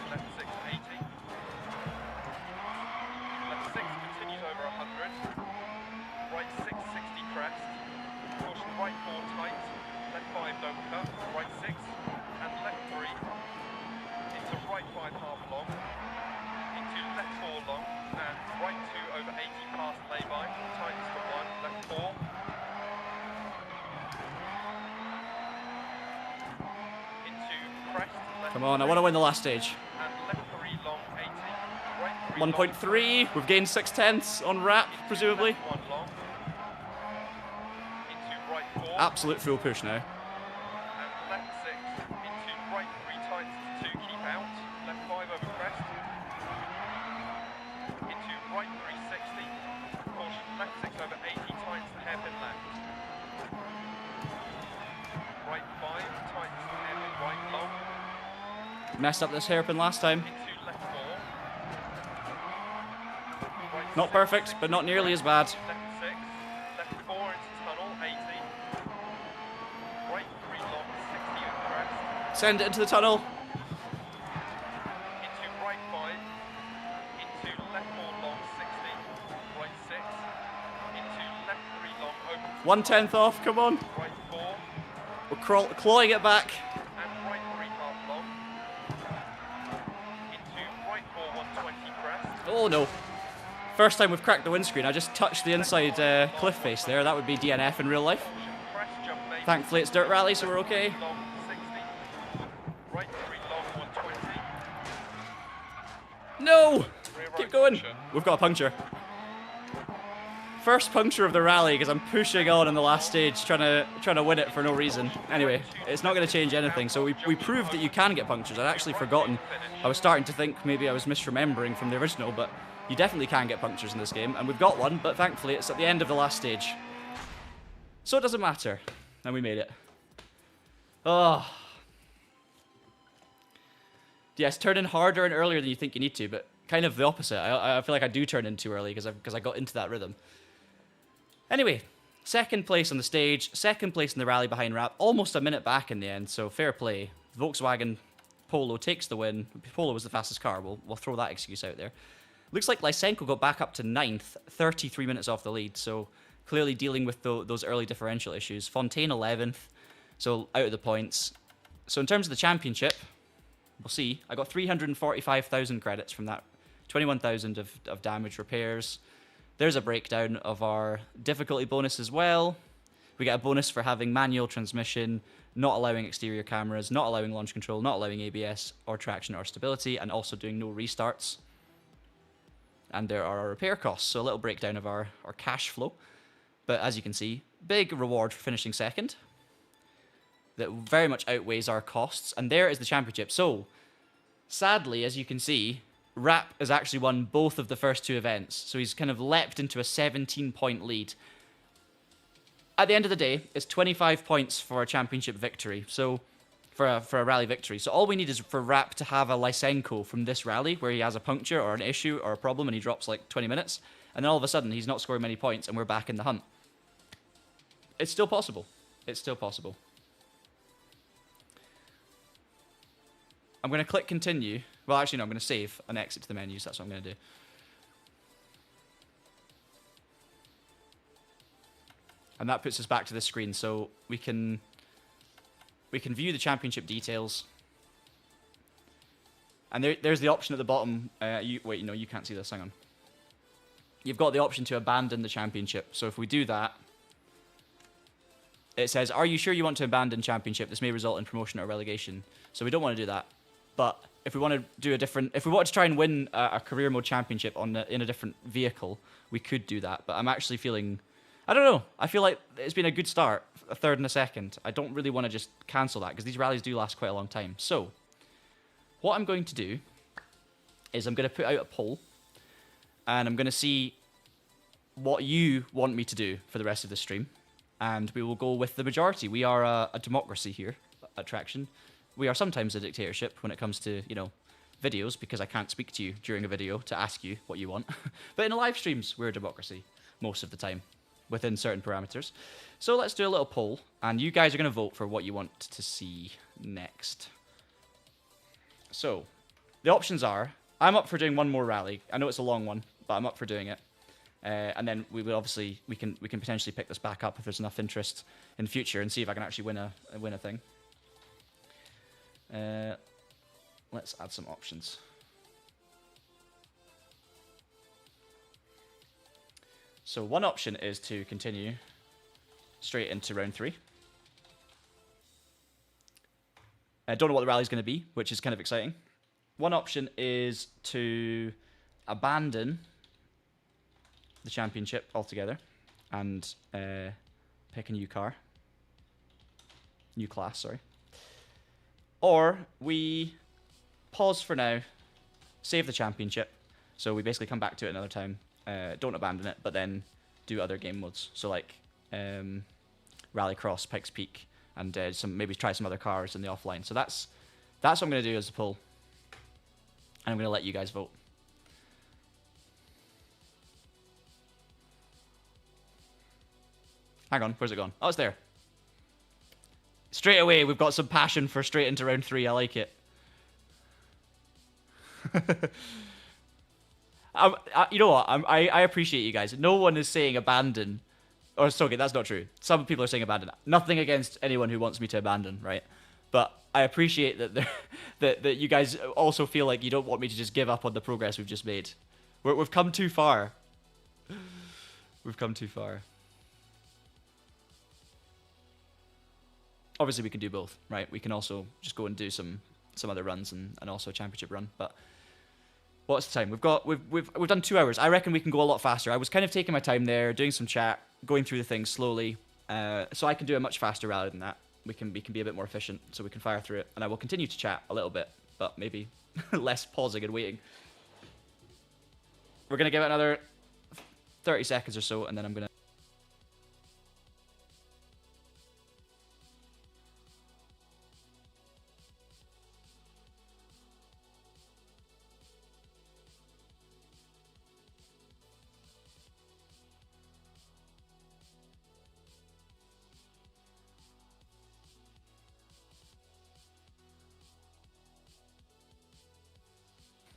Come on, I want to win the last stage. 1.3, we've gained 6/10 on wrap, presumably. Absolute full push now. Messed up this hairpin last time. into left 4. Right Not 6, perfect, but not nearly as bad. left 6, left 4 into tunnel, 80. Right 3 long, 60 and crest. Send it into the tunnel. Into right 5, into left 4 long, 60. Right 6, into left 3 long, open. 1/10 off, come on. Right 4, We're clawing it back. and right 3 half long. Into right 4, 120 crest. Oh no. First time we've cracked the windscreen. I just touched the inside cliff face there. That would be DNF in real life. Crest jump 80. Thankfully it's dirt rally, so we're okay. Long 60. Right 3 long 120. No! Rear Keep right going. puncture. We've got a puncture. First puncture of the rally because I'm pushing on in the last stage, trying to win it for no reason. Anyway, it's not going to change anything. So we proved that you can get punctures. I'd actually forgotten. I was starting to think maybe I was misremembering from the original, but you definitely can get punctures in this game, and we've got one. But thankfully, it's at the end of the last stage, so it doesn't matter. And we made it. Oh. Yes, turn in harder and earlier than you think you need to, but kind of the opposite. I feel like I do turn in too early because I got into that rhythm. Anyway, second place on the stage, second place in the rally behind Rap, almost a minute back in the end, so fair play. Volkswagen Polo takes the win. Polo was the fastest car. We'll throw that excuse out there. Looks like Lysenko got back up to 9th, 33 minutes off the lead, so clearly dealing with those early differential issues. Fontaine 11th, so out of the points. So in terms of the championship, we'll see. I got 345,000 credits from that, 21,000 of damage repairs. There's a breakdown of our difficulty bonus as well. We get a bonus for having manual transmission, not allowing exterior cameras, not allowing launch control, not allowing ABS or traction or stability, and also doing no restarts. And there are our repair costs, so a little breakdown of our cash flow. But as you can see, big reward for finishing second. That very much outweighs our costs. And there is the championship. So, sadly, as you can see, Rap has actually won both of the first two events. So he's kind of leapt into a 17-point lead. At the end of the day, it's 25 points for a championship victory. So, for a rally victory. So all we need is for Rap to have a Lysenko from this rally where he has a puncture or an issue or a problem and he drops like 20 minutes. And then all of a sudden he's not scoring many points and we're back in the hunt. It's still possible. It's still possible. I'm going to click continue. Well, actually, no, I'm going to save and exit to the menus. That's what I'm going to do. And that puts us back to this screen. So we can view the championship details. And there's the option at the bottom. Wait, no, you can't see this. Hang on. You've got the option to abandon the championship. So if we do that, it says, are you sure you want to abandon championship? This may result in promotion or relegation. So we don't want to do that. But if we want to do if we want to try and win a career mode championship in a different vehicle, we could do that. But I'm actually feeling, I don't know. I feel like it's been a good start, a third and a second. I don't really want to just cancel that because these rallies do last quite a long time. So what I'm going to do is I'm going to put out a poll and I'm going to see what you want me to do for the rest of the stream. And we will go with the majority. We are a democracy here at Traxion. We are sometimes a dictatorship when it comes to, videos, because I can't speak to you during a video to ask you what you want. But in the live streams, we're a democracy most of the time, within certain parameters. So let's do a little poll, and you guys are going to vote for what you want to see next. So, the options are, I'm up for doing one more rally. I know it's a long one, but I'm up for doing it. And then we will obviously, we can potentially pick this back up if there's enough interest in future and see if I can actually win a thing. Let's add some options. So one option is to continue straight into round 3. I don't know what the rally's going to be, which is kind of exciting. One option is to abandon the championship altogether and pick a new class, sorry. Or we pause for now, save the championship, so we basically come back to it another time, don't abandon it, but then do other game modes, so like Rallycross, Pikes Peak, and maybe try some other cars in the offline. So that's That's what I'm going to do as a poll. And I'm going to let you guys vote. Hang on, where's it gone? Oh, it's there. Straight away, we've got some passion for straight into round 3. I like it. You know what? I appreciate you guys. No one is saying abandon. Or, sorry, that's not true. Some people are saying abandon. Nothing against anyone who wants me to abandon, right? But I appreciate that that you guys also feel like you don't want me to just give up on the progress we've just made. We've come too far. We've come too far. Obviously, we can do both, right? We can also just go and do some other runs and also a championship run. But what's the time? We've done 2 hours. I reckon we can go a lot faster. I was kind of taking my time there, doing some chat, going through the things slowly, so I can do a much faster rally than that. We can be a bit more efficient, so we can fire through it. And I will continue to chat a little bit, but maybe less pausing and waiting. We're gonna give it another 30 seconds or so, and then I'm gonna.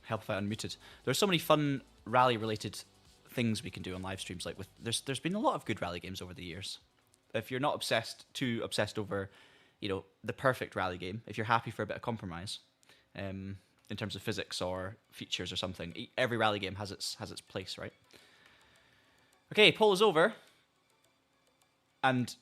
Help if I unmuted. There's so many fun rally-related things we can do on live streams. Like there's been a lot of good rally games over the years. If you're not too obsessed over, the perfect rally game, if you're happy for a bit of compromise, in terms of physics or features or something, every rally game has its place, right? Okay, poll is over, and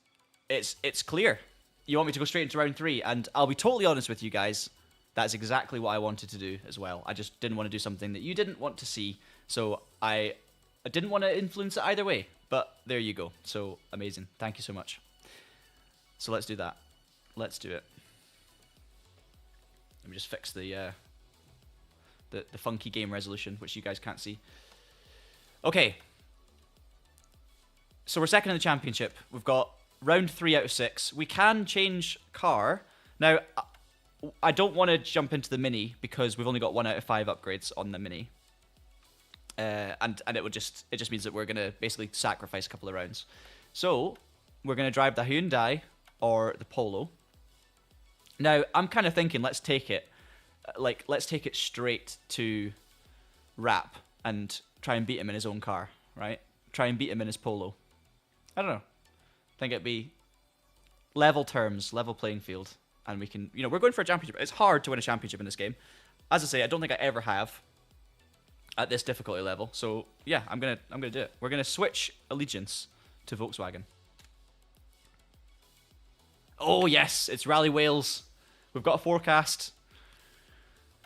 it's clear. You want me to go straight into round 3, and I'll be totally honest with you guys. That's exactly what I wanted to do as well. I just didn't want to do something that you didn't want to see. So I didn't want to influence it either way. But there you go. So amazing. Thank you so much. So let's do that. Let's do it. Let me just fix the funky game resolution, which you guys can't see. Okay. So we're second in the championship. We've got round 3 out of 6. We can change car. Now, I don't want to jump into the Mini because we've only got 1 out of 5 upgrades on the Mini. And it just means that we're going to basically sacrifice a couple of rounds. So, we're going to drive the Hyundai or the Polo. Now, I'm kind of thinking let's take it straight to Rap and try and beat him in his own car, right? Try and beat him in his Polo. I don't know. I think it'd be level terms, level playing field. And we can, we're going for a championship. It's hard to win a championship in this game. As I say, I don't think I ever have at this difficulty level. So yeah, I'm gonna do it. We're gonna switch allegiance to Volkswagen. Oh yes, it's Rally Wales. We've got a forecast.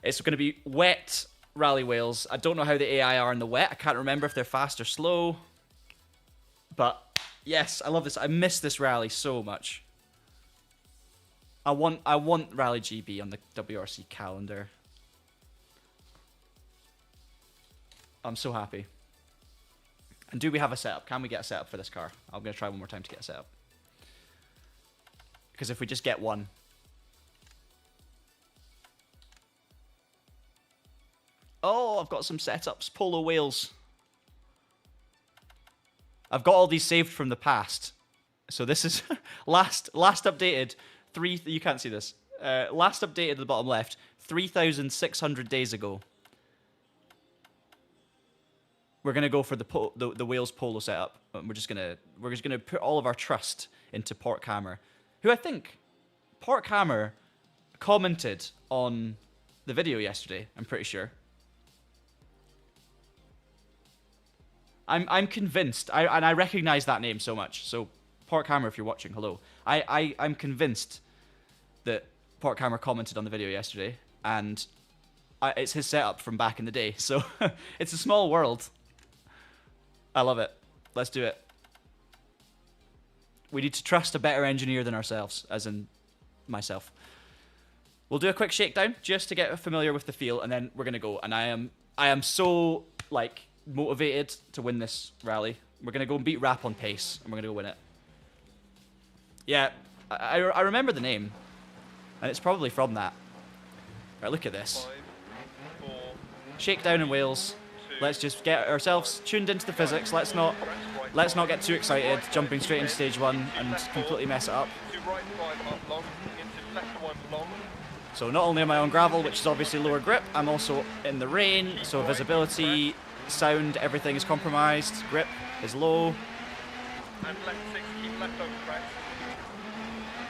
It's gonna be wet Rally Wales. I don't know how the AI are in the wet. I can't remember if they're fast or slow. But yes, I love this. I miss this rally so much. I want Rally GB on the WRC calendar. I'm so happy. And do we have a setup? Can we get a setup for this car? I'm going to try one more time to get a setup. Because if we just get one. Oh, I've got some setups. Polo Wales. I've got all these saved from the past. So this is last updated. You can't see this. Last updated at the bottom left, 3,600 days ago. We're gonna go for the Wales Polo setup. We're just gonna put all of our trust into Porkhammer, who I think Porkhammer commented on the video yesterday. I'm pretty sure. I'm convinced. I recognize that name so much. So Porkhammer, if you're watching, hello. I'm convinced that Porkhammer commented on the video yesterday, and it's his setup from back in the day. So it's a small world. I love it. Let's do it. We need to trust a better engineer than ourselves, as in myself. We'll do a quick shakedown just to get familiar with the feel, and then we're gonna go. And I am so motivated to win this rally. We're gonna go and beat Rap on pace, and we're gonna go win it. Yeah, I remember the name, and it's probably from that. Right, look at this. 5, 4, Shakedown in Wales. Let's just get ourselves tuned into the physics. Let's not get too excited, jumping straight into stage 1 and completely mess it up. into right 5 up long, into left 1 long, So not only am I on gravel, which is obviously lower grip, I'm also in the rain, so visibility, sound, everything is compromised. Grip is low. and left 6, keep left over crest.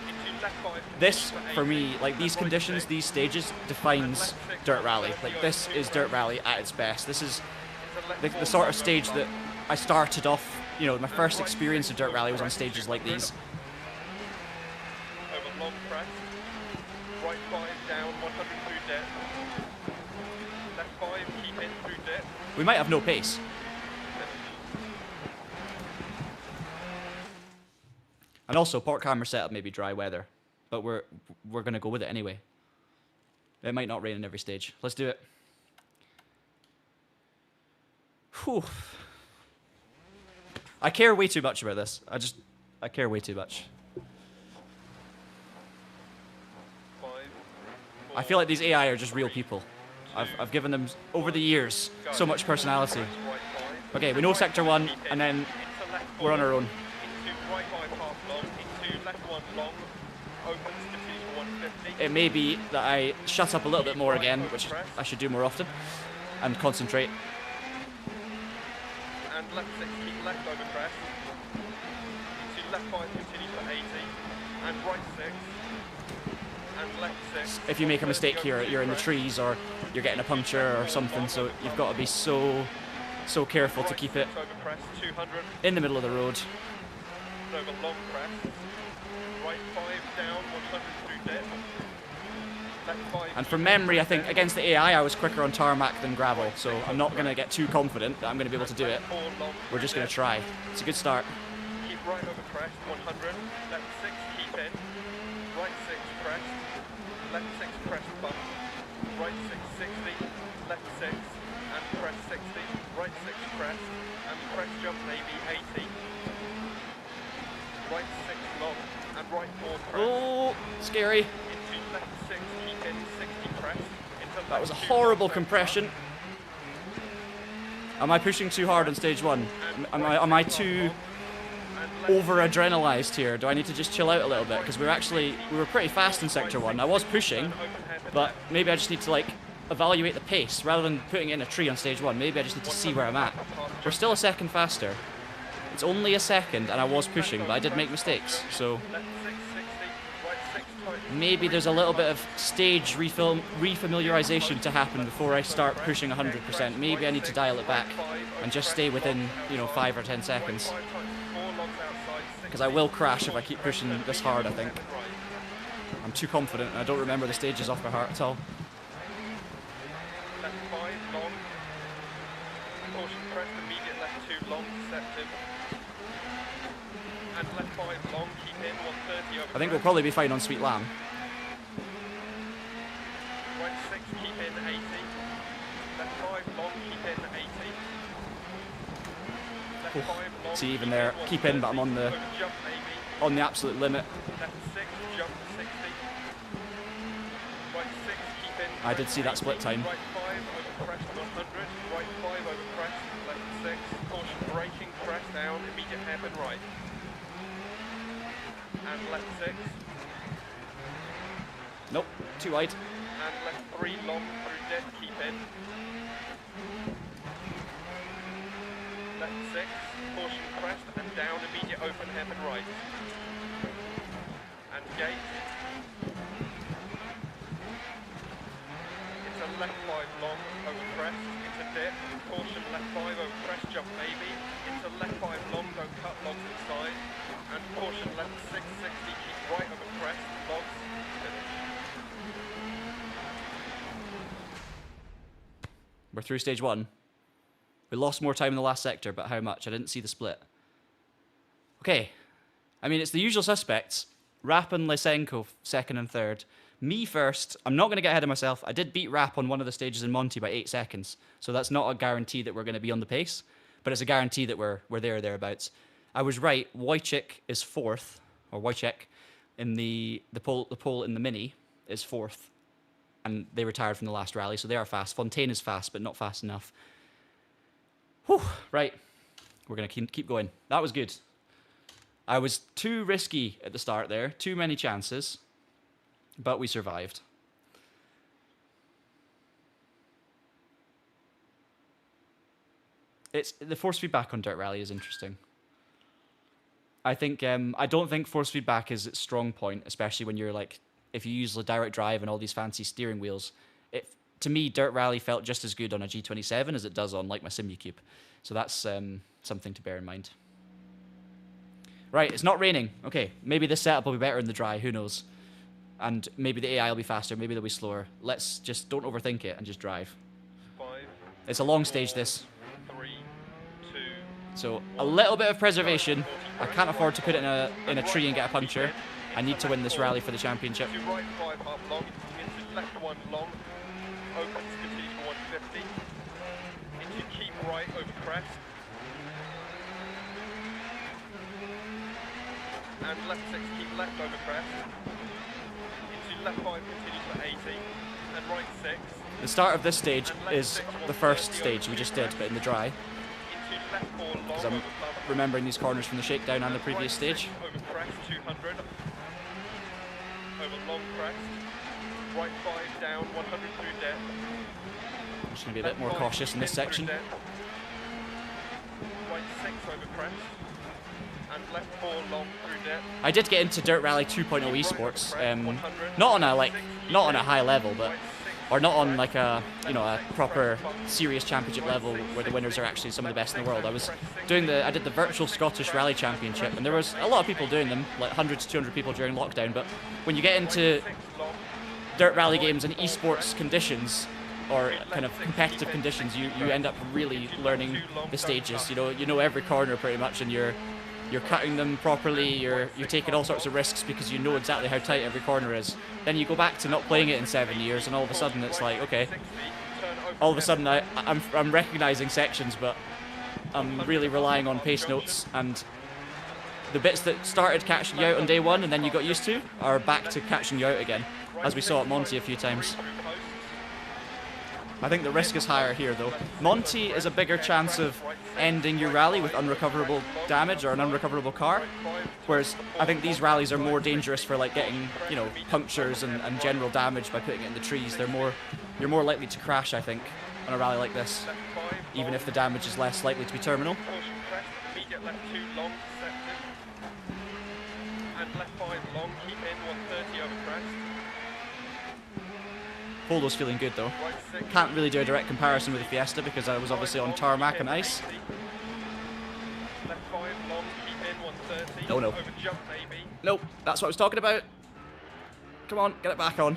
Into left 5. This, for me, like these conditions, these stages, defines dirt rally. Like this is dirt rally at its best. This is the sort of stage that I started off, you know, my first experience of dirt rally was on stages like these. Over long crest. Right 5 down, 100 through dip. Left 5, keep in through dip. We might have no pace. And also, port camera setup may be dry weather, but we're gonna go with it anyway. It might not rain in every stage. Let's do it. Whew. I care way too much about this. I care way too much. 5, 4, I feel like these AI are just real people. I've given them, over the years, so much personality. right 5. Okay, we know sector 1, and then Into left 4. we're on our own. Into right 5 half long. Into left 1 long. Opens to finish 150. It may be that I shut up a little bit more again, which I should do more often, and concentrate. And left 6, keep left over crest. Into left 5, continue for 80. And right 6. And left 6. If you make a mistake here, you're in the trees or you're getting a puncture or something, so you've got to be so careful to keep it Over crest, 200. in the middle of the road. Over long crest. Right 5 down, 100 through dip. Left 5. And from memory, I think against the AI, I was quicker on tarmac than gravel, so I'm not going to get too confident that I'm going to be able to do it. 4 long. We're just going to try. It's a good start. Keep right over crest, 100. Left 6, keep in. Right 6, crest. Left 6, crest bump. Right 6, 60. Left 6, and crest 60. Right 6, crest. And crest jump maybe 80. Right 6, long. And right 4, crest. Oh, scary. Into left 6, keep in. 60, crest. Into That was a left 2, horrible left compression. Am I pushing too hard on stage 1? Am I too over-adrenalized here? Do I need to just chill out a little bit? Because we were pretty fast in sector 1. I was pushing, but maybe I just need to like evaluate the pace rather than putting it in a tree on stage 1. Maybe I just need to see where I'm at. We're still a second faster. It's only a second, and I was pushing, but I did make mistakes. So maybe there's a little bit of stage refamiliarization to happen before I start pushing 100%. Maybe I need to dial it back and just stay within, 5 or 10 seconds. Because I will crash if I keep pushing this hard, I think. I'm too confident, and I don't remember the stages off by heart at all. Left 5 long. Caution crest, immediate left 2 long, deceptive. And left 5 long, keep in 130 over. I think we'll probably be fine on Sweet Lamb. Right 6, keep in 80. Left 5 long, keep in 80. Left 5 long. See, even there, keep in, but I'm on the over jump maybe. absolute limit. Left 6, jump 60. Right 6, keep in. I did see that split time. Right 5 over crest 100. Right 5 over crest. Left 6. Caution braking. Crest down. Immediate hairpin right. And left 6. Nope, too wide. And left 3 long through dip. Keep in. Left 6. Caution crest and down. Immediate open hairpin right. And gate. It's a left 5 long over crest. It's a dip. Caution left 5 over crest. Jump maybe. It's a left 5 long. Don't cut logs inside. And caution left 660. Keep right over crest. Logs. Finish. We're through stage 1. We lost more time in the last sector, but how much? I didn't see the split. Okay. I mean, it's the usual suspects. Rapp and Lysenko, second and third. Me first. I'm not going to get ahead of myself. I did beat Rapp on one of the stages in Monty by 8 seconds. So that's not a guarantee that we're going to be on the pace, but it's a guarantee that we're there or thereabouts. I was right. Wojciech is fourth, or Wojciech, in the poll in the mini is fourth. and they retired from the last rally, so they are fast. Fontaine is fast, but not fast enough. Whew, right. We're going to keep going. That was good. I was too risky at the start there. Too many chances. But we survived. The force feedback on dirt rally is interesting. I think I don't think force feedback is its strong point, especially when you're like, if you use the direct drive and all these fancy steering wheels. To me, dirt rally felt just as good on a G27 as it does on like my Simucube. So that's something to bear in mind. Right, it's not raining. Okay, maybe this setup will be better in the dry. Who knows? And maybe the AI will be faster. Maybe they'll be slower. Let's just don't overthink it and just drive. 5, It's a long stage, this. 3, 2. So a little bit of preservation. I can't afford to put it in a tree and get a puncture. I need to win this rally for the championship. To right 5 up long, into left 1 long, opens continue for 150, into keep right over crest, and left 6 keep left over crest, into left 5 continue for 80, and right 6. The start of this stage is the first stage we just did, but in the dry. Into left 4 long Because I'm over bump, remembering these corners from the shakedown and the previous right 6 stage. over crest 200, over long crest, right 5 down 100 through depth. I'm just going to be a bit more cautious in this section. Right 6 over crest, and left 4 long through depth. I did get into Dirt Rally 2.0 esports, not on a high level, but or not on like a proper serious championship level where the winners are actually some of the best in the world. I did the virtual Scottish Rally Championship, and there was a lot of people doing them, like 100 to 200 people during lockdown. But when you get into dirt rally games and esports conditions, or kind of competitive conditions, you end up really learning the stages. You know every corner pretty much, and you're cutting them properly, you're taking all sorts of risks because you know exactly how tight every corner is. Then you go back to not playing it in 7 years, and all of a sudden it's like, okay, all of a sudden I'm recognizing sections, but I'm really relying on pace notes, and the bits that started catching you out on day one and then you got used to are back to catching you out again, as we saw at Monty a few times. I think the risk is higher here though. Monty is a bigger chance of ending your rally with unrecoverable damage or an unrecoverable car, whereas I think these rallies are more dangerous for like getting, punctures and general damage by putting it in the trees. You're more likely to crash, I think, on a rally like this, even if the damage is less likely to be terminal. And left 5 long, keep in 130 over crest. Polo's feeling good though. Can't really do a direct comparison with the Fiesta because I was obviously on tarmac and ice. Left 5 long, keep in 130. No. Over jump maybe. Nope, that's what I was talking about. Come on, get it back on.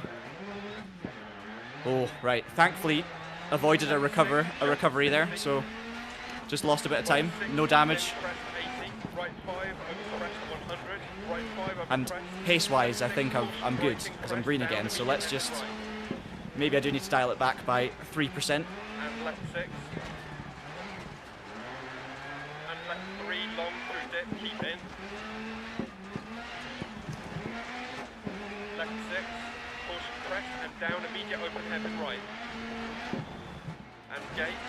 Oh, right. Thankfully, avoided a recovery there, so just lost a bit of time. No damage. And pace-wise, I think I'm good because I'm green again. So let's just. Maybe I do need to dial it back by 3%. And left 6. And left 3 long through dip, keep in. Left 6, caution crest and down, immediate open hairpin right. And gate.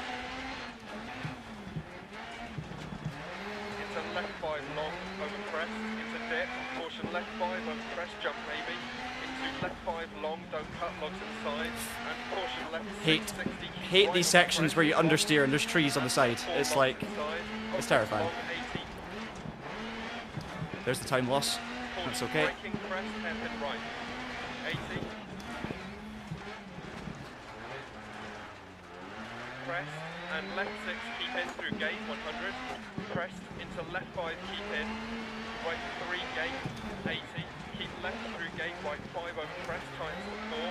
Into left 5 long over crest, into dip, caution left 5 over crest, jump maybe. Left 5 long, don't cut, logs inside, and caution left 660. Hate these sections where you understeer and there's trees on the side. It's like, it's terrifying. There's the time loss. That's okay. Braking crest, hairpin right. 80. Crest and left 6, keep in through gate 100. Crest into left 5, keep in. Right 3, gate 80. Keep left through gate, right 5 over crest, tightens to 4.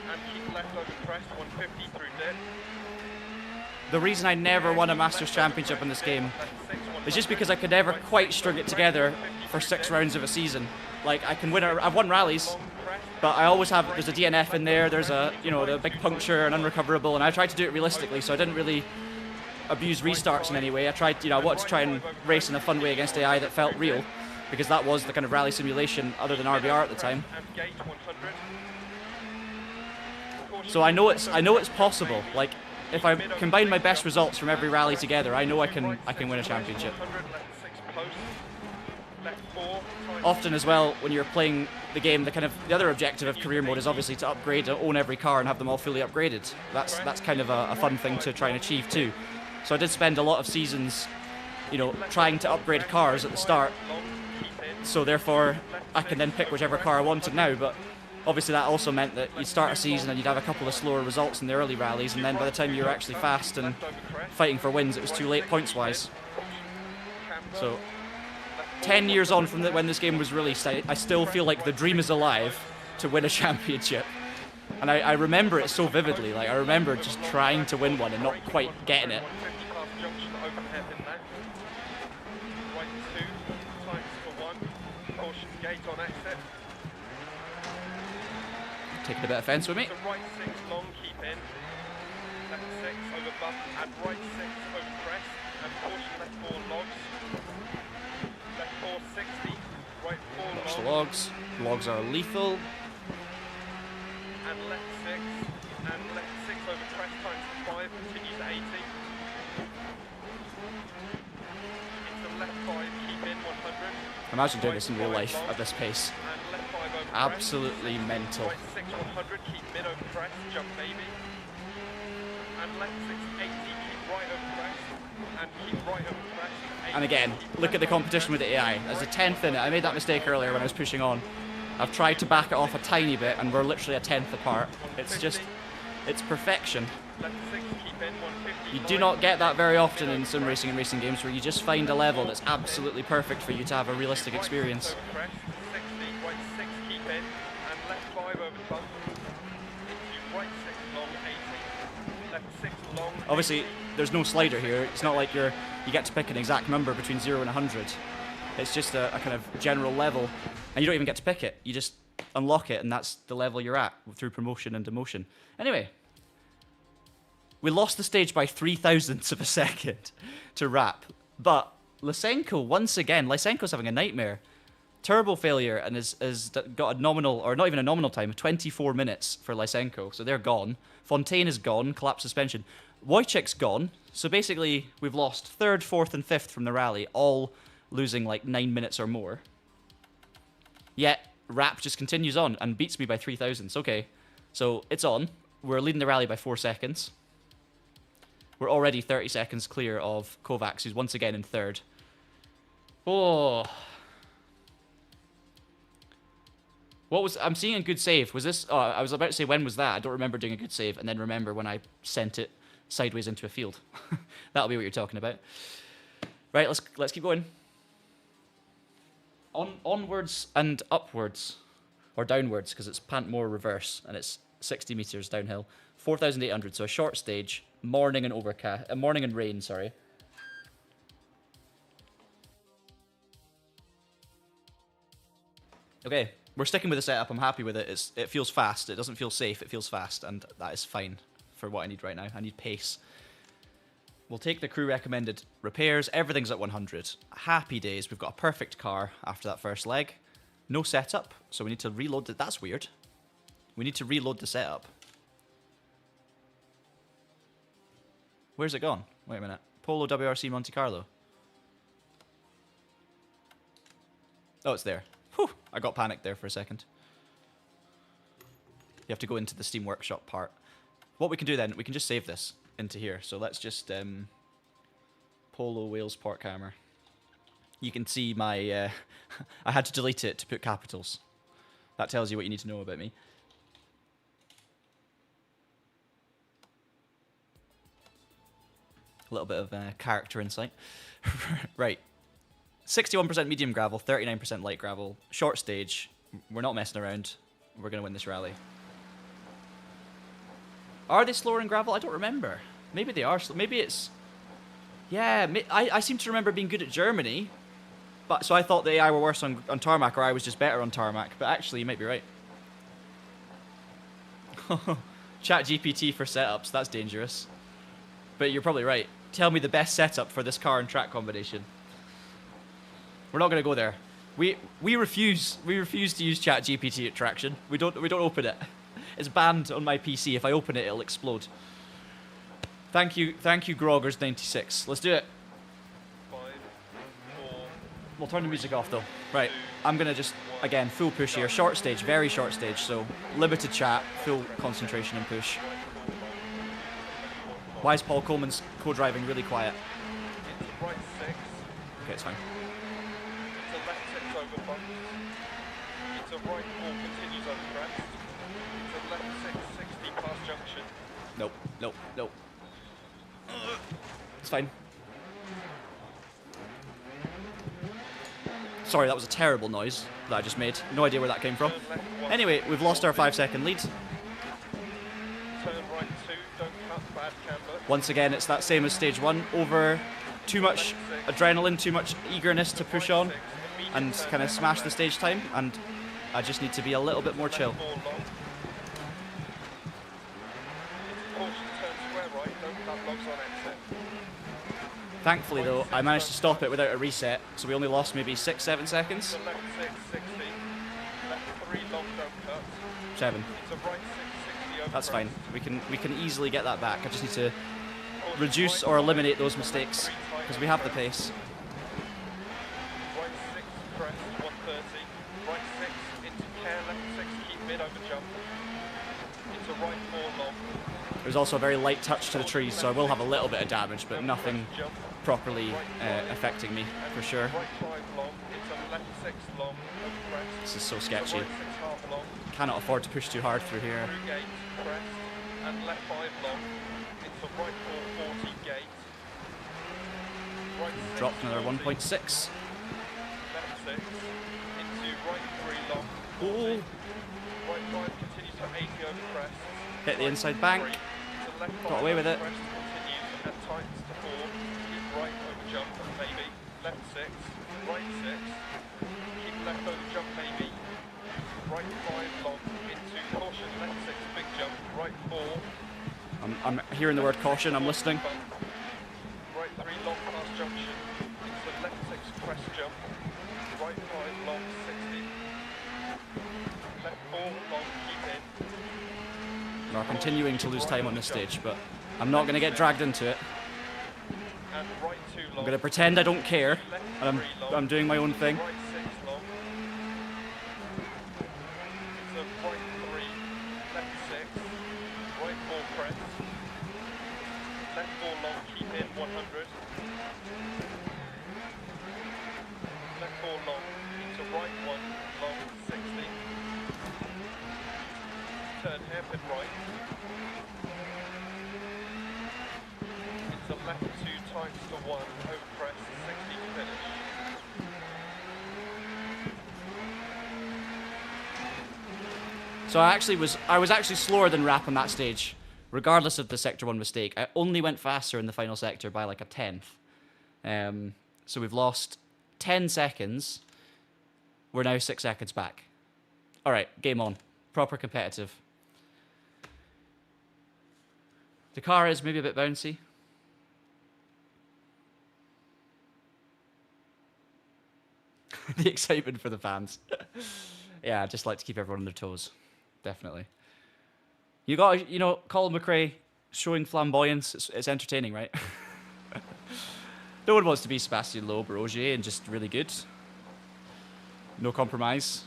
And keep left over crest, 150 through dip. The reason I never won a Masters Championship in this game is just because I could never quite string it together for 6 rounds of a season. Like, I can win, I've won rallies, but I always have, there's a DNF in there, there's a, the big puncture and unrecoverable, and I tried to do it realistically, so I didn't really abuse restarts in any way. I tried, I wanted to try and race in a fun way against AI that felt real. because that was the kind of rally simulation other than RBR at the time. And gate 100. So I know it's possible. Like, if I combine my best results from every rally together, I know I can win a championship. Often as well, when you're playing the game, the other objective of career mode is obviously to upgrade, own every car and have them all fully upgraded. That's kind of a fun thing to try and achieve too. So I did spend a lot of seasons, you know, trying to upgrade cars at the start. So therefore, I can then pick whichever car I wanted now. But obviously that also meant that you'd start a season and you'd have a couple of slower results in the early rallies, and then by the time you were actually fast and fighting for wins, it was too late points-wise. So 10 years on from when this game was released, I still feel like the dream is alive to win a championship. And I remember it so vividly. Like, I remember just trying to win one and not quite getting it. Taking a bit of fence with me. Right 6 long, keep in. Left 6 over bump and right 6 over crest and caution left 4 logs. Left 4 60, right 4 long. Watch the logs. Logs are lethal. And left 6 and left 6 over crest times 5 continues at 80. Into left 5, keep in 100. Imagine doing this in real life at this pace. And left 5 over Absolutely crest. mental. Right 6 100, keep mid over crest, jump baby. And left 6 80, keep right over crest. And keep right over crest. 80, And again, look at the competition with the AI. There's a 10th in it. I made that mistake earlier when I was pushing on. I've tried to back it off a tiny bit and we're literally a 10th apart. It's just, it's perfection. Left 6, keep in 150. You do not get that very often in sim racing and racing games where you just find a level that's absolutely perfect for you to have a realistic experience. Over crest, 60, right 6, keep in. And left 5 over bump. Into right 6 long, 80. Left 6 long. Obviously, there's no slider here. It's not like you get to pick an exact number between 0 and 100. It's just a kind of general level, and you don't even get to pick it. You just unlock it, and that's the level you're at through promotion and demotion. Anyway, we lost the stage by 0.003 of a second to Rap, but Lysenko, once again, Lysenko's having a nightmare. Turbo failure, and has got a nominal, or not even a nominal time, 24 minutes for Lysenko, so they're gone. Fontaine is gone, collapsed suspension. Wojciech's gone, so basically we've lost 3rd, 4th, and 5th from the rally, all losing like 9 minutes or more. Yet, Rap just continues on and beats me by 0.003. Okay, so it's on. We're leading the rally by 4 seconds. We're already 30 seconds clear of Kovacs, who's once again in 3rd. Oh. I'm seeing a good save. Was this, oh, I was about to say when was that? I don't remember doing a good save, and then remember when I sent it sideways into a field. That'll be what you're talking about. Right, let's keep going. Onwards and upwards, or downwards, because it's Pantmore reverse, and it's 60 meters downhill. 4,800, so a short stage, morning and morning and rain, sorry. Okay, we're sticking with the setup. I'm happy with it. It feels fast. It doesn't feel safe. It feels fast, and that is fine for what I need right now. I need pace. We'll take the crew recommended repairs. Everything's at 100. Happy days. We've got a perfect car after that first leg. No setup, so we need to reload it. That's weird. We need to reload the setup. Where's it gone? Wait a minute. Polo WRC Monte Carlo. Oh, it's there. Whew, I got panicked there for a second. You have to go into the Steam Workshop part. What we can do then, we can just save this into here. So let's just Polo Wales Port Camera. You can see my I had to delete it to put capitals. That tells you what you need to know about me. A little bit of character insight. Right. 61% medium gravel, 39% light gravel, short stage. We're not messing around. We're going to win this rally. Are they slower in gravel? I don't remember. Maybe they are. Maybe it's... Yeah, I seem to remember being good at Germany. But so I thought the AI were worse on tarmac, or I was just better on tarmac. But actually, you might be right. ChatGPT for setups. That's dangerous. But you're probably right. Tell me the best setup for this car and track combination. We're not going to go there. We refuse to use ChatGPT at Traction. We don't open it. It's banned on my PC. If I open it, it'll explode. Thank you, Groggers96. Let's do it. 5, 4. We'll turn the music off though. Right, I'm gonna just again full push here. Short stage, very short stage. So limited chat, full concentration and push. Why is Paul Coleman's co-driving really quiet? Into right 6. Okay, it's fine. Into left 6 over bumps. Into right 4 continues over crest. Into left 6 60 past junction. Nope. It's fine. Sorry, that was a terrible noise that I just made. No idea where that came from. Turn left 1. Anyway, we've lost our 5-second lead. Turn right 2. Don't cut. Bad camber. Once again, it's that same as stage 1. Over too much adrenaline, too much eagerness to push on and kind of smash the stage time, and I just need to be a little bit more chill. 4 long. Caution, turn square right. Don't cut logs on exit. Thankfully though, I managed to stop it without a reset, so we only lost maybe 6-7 seconds. Into left 6 60. Left 3 long. Don't cut. 7. Into right 6 60 over That's crest. fine. We can easily get that back. I just need to reduce or eliminate those mistakes because we have the pace. Right 6 crest 130. Right 6 into care. Left 6 keep mid over jump. Into right 4 long. There's also a very light touch to the trees, so I will have a little bit of damage, but nothing Jump. properly affecting me for sure. Right 5 long. Into left 6 long over crest. This is so Into sketchy. right 6 half long. Cannot afford to push too hard through here. Through gate crest and left 5 long. Into right 4 40 gate. Right 6 Dropped another 40. 1.6. Left 6 into right 3 long. Oh, Right 5 continues to 80 over crest. hit the inside bank. To left 5 Got away with it. crest continues and tightens to 4. Keep right over jump maybe. Left 6. Right 6. Keep left over jump maybe. Right 5 long into caution. Left 6 big jump. Right 4. I'm hearing the word caution. I'm listening. Right 3 long past junction. Into left 6 crest jump. Right 5 long 60. Left 4 long keep in. We're continuing to lose time on this stage, but I'm not going to get dragged into it. And right 2 long. I'm going to pretend I don't care. Left And 3 long. I'm doing my own thing. Right 6 long. So right 3, left 6, right 4 crest. Left 4 long, keep in 100. Left 4 long, into right 1, long 60. Turn hairpin right. Into left 2 times to 1, over crest, 60 to finish. So I was actually slower than Rap on that stage, regardless of the sector 1 mistake. I only went faster in the final sector by like a 10th. So we've lost 10 seconds. We're now 6 seconds back. All right, game on. Proper competitive. The car is maybe a bit bouncy. The excitement for the fans. Yeah, I just like to keep everyone on their toes. Definitely. You got, you know, Colin McRae showing flamboyance. It's entertaining, right? No one wants to be Sebastian Loeb or Ogier and just really good. No compromise.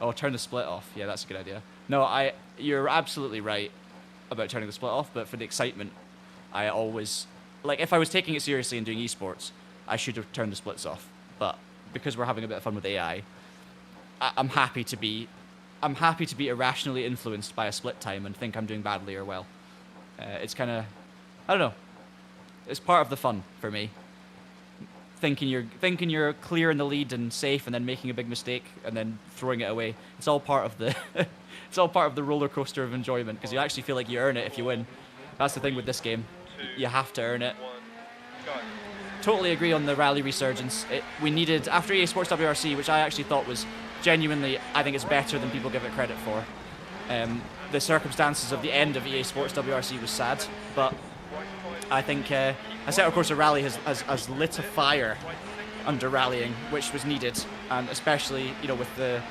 Oh, turn the split off. Yeah, that's a good idea. No, you're absolutely right about turning the split off, but for the excitement, I always, like, if I was taking it seriously and doing esports, I should have turned the splits off. But because we're having a bit of fun with AI, I'm happy to be irrationally influenced by a split time and think I'm doing badly or well. It's kind of, I don't know. It's part of the fun for me. Thinking you're clear in the lead and safe, and then making a big mistake and then throwing it away. It's all part of the it's all part of the roller coaster of enjoyment, because you actually feel like you earn it if you win. That's the thing with this game. You have to earn it. Totally agree on the rally resurgence. We needed, after EA Sports WRC, which I actually thought was genuinely, I think it's better than people give it credit for. The circumstances of the end of EA Sports WRC was sad, but I think a set of course a rally has lit a fire under rallying, which was needed, and especially, you know, with the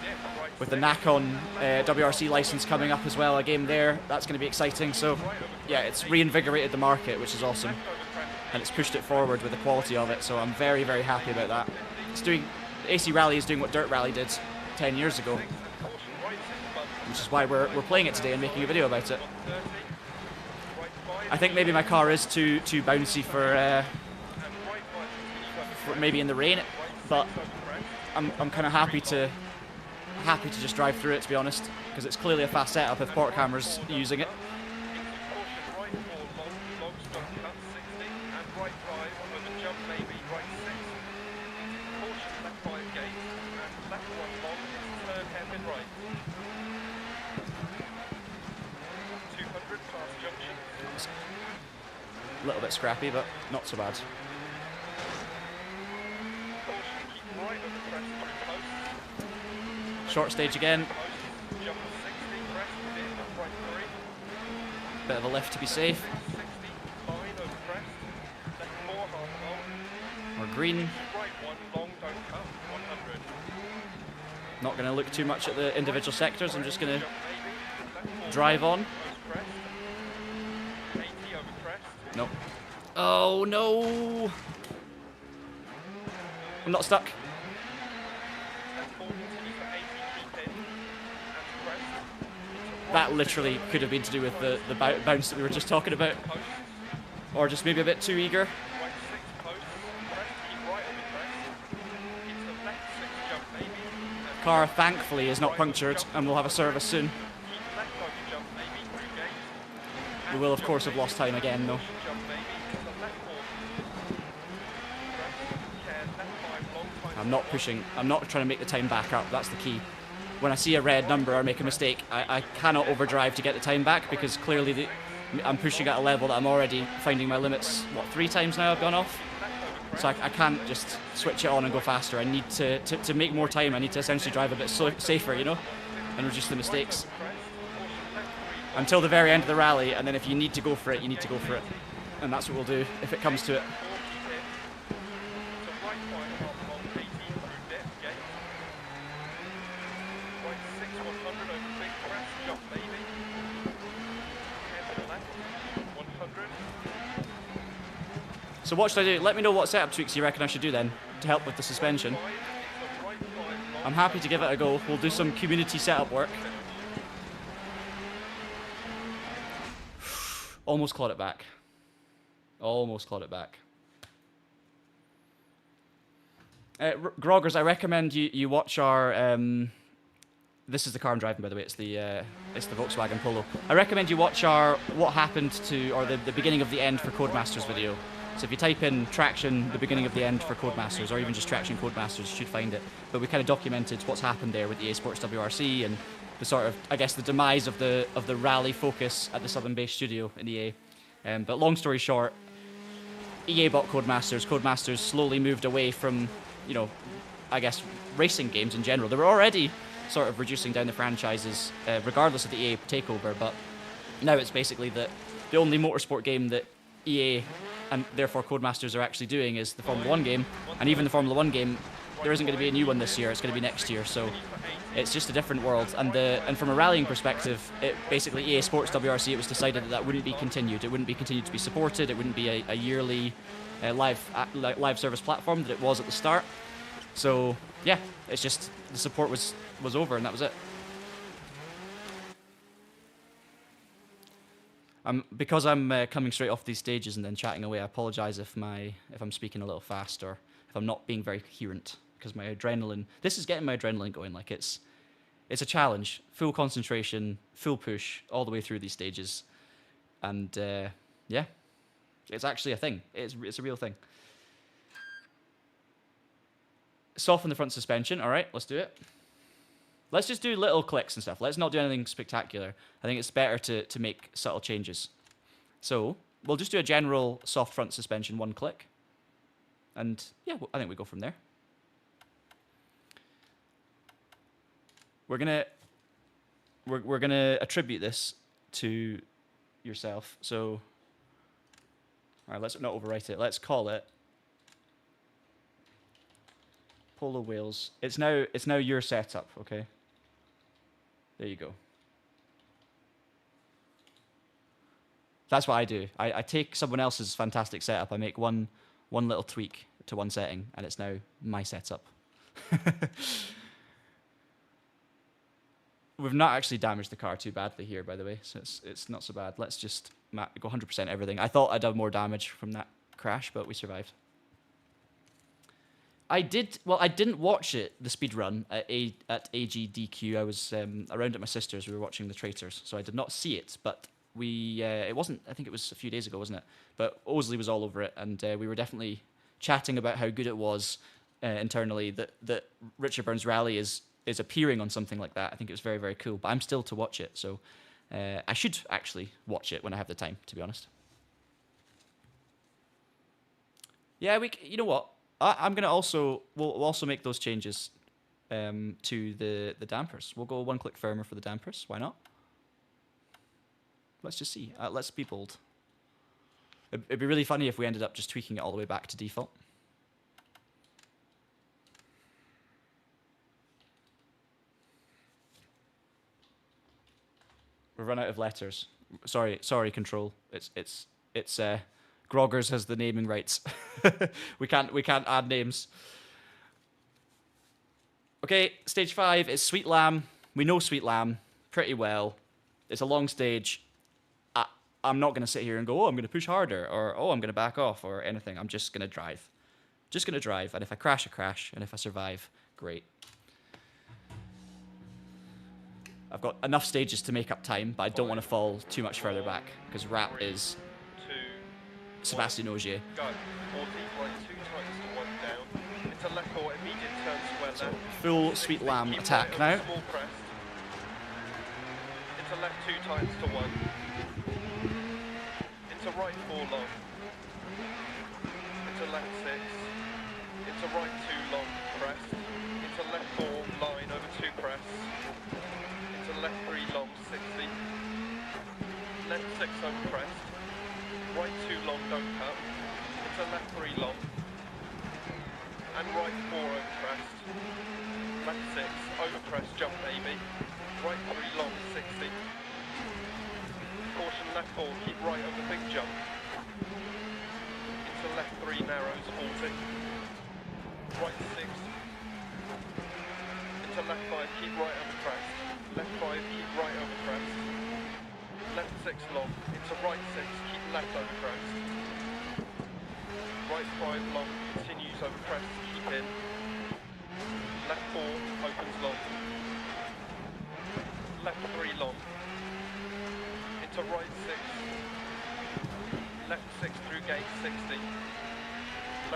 Nakon WRC license coming up as well, a game there, that's going to be exciting. So yeah, it's reinvigorated the market, which is awesome, and it's pushed it forward with the quality of it, so I'm very, very happy about that. It's doing, AC Rally is doing what Dirt Rally did 10 years ago, which is why we're playing it today and making a video about it. I think maybe my car is too bouncy for maybe in the rain, but I'm kind of happy to just drive through it, to be honest, because it's clearly a fast setup if port camera's using it. A little bit scrappy, but not so bad. Short stage again. Bit of a lift to be safe. We're green. Not going to look too much at the individual sectors. I'm just going to drive on. Nope. Oh no! I'm not stuck. That literally could have been to do with the bounce that we were just talking about. Or just maybe a bit too eager. Car, thankfully, is not punctured, and we'll have a service soon. We will, of course, have lost time again, though. I'm not pushing. I'm not trying to make the time back up. That's the key. When I see a red number or make a mistake, I cannot overdrive to get the time back, because clearly I'm pushing at a level that I'm already finding my limits. What, 3 times now I've gone off? So I can't just switch it on and go faster. I need to make more time. I need to essentially drive a bit safer, you know, and reduce the mistakes. Until the very end of the rally, and then if you need to go for it, you need to go for it. And that's what we'll do if it comes to it. So what should I do? Let me know what setup tweaks you reckon I should do then to help with the suspension. I'm happy to give it a go. We'll do some community setup work. Almost clawed it back. Almost clawed it back. Groggers, I recommend you watch our... this is the car I'm driving, by the way. It's the Volkswagen Polo. I recommend you watch our what happened to, or the beginning of the end for Codemasters video. So if you type in Traction, the beginning of the end for Codemasters, or even just Traction Codemasters, you should find it. But we kind of documented what's happened there with EA Sports WRC and the sort of, I guess, the demise of the rally focus at the Southern Base studio in EA. But long story short, EA bought Codemasters. Codemasters slowly moved away from, you know, I guess, racing games in general. They were already sort of reducing down the franchises, regardless of the EA takeover. But now it's basically that the only motorsport game that EA and therefore Codemasters are actually doing is the Formula 1 game. And even the Formula 1 game, there isn't going to be a new one this year. It's going to be next year. So it's just a different world. And from a rallying perspective, it basically EA Sports WRC, it was decided that wouldn't be continued. It wouldn't be continued to be supported. It wouldn't be a yearly live service platform that it was at the start. So yeah, it's just the support was over, and that was it. Because I'm coming straight off these stages and then chatting away, I apologise if I'm speaking a little fast or if I'm not being very coherent, because my adrenaline. This is getting my adrenaline going. Like it's a challenge, full concentration, full push all the way through these stages, and yeah, it's actually a thing. It's a real thing. Soften the front suspension. All right, let's do it. Let's just do little clicks and stuff. Let's not do anything spectacular. I think it's better to make subtle changes. So we'll just do a general soft front suspension, 1 click. And yeah, I think we go from there. We're gonna attribute this to yourself. So all right, let's not overwrite it. Let's call it Polo Wales. It's now your setup, okay? There you go. That's what I do. I take someone else's fantastic setup. I make one little tweak to one setting, and it's now my setup. We've not actually damaged the car too badly here, by the way, so it's not so bad. Let's just go 100% everything. I thought I'd have more damage from that crash, but we survived. I didn't watch it, the speed run at AGDQ. I was around at my sister's. We were watching the Traitors, so I did not see it. But it wasn't. I think it was a few days ago, wasn't it? But Owsley was all over it, and we were definitely chatting about how good it was internally. That Richard Burns Rally is appearing on something like that. I think it was very, very cool. But I'm still to watch it, so I should actually watch it when I have the time, to be honest. Yeah, you know what? I'm gonna we'll also make those changes to the dampers. We'll go one click firmer for the dampers. Why not? Let's just see. Let's be bold. It'd be really funny if we ended up just tweaking it all the way back to default. We've run out of letters. Sorry, Control. It's Groggers has the naming rights. we can't add names. Okay, stage 5 is Sweet Lamb. We know Sweet Lamb pretty well. It's a long stage. I'm not going to sit here and go, oh, I'm going to push harder, or oh, I'm going to back off, or anything. I'm just going to drive. Just going to drive, and if I crash, I crash, and if I survive, great. I've got enough stages to make up time, but I don't want to fall too much further back, because Rap is Sebastian Ogier. Go. 40, right, 2 tightens to 1 down. Into left 4, immediate turn square left. Full Sweet Lamb attack now. Small crest. Into left 2 tightens to 1. Into right 4 long. Into left 6. Into right 2 long crest. Into left 4 line over 2 crests. Into left 3 long 60. Left 6 over crest. Right 2 long don't cut. Into left 3 long. And right 4 over crest. Left 6 over crest jump maybe. Right 3 long 60. Caution left 4, keep right over big jump. Into left 3 narrows 40. Right 6. Into left 5, keep right over crest. Left 5, keep right over crest. Left 6 long. Into right 6, keep left over crest. Right 5 long, continues over crest, keep in. Left 4, opens long. Left 3 long. Into right 6. Left 6 through gate 60.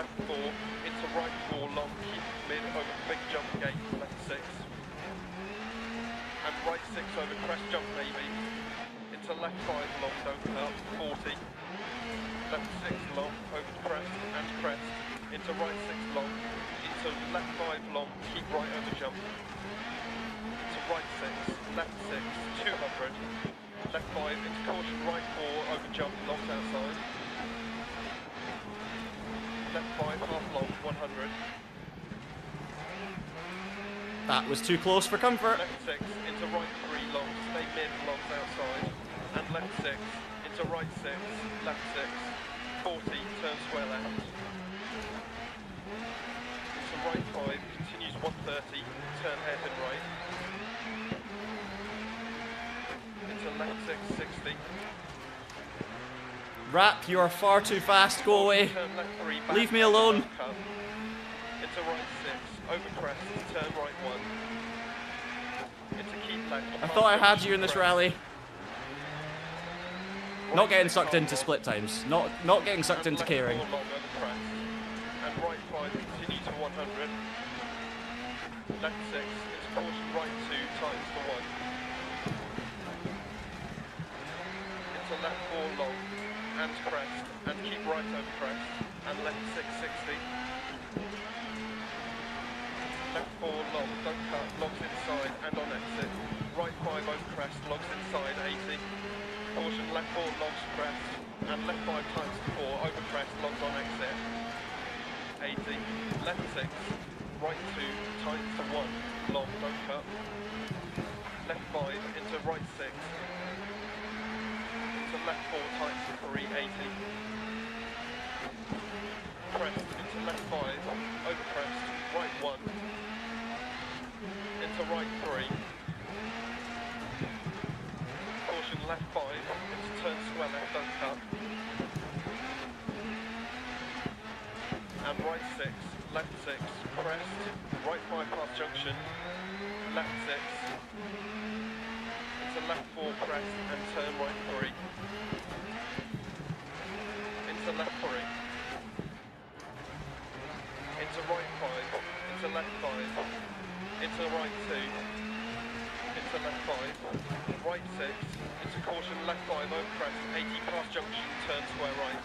Left 4, into right 4 long, keep mid over big jump gate, left 6. And right 6 over crest jump maybe. Into left 5 long, don't cut, 40. Left 6 long, over crest and crest. Into right 6 long. Into left 5 long, keep right over jump. Into right 6, left 6, 200. Left 5, into caution, right 4, over jump, longs outside. Left 5, half long, 100. That was too close for comfort. Left 6, into right 3 long, stay mid, longs outside. And left 6, into right 6, left 6, 40, turn square left. Into right 5, continues 130, turn hairpin right. Into left 6, 60. Rap, you are far too fast. Go away. Turn left 3, back, Leave me alone. Into right 6, over crest, turn right 1. Into keep left. I thought I had you in this rally. Not getting sucked into split times. Not getting sucked into caring. And right 5, continue to 100. Left 6, it's caution right 2, tightens to 1. Into left 4 long, and crest, and keep right over crest, and left 6, 60. Left 4 long, don't cut, logs inside, and on exit. Right 5 over crest, logs inside, 80. Caution, left 4 logs crest, and left 5 times 4 over crest, logs on exit. 80. Left 6, right 2, Caution left 5, into turn square left, don't cut. And right 6, left 6, crest, right 5 past junction, left 6, into left 4 crest and turn right 3. Into left 3. Into right 5, into left 5, into right 2, into left 5, right 6, into caution left 5 over crest, 80 past junction, turn square right.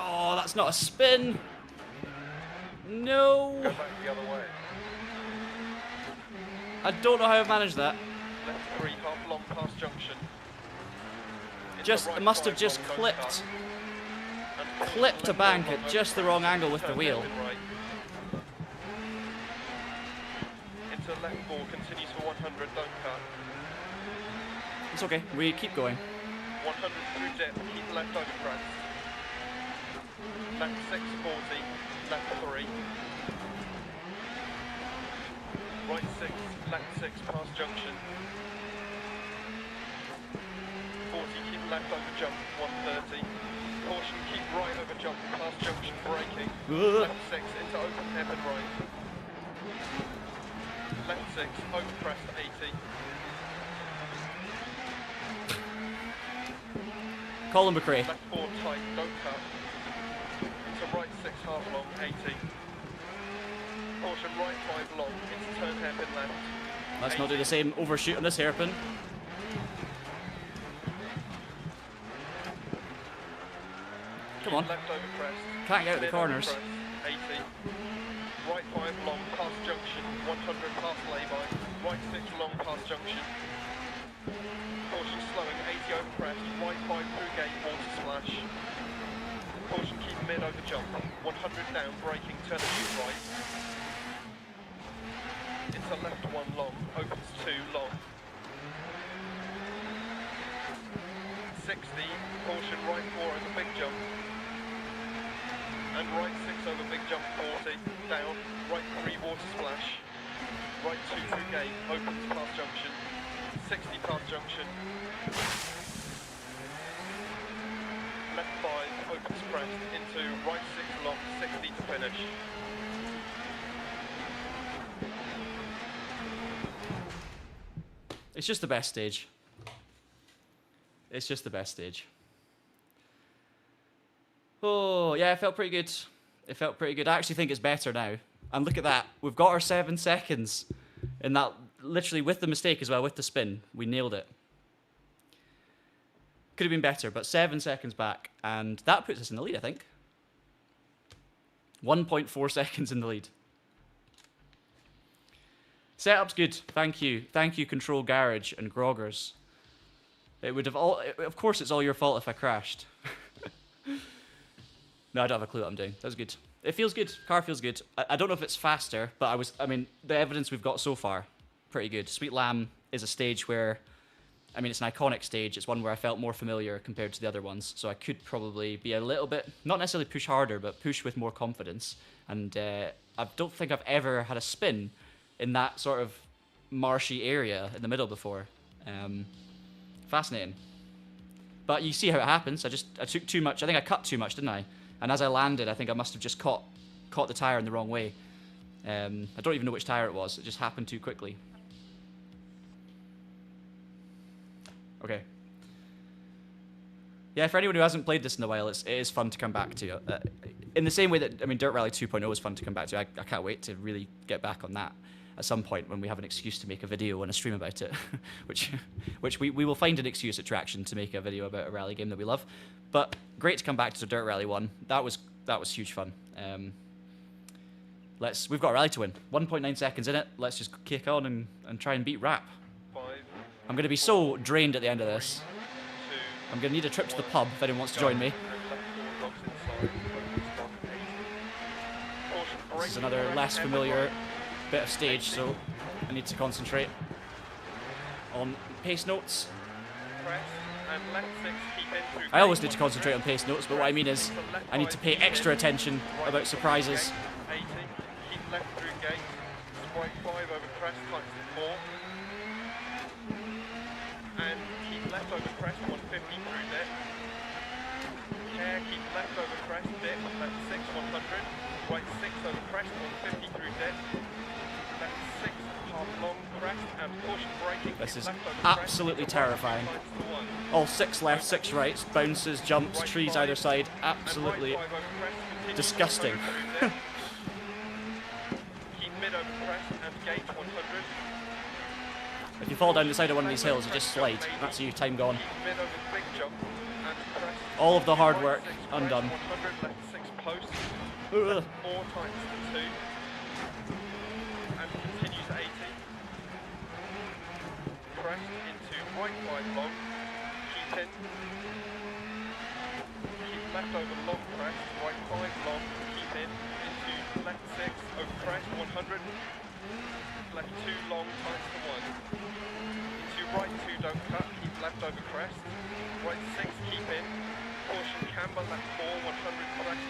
Oh, that's not a spin. No. Go back the other way. I don't know how I managed that. Left 3, half long past junction. Just, it must have just clipped a bank at just the wrong angle with the wheel. Into left 4, continues for 100, don't cut. It's okay, we keep going. 100 through dip, keep left over crest. Left 6, 40, left 3. Right 6, left 6 past junction. 40, keep left over jump, 130. Caution, keep right over jump, past junction, braking. Left 6, into open hairpin right. Left 6, over crest, 80. Colin McRae. Left 4, tight, don't cut. Into right 6, half long, 80. Caution, right 5 long, into turn hairpin left. Let's not do the same overshoot on this hairpin. Come on. Left over crest. Can't get out of the corners. Crest, 80. Right 5 long past junction, 100 past lay-by. Right 6 long past junction. Caution slowing, 80 over crest. Right 5 through gate, water splash. Caution keep mid over jump. 100 down, braking, turn and shoot right. Into left 1 long, opens 2 long. 60, caution right 4 over big jump. And right 6 over big jump, 40, down, right 3 water splash. Right 2 through gate, opens past junction. 60 past junction. Left 5, opens crest, into right 6 long, 60 to finish. It's just the best stage. It's just the best stage. Oh, yeah, it felt pretty good. It felt pretty good. I actually think it's better now. And look at that. We've got our 7 seconds. In that, literally with the mistake as well, with the spin, we nailed it. Could have been better, but 7 seconds back. And that puts us in the lead, I think. 1.4 seconds in the lead. Setup's good. Thank you. Thank you, Control Garage and Groggers. It would have all... Of course it's all your fault if I crashed. No, I don't have a clue what I'm doing. That was good. It feels good. Car feels good. I don't know if it's faster, but I mean, the evidence we've got so far, pretty good. Sweet Lamb is a stage where, I mean, it's an iconic stage. It's one where I felt more familiar compared to the other ones. So I could probably be a little bit, not necessarily push harder, but push with more confidence. And I don't think I've ever had a spin in that sort of marshy area in the middle before. Fascinating. But you see how it happens. I took too much. I think I cut too much, didn't I? And as I landed, I think I must have just caught the tyre in the wrong way. I don't even know which tyre it was. It just happened too quickly. Okay. Yeah, for anyone who hasn't played this in a while, it is fun to come back to. In the same way that, I mean, Dirt Rally 2.0 is fun to come back to. I can't wait to really get back on that at some point when we have an excuse to make a video and a stream about it, which we will find an excuse at Traction to make a video about a rally game that we love. But great to come back to the Dirt Rally 1. That was huge fun. We've got a rally to win. 1.9 seconds in it. Let's just kick on and try and beat Rap. I'm going to be so drained at the end of this. I'm going to need a trip to the pub if anyone wants to join me. This is another less familiar bit of stage, so I need to concentrate on pace notes. I always need to concentrate on pace notes, but what I mean is I need to pay extra attention about surprises. 80, keep left through gate, right 5 over crest, tights 4. 100, right 6 over crest, 150 through dip, left 6 half long crest, and caution braking. This is left over absolutely crest, terrifying. right 2 times to 1. All 6 left, 6 rights, bounces, jumps, Right trees 5, either side. and Absolutely right 5 over crest, continue disgusting. 100 through dip. Keep mid over crest and gate 100. If you fall down the side of one of these hills, you just slide. That's you, time gone. Keep mid over big jump and crest. All of the hard Right work 6 crest, undone. 100 left 6 post. Ugh. 4 times to 2. And continue to 80. Crest into right 5 long. Keep in. Keep left over long crest. Right 5 long. Keep in. Into left 6 over crest. 100. Left 2 long times to 1. Into right 2 don't cut. Keep left over crest. Right 6 keep in. Caution camber left 4. 100 crest.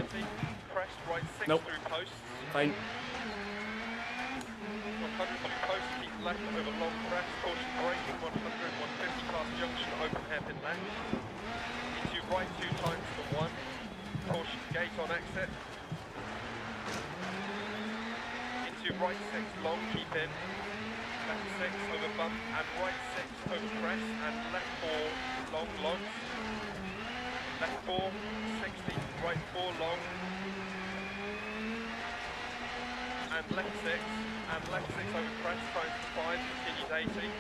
130. Crest right 6 Nope. through posts. Fine. 100 through post, keep left over long crest, caution braking, 100, 150 past junction, open hairpin left. Into right 2 times to 1, caution gate on exit. Into right 6 long, keep in. Left 6 over bump, and right 6 over crest, and left 4 long logs. Left 4, 60, right 4 long. And left 6, and left 6 over crest, times 5, continues 80.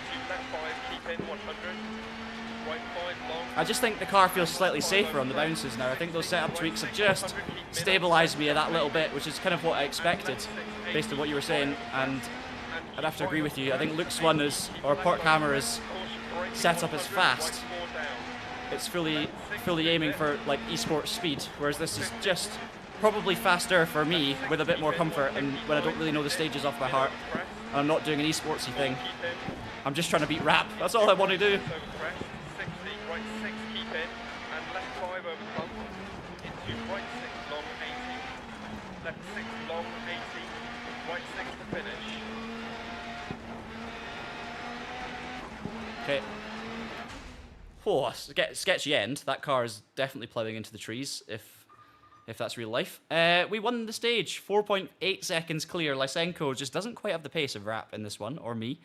Into left 5, keep in 100. Right 5 long. I just think the car feels slightly safer on the bounces now. I think those setup tweaks have just stabilised me a that little bit, which is kind of what I expected based on what you were saying. And I'd have to agree with you. I think Luke's one is, or Port Hammer is set up as fast. It's fully aiming for like esports speed, whereas this is just probably faster for me with a bit more comfort, and when I don't really know the stages off by heart and I'm not doing an esportsy thing, I'm just trying to beat rap. That's all I want to do. Right 6 keep in, and left 5 over bump, into right 6 long 80, left 6 long 80, right 6 to finish. Okay. Oh, sketchy end. That car is definitely ploughing into the trees, if that's real life. We won the stage. 4.8 seconds clear. Lysenko just doesn't quite have the pace of Rap in this one, or me.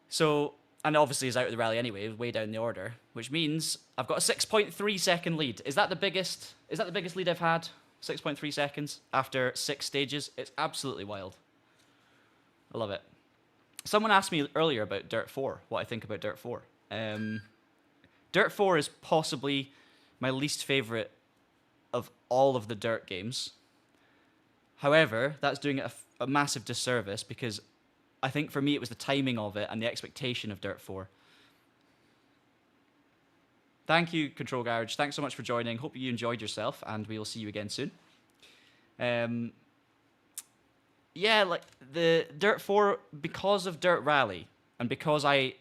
So, and obviously he's out of the rally anyway, way down the order, which means I've got a 6.3 second lead. Is that the biggest lead I've had? 6.3 seconds after 6 stages. It's absolutely wild. I love it. Someone asked me earlier about Dirt 4, what I think about Dirt 4. Dirt 4 is possibly my least favourite of all of the Dirt games. However, that's doing it a massive disservice, because I think for me it was the timing of it and the expectation of Dirt 4. Thank you, Control Garage. Thanks so much for joining. Hope you enjoyed yourself, and we will see you again soon. Yeah, like the Dirt 4, because of Dirt Rally, and because I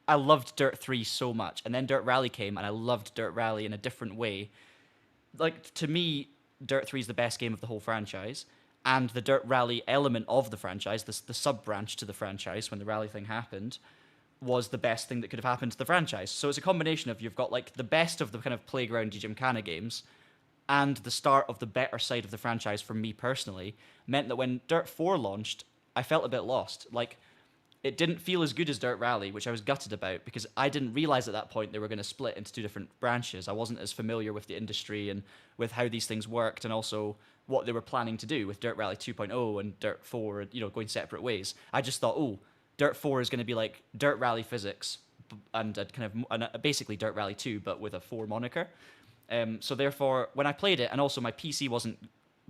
loved Dirt 3 so much, and then Dirt Rally came, and I loved Dirt Rally in a different way. Like, to me, Dirt 3 is the best game of the whole franchise, and the Dirt Rally element of the franchise, the sub-branch to the franchise when the rally thing happened, was the best thing that could have happened to the franchise. So it's a combination of, you've got like the best of the kind of playgroundy gymkhana games, and the start of the better side of the franchise for me personally, meant that when Dirt 4 launched, I felt a bit lost. Like, it didn't feel as good as Dirt Rally, which I was gutted about, because I didn't realize at that point they were going to split into 2 different branches. I wasn't as familiar with the industry and with how these things worked, and also what they were planning to do with Dirt Rally 2.0 and Dirt 4, you know, going separate ways. I just thought, oh, Dirt 4 is going to be like Dirt Rally physics and basically Dirt Rally 2, but with a 4 moniker. So therefore, when I played it, and also my PC wasn't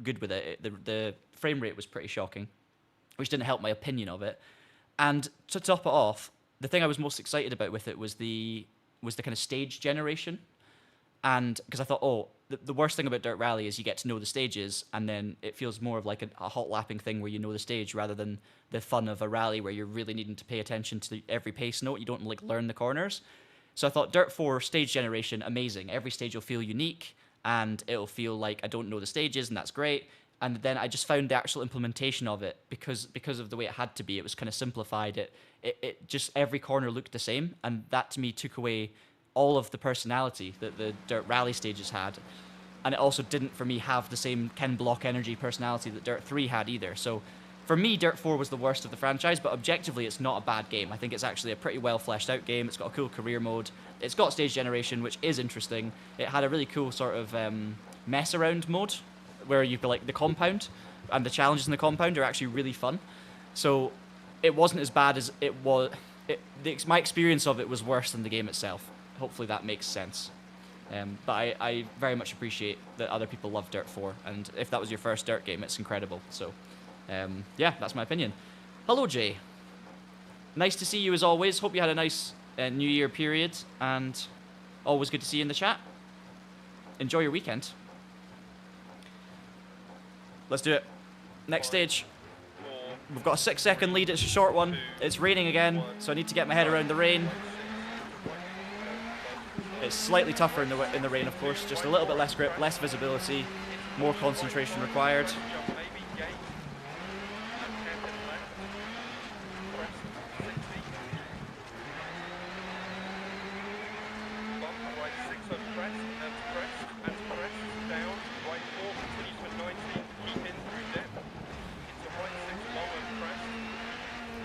good with it, the frame rate was pretty shocking, which didn't help my opinion of it. And to top it off, the thing I was most excited about with it was the kind of stage generation. And because I thought, oh, the worst thing about Dirt Rally is you get to know the stages, and then it feels more of like a hot lapping thing where you know the stage, rather than the fun of a rally where you're really needing to pay attention to every pace note. You don't like learn the corners. So I thought Dirt 4 stage generation, amazing. Every stage will feel unique, and it'll feel like I don't know the stages, and that's great. And then I just found the actual implementation of it, because of the way it had to be, it was kind of simplified. It just, every corner looked the same, and that to me took away all of the personality that the Dirt Rally stages had. And it also didn't, for me, have the same Ken Block energy personality that Dirt 3 had either. So for me, Dirt 4 was the worst of the franchise, but objectively, it's not a bad game. I think it's actually a pretty well fleshed out game. It's got a cool career mode. It's got stage generation, which is interesting. It had a really cool sort of mess around mode, where you've got like the compound, and the challenges in the compound are actually really fun. So it wasn't as bad as it was. My experience of it was worse than the game itself. Hopefully that makes sense. But I very much appreciate that other people love Dirt 4, and if that was your first Dirt game, it's incredible. So, yeah, that's my opinion. Hello, Jay. Nice to see you as always. Hope you had a nice New Year period, and always good to see you in the chat. Enjoy your weekend. Let's do it. Next stage. We've got a 6-second lead. It's a short one. It's raining again, so I need to get my head around the rain. It's slightly tougher in the rain, of course. Just a little bit less grip, less visibility, more concentration required.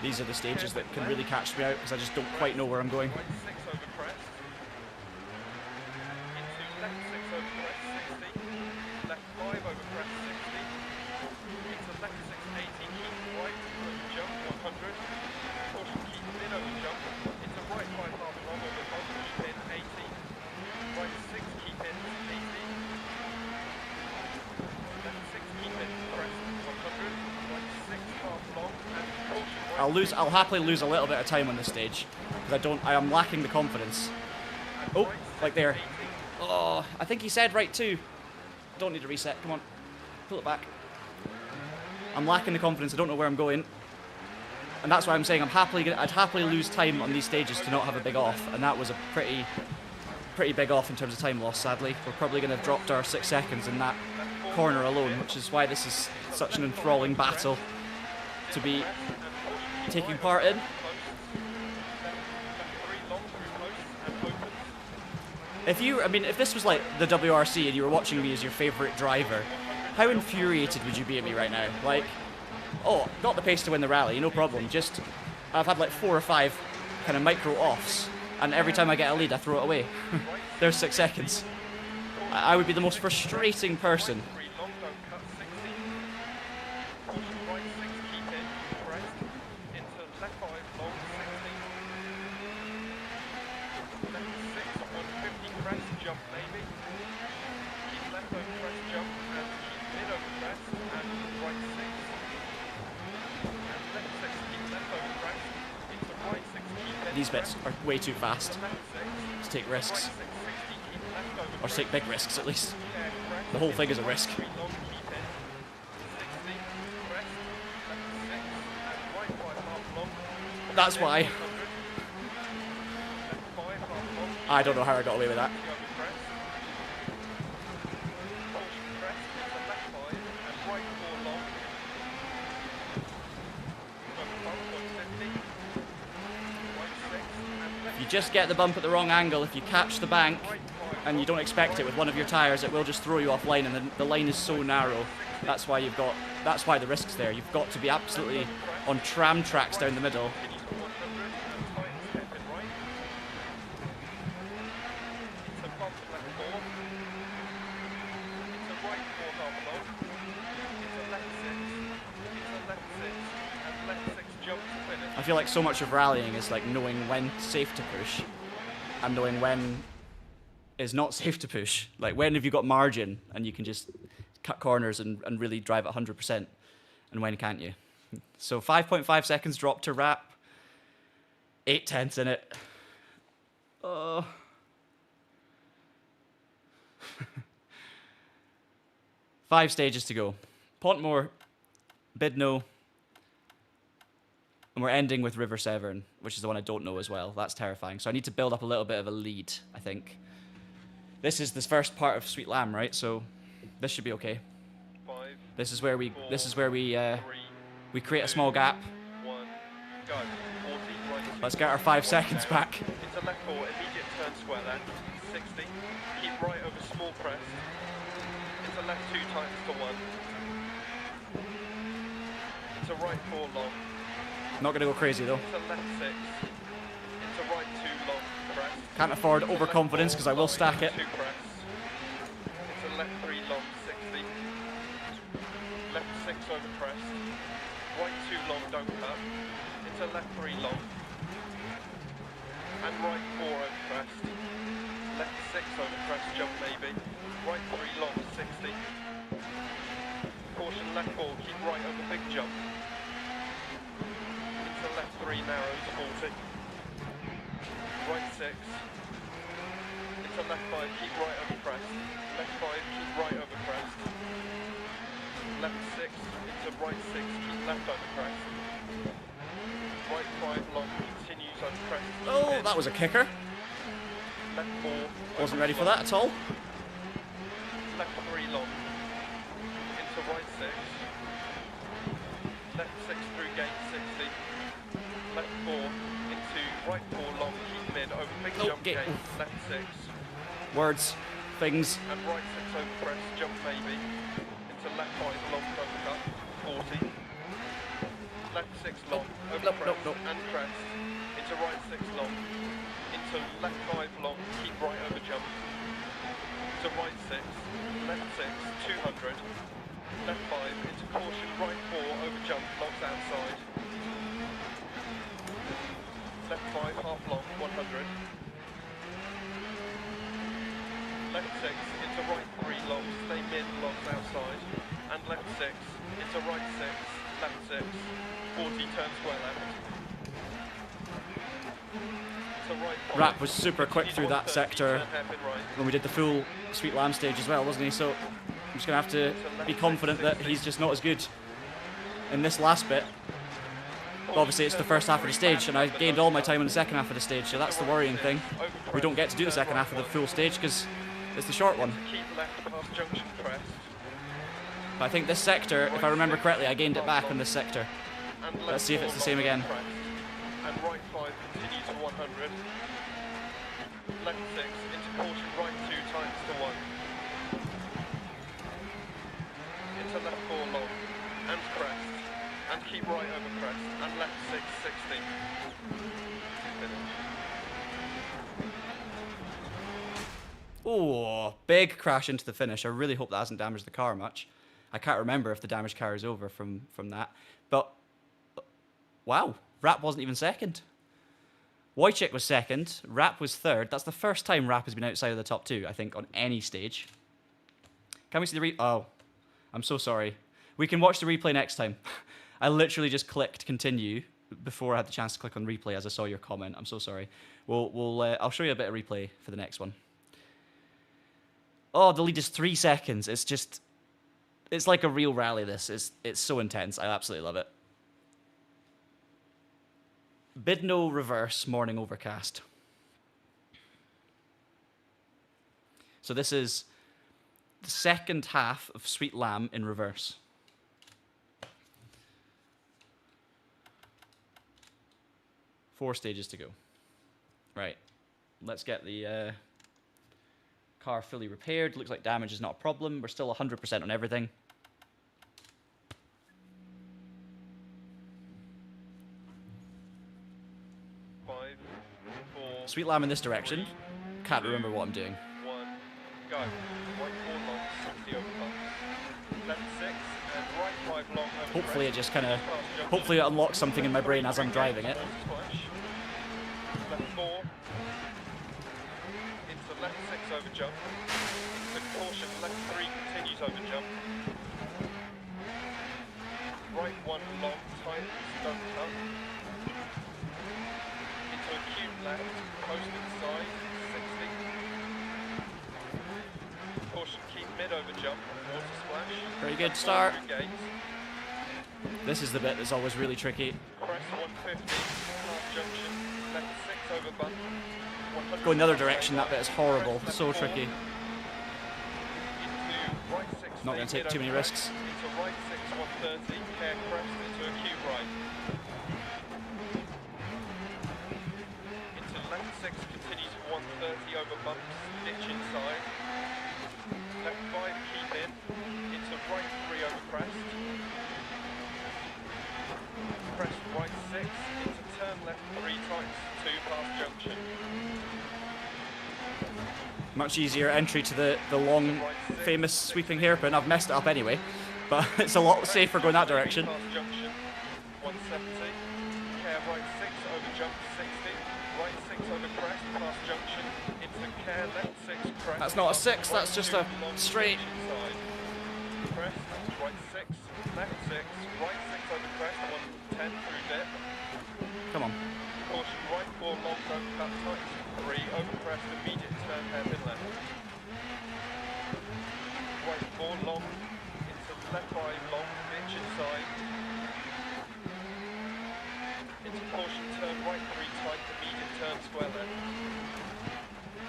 These are the stages that can really catch me out because I just don't quite know where I'm going. I'll happily lose a little bit of time on this stage because I am lacking the confidence. Oh, like there. Oh, I think he said right too. Don't need to reset. Come on, pull it back. I'm lacking the confidence. I don't know where I'm going, and that's why I'm saying I'd happily lose time on these stages to not have a big off, and that was a pretty big off in terms of time loss. Sadly, we're probably going to have dropped our 6 seconds in that corner alone, which is why this is such an enthralling battle to be taking part in. If this was like the WRC and you were watching me as your favourite driver, how infuriated would you be at me right now? Like, oh, got the pace to win the rally, no problem. Just, I've had like 4 or 5 kind of micro offs, and every time I get a lead, I throw it away. There's 6 seconds. I would be the most frustrating person. These bits are way too fast to take risks, or to take big risks at least. The whole thing is a risk. That's why. I don't know how I got away with that. Just get the bump at the wrong angle. If you catch the bank and you don't expect it with one of your tires, it will just throw you off line, and the line is so narrow. That's why the risk's there. You've got to be absolutely on tram tracks down the middle. I feel like so much of rallying is like knowing when safe to push and knowing when is not safe to push. Like, when have you got margin and you can just cut corners and really drive at 100%, and when can't you? So 5.5 seconds drop to wrap. 8/10 in it. 5 stages to go. Pontmore, Bidno, and we're ending with River Severn, which is the one I don't know as well. That's terrifying. So I need to build up a little bit of a lead, I think. This is the first part of Sweet Lamb, right? So this should be okay. This is where we create a small gap. Let's get our 5 seconds back. Into left 4, immediate turn square left, 60. Keep right over small crest. Into left 2 times to 1. Into right 4 long. Not going to go crazy though. Into left 6. Into right 2 long crest. Can't afford overconfidence because I will stack it. 2 crests. Into left 3 long, 60. Left 6 over crest. Right 2 long, don't cut. Into left 3 long. And right 4 over crest. Left 6 over crest, jump maybe. Right 3 long, 60. Caution left 4, keep right over big jump. Into left 3 narrows, 40. Right 6. Into left 5, keep right over crest. Left 5, keep right over crest. Left 6, into right 6, keep left over crest. Right 5 long, continues over crest. Oh, that was a kicker. Left 4. Wasn't ready for that at all. Left 3 long. Into right 6. Left 6 through gate 60. Left 4 into right 4 long, keep mid over big jump gate. Left 6. Words, things. And right 6 over crest, jump maybe. Into left 5 long, don't cut. 40. Left 6 long, over crest and crest. Into right 6 long. Into left 5 long, keep right over jump. To right 6, left 6, 200. Left 5, into caution, right 4 over jump, locks outside. Left 5, half long, 100. Left 6, into right 3 long, stay mid, locks outside. And left 6, into right 6, left 6, 40, turn square left. Rap was super quick through that sector when we did the full Sweet Lamb stage as well, wasn't he? So I'm just going to have to be confident that he's just not as good in this last bit. But obviously it's the first half of the stage and I gained all my time in the second half of the stage, so that's the worrying thing. We don't get to do the second half of the full stage because it's the short one. But I think this sector, if I remember correctly, I gained it back in this sector. Let's see if it's the same again. And right 5 continue to 100. Left 6 into caution, right 2 times to 1. Into left 4 long and crest. And keep right over crest. And left 6, 60. Oh, big crash into the finish. I really hope that hasn't damaged the car much. I can't remember if the damage carries over from that. But, wow. Rap wasn't even second. Wojciech was second. Rap was third. That's the first time Rap has been outside of the top 2, I think, on any stage. Can we see the Oh, I'm so sorry. We can watch the replay next time. I literally just clicked continue before I had the chance to click on replay as I saw your comment. I'm so sorry. I'll show you a bit of replay for the next one. Oh, the lead is 3 seconds. It's like a real rally, this. It's so intense. I absolutely love it. Bidno reverse, morning overcast. So this is the second half of Sweet Lamb in reverse. Four stages to go. Right, let's get the car fully repaired. Looks like damage is not a problem. We're still 100% on everything. Sweet Lamb in this direction. Can't remember what I'm doing. 1, go. Right 4 long, 60 over bumps. Left 6 and right 5 long over Hopefully it just kind of, hopefully it unlocks something in my brain as I'm driving it. Left 4. Into left 6 over jump. With caution, left 3 continues over jump. Right 1 long, tight, don't cut. Into acute left, post inside, 60. Caution, keep mid over jump, water splash. Very good start. This is the bit that's always really tricky. Crest 150, half junction, left 6 over bump. Going the other direction, that bit is horrible, so tricky. Right 6, not going to take too many risks. Into right 6, 130, care crest into acute right. Into left 6, continues 130 over Much easier entry to the long, famous sweeping hairpin. I've messed it up anyway, but it's a lot safer going that direction. Past junction, 170. Care right 6 over jump 60. Right 6 over crest, past junction. Into care left 6 crest. That's not a 6, that's just a straight. Crest, right 6, left 6, right 6 over crest, 110 through dip. Come on. Caution right 4 long, don't cut tight. 3 over crest, immediate turn hairpin left. Right 4 long, into left 5 long, pitch inside. Into caution, turn right 3 tight, immediate turn square left.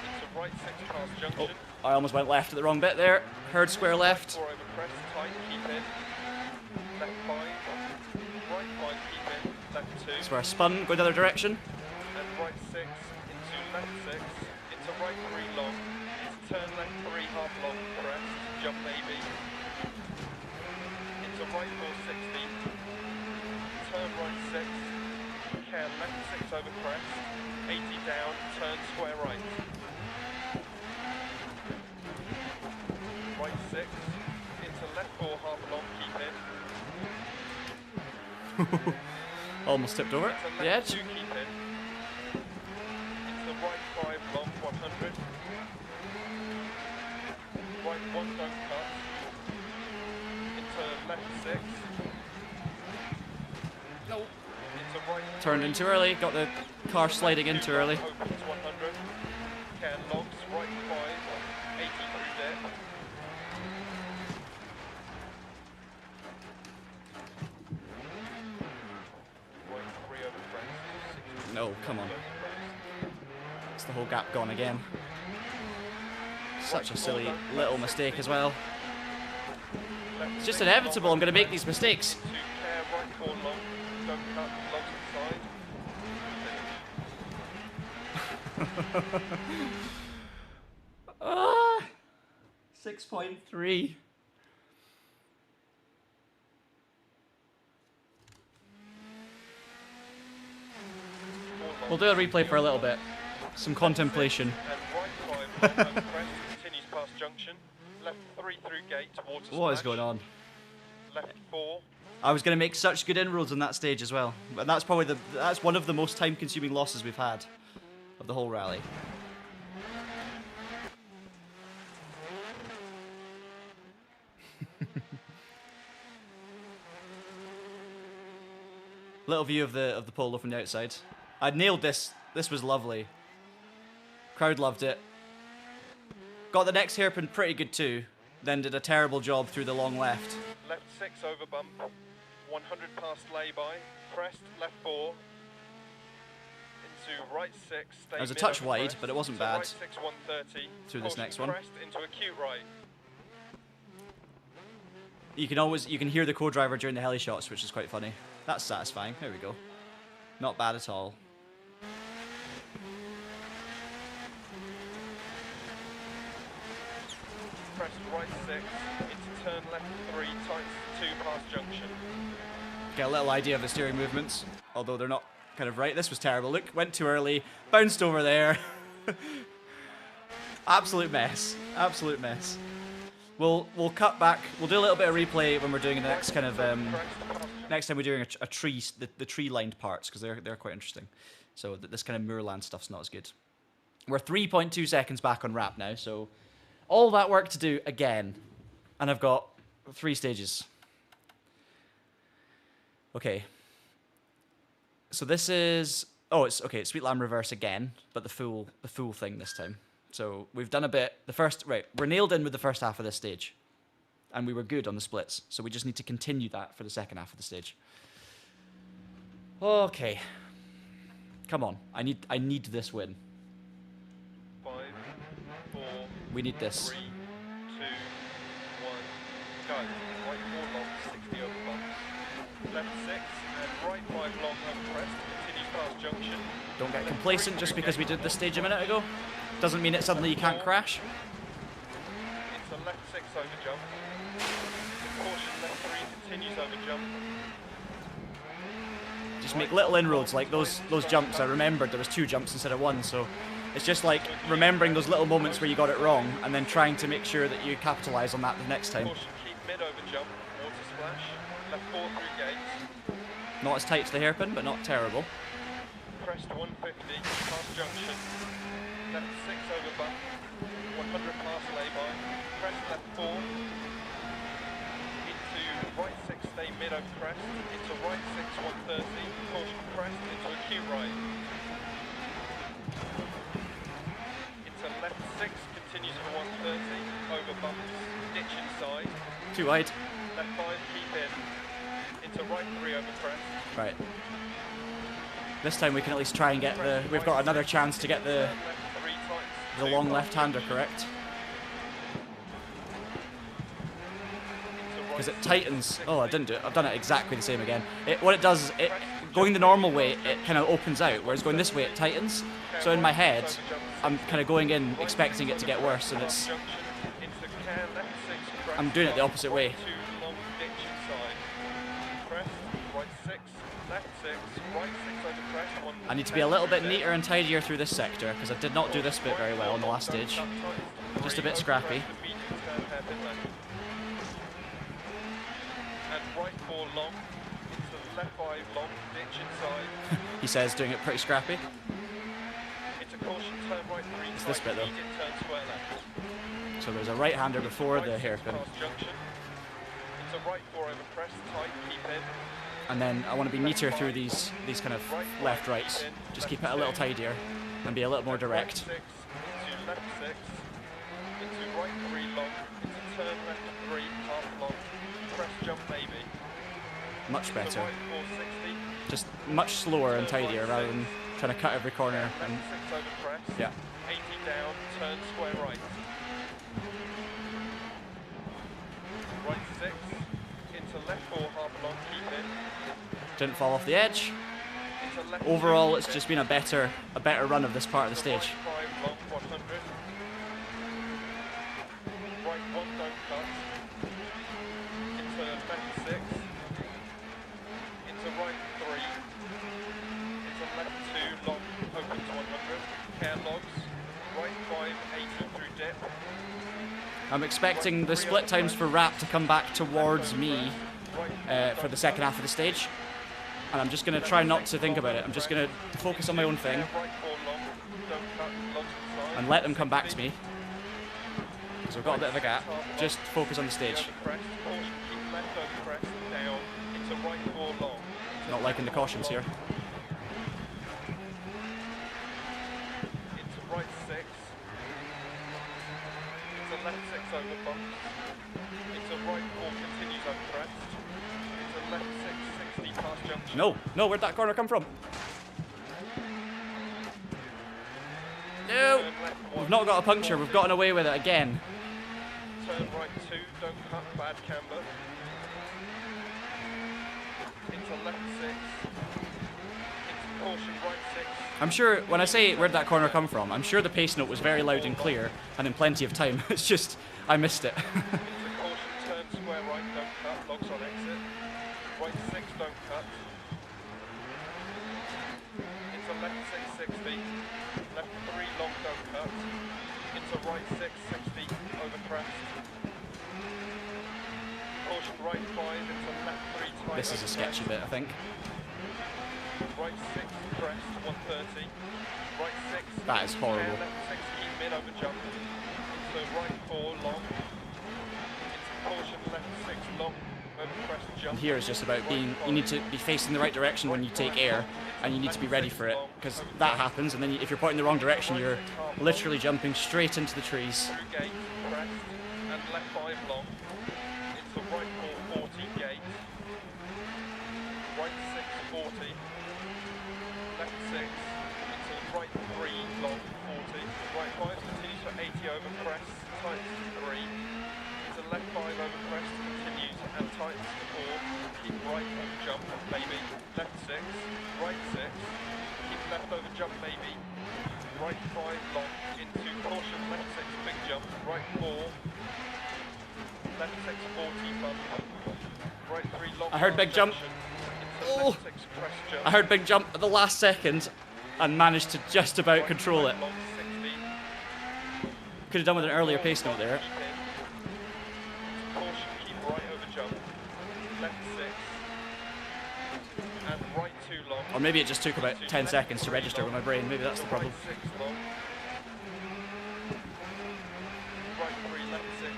Into right 6 past junction. Oh, I almost went left at the wrong bit there. Heard square left. 4 over crest, tight, keep in. Left 5, right 5, keep in. Left 2. That's where I spun, go the other direction. And right 6, into left 6, into right 3 long, into turn left 3 half long, crest, jump maybe, into right 460, turn right 6, care left 6 over crest, 80 down, turn square right. Right 6, into left 4 half long, keep in. Almost tipped over Into the left edge. 2 keep in. Into right 5 long 100. Right 1 don't cut. Into left 6. No. Into right Turned in too early, got the car sliding in too early. opens 100. Care logs right 5. 80 through dip. Right 3 over crest. 60 No, come on. over crest. It's the whole gap gone again. Such a silly little mistake as well. Left It's just 6 inevitable, long I'm going to make these mistakes. Into care right 4 long. Don't cut logs inside. 6.3. We'll do a replay for a little bit. Some contemplation. And right 5 long over crest continues past junction. Left 3 through gate towards the What is splash. going on? Left 4. I was going to make such good inroads on that stage as well. But that's probably that's one of the most time-consuming losses we've had of the whole rally. Little view of the polo from the outside. I nailed this. This was lovely. Crowd loved it. Got the next hairpin pretty good too. Then did a terrible job through the long left. Left 6 over bump. 100 past lay-by. Crest, left 4. Into right 6. Stay It was a mid touch over wide, crest. but it wasn't To bad. Right 6, 130. Through this Caution next one. Crest into acute right. You can hear the co-driver during the heli shots, which is quite funny. That's satisfying. There we go. Not bad at all. Crest right 6. Into turn left 3. Tight 2 past junction. Get a little idea of the steering movements, although they're not kind of right. This was terrible. Look, went too early, bounced over there. Absolute mess. Absolute mess. We'll cut back. We'll do a little bit of replay when we're doing the next kind of next time we're doing a tree, the tree lined parts, because they're quite interesting. So this kind of moorland stuff's not as good. We're 3.2 seconds back on wrap now, so all that work to do again, and I've got 3 stages. Okay. So this is it's okay. It's Sweet Lamb reverse again, but the full thing this time. So we've done a bit. We're nailed in with the first half of this stage, and we were good on the splits. So we just need to continue that for the second half of the stage. Okay. Come on. I need this win. 5, 4. We need this. 3, 2, 1, go. Right 4 long, 60 over bumps. Left 6 and right 5 long over crest. Continues past junction. Don't get complacent just because we did this stage a minute ago. Doesn't mean it suddenly you can't crash. It's a left 6 over jump. Caution left 3 continues over jump. Just make little inroads like those jumps. I remembered there was 2 jumps instead of 1, so It's just like remembering those little moments where you got it wrong and then trying to make sure that you capitalise on that the next time. Caution, keep mid over jump, water splash, left 4 through gates. Not as tight to the hairpin, but not terrible. Crest 150, past junction, left 6 over bump, 100 past lay-by, crest left 4, into right 6, stay mid over crest, into right 6, 130, caution crest, into a Q right. Into left 6, continues for 130, over bumps, ditch inside. Too wide. Left 5, keep in, into right 3 over crest. Right. This time we can at least try and get the... We've got another chance to get the long left-hander correct. Because it tightens... Oh, I didn't do it. I've done it exactly the same again. What it does, going the normal way, it kind of opens out, whereas going this way, it tightens. So in my head, I'm kind of going in expecting it to get worse, and it's... I'm doing it the opposite way. I need to be a little bit neater and tidier through this sector, because I did not do this bit very well on the last stage. Just a bit scrappy. And right 4 long, into left 5 long, ditch inside. He says doing it pretty scrappy. Into caution, turn right 3 It's this bit though. turn square left. So there's a right-hander before Right the 6 hairpin. past junction. Into right 4 over crest, tight, keep in. And then I want to be neater through these kind of left-rights. Just keep it a little tidier and be a little more direct. Right 6, into left 6, into right 3 long, into turn left 3, half long, crest jump maybe. Much To better. right 460, Just much slower and tidier rather than trying to cut every corner. left And 6 over crest, yeah, 80 down, turn square right. Right 6, into left 4 half long, keep in. didn't fall off the edge. Into left Overall, 2, it's just been a better run of this part of the stage. Right 5 long, 100. Right 1 don't cut. Into left 6. Into right 3. Into left 2 long, open to 100. Care logs. Right 5, 80 through dip. I'm expecting the split times for wrap to come back towards me for the second half of the stage. And I'm just going to try not to think about it. I'm just going to focus on my own thing Right 4 long, don't cut, logs inside. and let them come back to me. Because we've got a bit of a gap. Just focus on the stage. Over crest, caution, keep left over crest, down, into right 4 long. Not liking the cautions here. Into right 6. Into left 6 over bumps. Into right 4 continues over crest. Into left 6, 60 past junction. No, where'd that corner come from? No! Turn left 1. We've not got a puncture, we've gotten away with it again. Turn right 2, don't cut, bad camber. Into left 6. Into caution, right 6. I'm sure, when I say where'd that corner come from, I'm sure the pace note was very loud and clear and in plenty of time. It's just, I missed it. Into caution, turn square right, don't cut, logs on exit. Right 6, don't cut. Into left 6, 60. Left 3, long, don't cut. Into right 6, 60, over crest. Caution, right 5, into left 3, tight. This is a over sketchy bit, I think. Right 6, crest, 130. Right 6. That is horrible. Care left 6, keep mid over jump. Into right 4, long. Into caution, left 6, long, over crest, jump. And here is just about being, you need to be facing the right direction when you take air, and you need to be ready for it, because that happens, and then if you're pointing the wrong direction, you're literally jumping straight into the trees. Through gate, crest, and left 5 long. Into right 4, 40, gate. Right 6, 40. Left 6. Into right 3, long, 40. Right 5 continues for 80 over crest, tight 3. Into left 5 over crest, continues and tight 4. Keep right over jump, maybe. Left 6. Right 6. Keep left over jump, maybe. Right 5 long, into caution, left 6 big jump, right 4, left 6 40 bump, right 3 long. I heard big jump. Into left 6 crest jump. I heard big jump at the last second and managed to just about control it. Long 6 Could have done with an earlier pace note there. Caution, keep right over jump. Left 6. And right 2 long. Or maybe it just took about 10 seconds to register with my brain. Maybe that's the problem. Right 6 long. Right 3, left 6.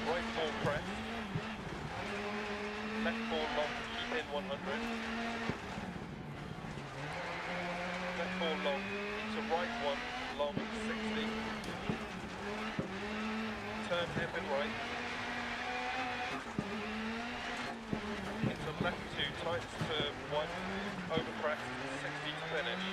Right 4 crest. Left 4 long, keep in 100. Left 4 long, into right 1, long 60. Turn hairpin right. Into left 2, tights to 1, over crest, 60 to finish.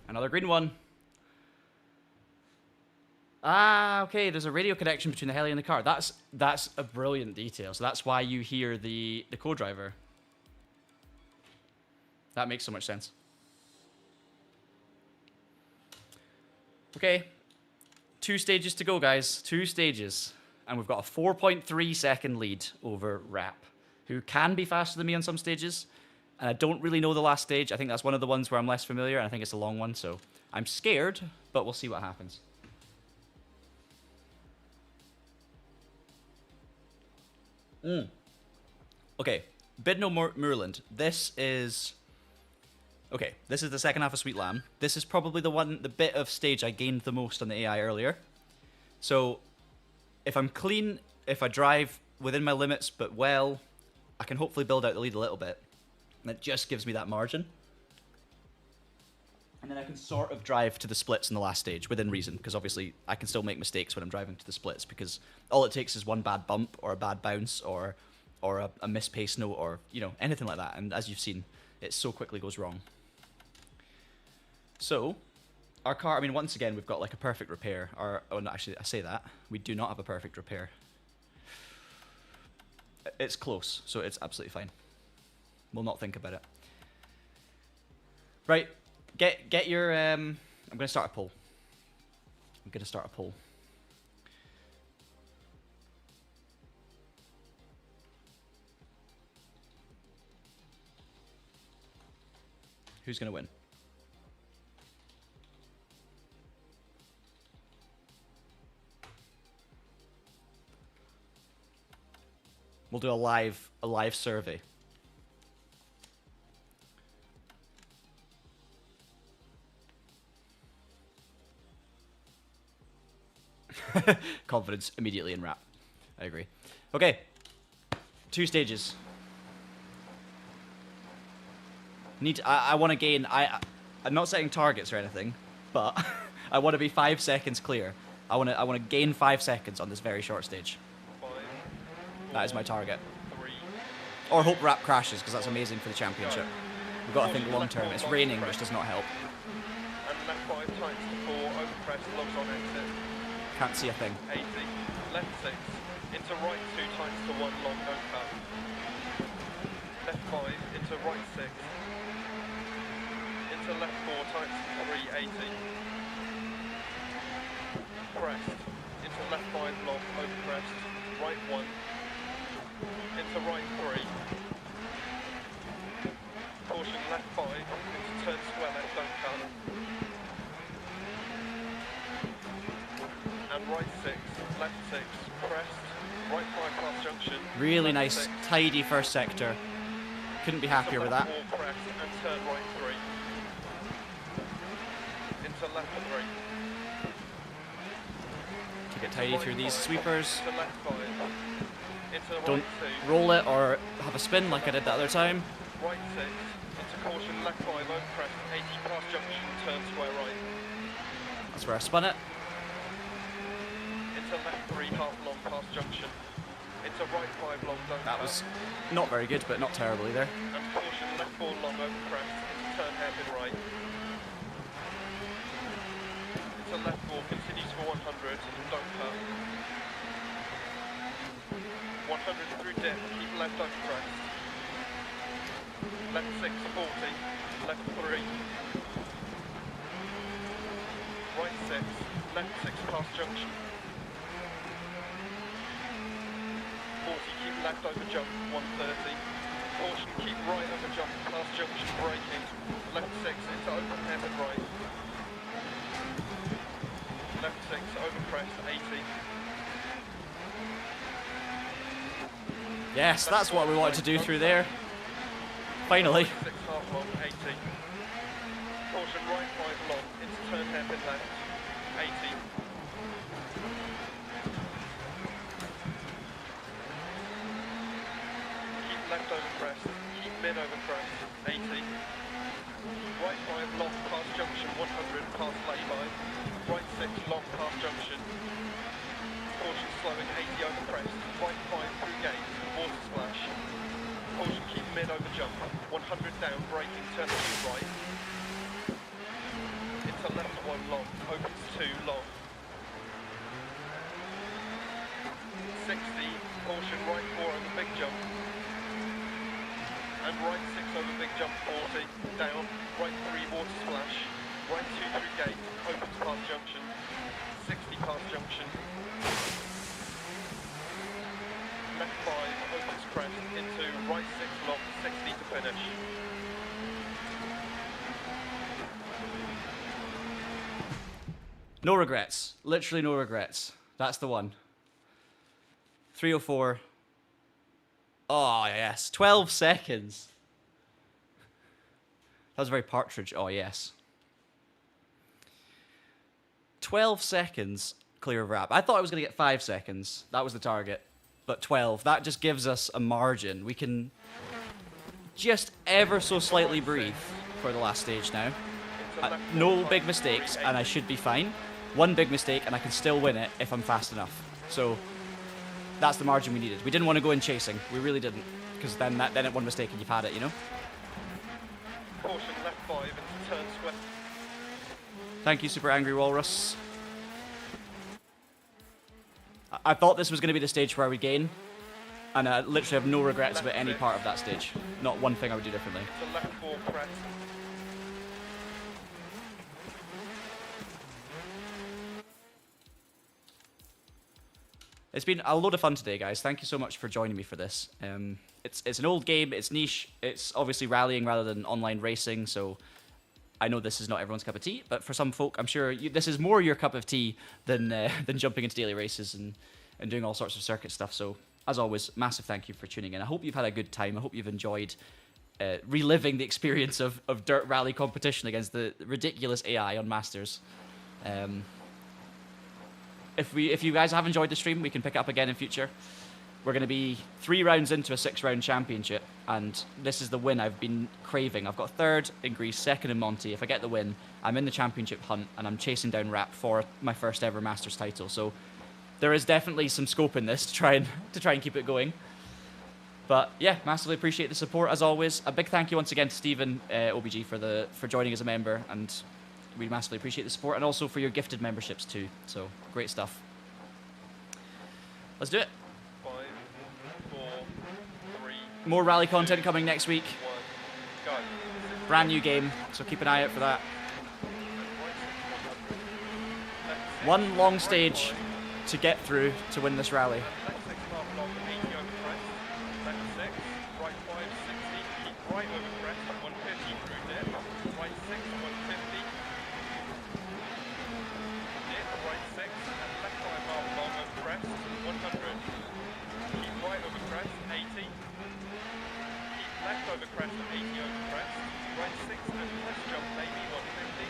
Another green one. Ah, okay, there's a radio connection between the heli and the car. That's a brilliant detail. So that's why you hear the co-driver. That makes so much sense. Okay, 2 stages to go, guys. 2 stages. And we've got a 4.3 second lead over Rap, who can be faster than me on some stages. And I don't really know the last stage. I think that's one of the ones where I'm less familiar, and I think it's a long one, so I'm scared, but we'll see what happens. Okay, Bidno Moorland. This is... Okay, this is the second half of Sweet Lamb. This is probably the bit of stage I gained the most on the AI earlier. So, if I'm clean, if I drive within my limits but well, I can hopefully build out the lead a little bit. And it just gives me that margin. And then I can sort of drive to the splits in the last stage, within reason, because obviously I can still make mistakes when I'm driving to the splits, because all it takes is one bad bump, or a bad bounce, or a missed pace note, or, you know, anything like that. And as you've seen, it so quickly goes wrong. So, our car, I mean, once again, we've got like a perfect repair. Oh, no, actually, I say that. We do not have a perfect repair. It's close, so it's absolutely fine. We'll not think about it. Right, get your, I'm going to start a poll. Who's going to win? We'll do a live survey. Confidence immediately in Rap. I agree. Okay, 2 stages. I want to gain. I'm not setting targets or anything, but I want to be 5 seconds clear. I want to gain 5 seconds on this very short stage. That is my target. Or hope Rap crashes, because that's amazing for the championship. We've got to think long term. It's raining, which does not help. And left 5 times to 4, over crest, logs on exit. Can't see a thing. 80, left 6, into right 2 times to 1, long, no cut. Left 5, into right 6, into left 4 times to 3, 80. Crest, into left 5, long, over crest, right 1, into right 3. Caution, left 5, into turn square left, don't cut. And right 6, left 6, crest, right 5 past junction. Really nice, tidy first sector. Couldn't be happier with that. 4 crest and turn right 3. Into left 3. To get tidy through these sweepers. Into left 5. Into right Don't 2. roll it or have a spin like I did the other time. Right 6. Into caution, left 5, over crest, 80 past junction, turn square right. That's where I spun it. Into left 3, half long past junction. Into right 5 long, don't That cut. was not very good, but not terrible either. And caution, left 4 long over crest, into turn hairpin right. Into left 4, continues for 100, don't cut. 100 through dip, keep left over crest. Left 6, 40, left 3. Right 6, left 6 past junction. 40, keep left over jump, 130. Caution, keep right over jump, last junction braking. Left 6 into open hairpin right. Left 6 over crest, 80. Yes, that's what we wanted to do through there. Finally. 6 half long, 80. Caution, right 5 long, into turn hairpin left, 80. Keep left over crest, keep mid over crest, 80. Right 5 long, past junction, 100, past lay-by. Right 6 long, past junction. Caution, slowing, 80 over crest. Right 5 through gate, water splash. Caution, keep mid over jump, 100 down, braking, turn to right. Into left 1 long, opens 2 long. 60, caution, right 4 over big jump. And right 6 over big jump, 40, down, right 3 water splash, right 2 through gate, opens past junction, 60 past junction. Left 5 opens crest into right 6 long, 60 to finish. No regrets. Literally no regrets. That's the one. 304. Oh, yes. 12 seconds. That was very Partridge. Oh, yes. 12 seconds clear of wrap. I thought I was going to get 5 seconds. That was the target. But 12. That just gives us a margin. We can just ever so slightly breathe for the last stage now. No big mistakes, and I should be fine. One big mistake, and I can still win it if I'm fast enough. So that's the margin we needed. We didn't want to go in chasing. We really didn't, because then at one mistake and you've had it, you know. Caution, left 5 into turn swept. Thank you, Super Angry Walrus. I thought this was going to be the stage where we gain, and I literally have no regrets about any part of that stage. Not one thing I would do differently. Into left 4 crest. It's been a load of fun today, guys. Thank you so much for joining me for this. It's an old game. It's niche. It's obviously rallying rather than online racing, so I know this is not everyone's cup of tea, but for some folk, I'm sure this is more your cup of tea than jumping into daily races and doing all sorts of circuit stuff. So, as always, massive thank you for tuning in. I hope you've had a good time. I hope you've enjoyed reliving the experience of dirt rally competition against the ridiculous AI on Masters. If you guys have enjoyed the stream, we can pick it up again in future. We're going to be 3 rounds into a 6-round championship, and this is the win I've been craving. I've got 3rd in Greece, 2nd in Monte. If I get the win, I'm in the championship hunt, and I'm chasing down Rap for my first ever Masters title. So there is definitely some scope in this to try and keep it going. But yeah, massively appreciate the support as always. A big thank you once again to Stephen OBG for joining as a member, and we massively appreciate the support, and also for your gifted memberships too. So great stuff. Let's do it. 5, 4, 3. More rally content coming next week. 1, go. Brand new game, so keep an eye out for that. One long stage to get through to win this rally. Left 6 half long, 80 over crest. Left 6, right 5, 60. Keep right over crest, 150 through dip. Right 6, 150. Dip, right 6, and left 5 half long over crest, 100. Keep right over crest, 80. Keep left over crest, 80 over crest. Right 6 and press jump, maybe 150.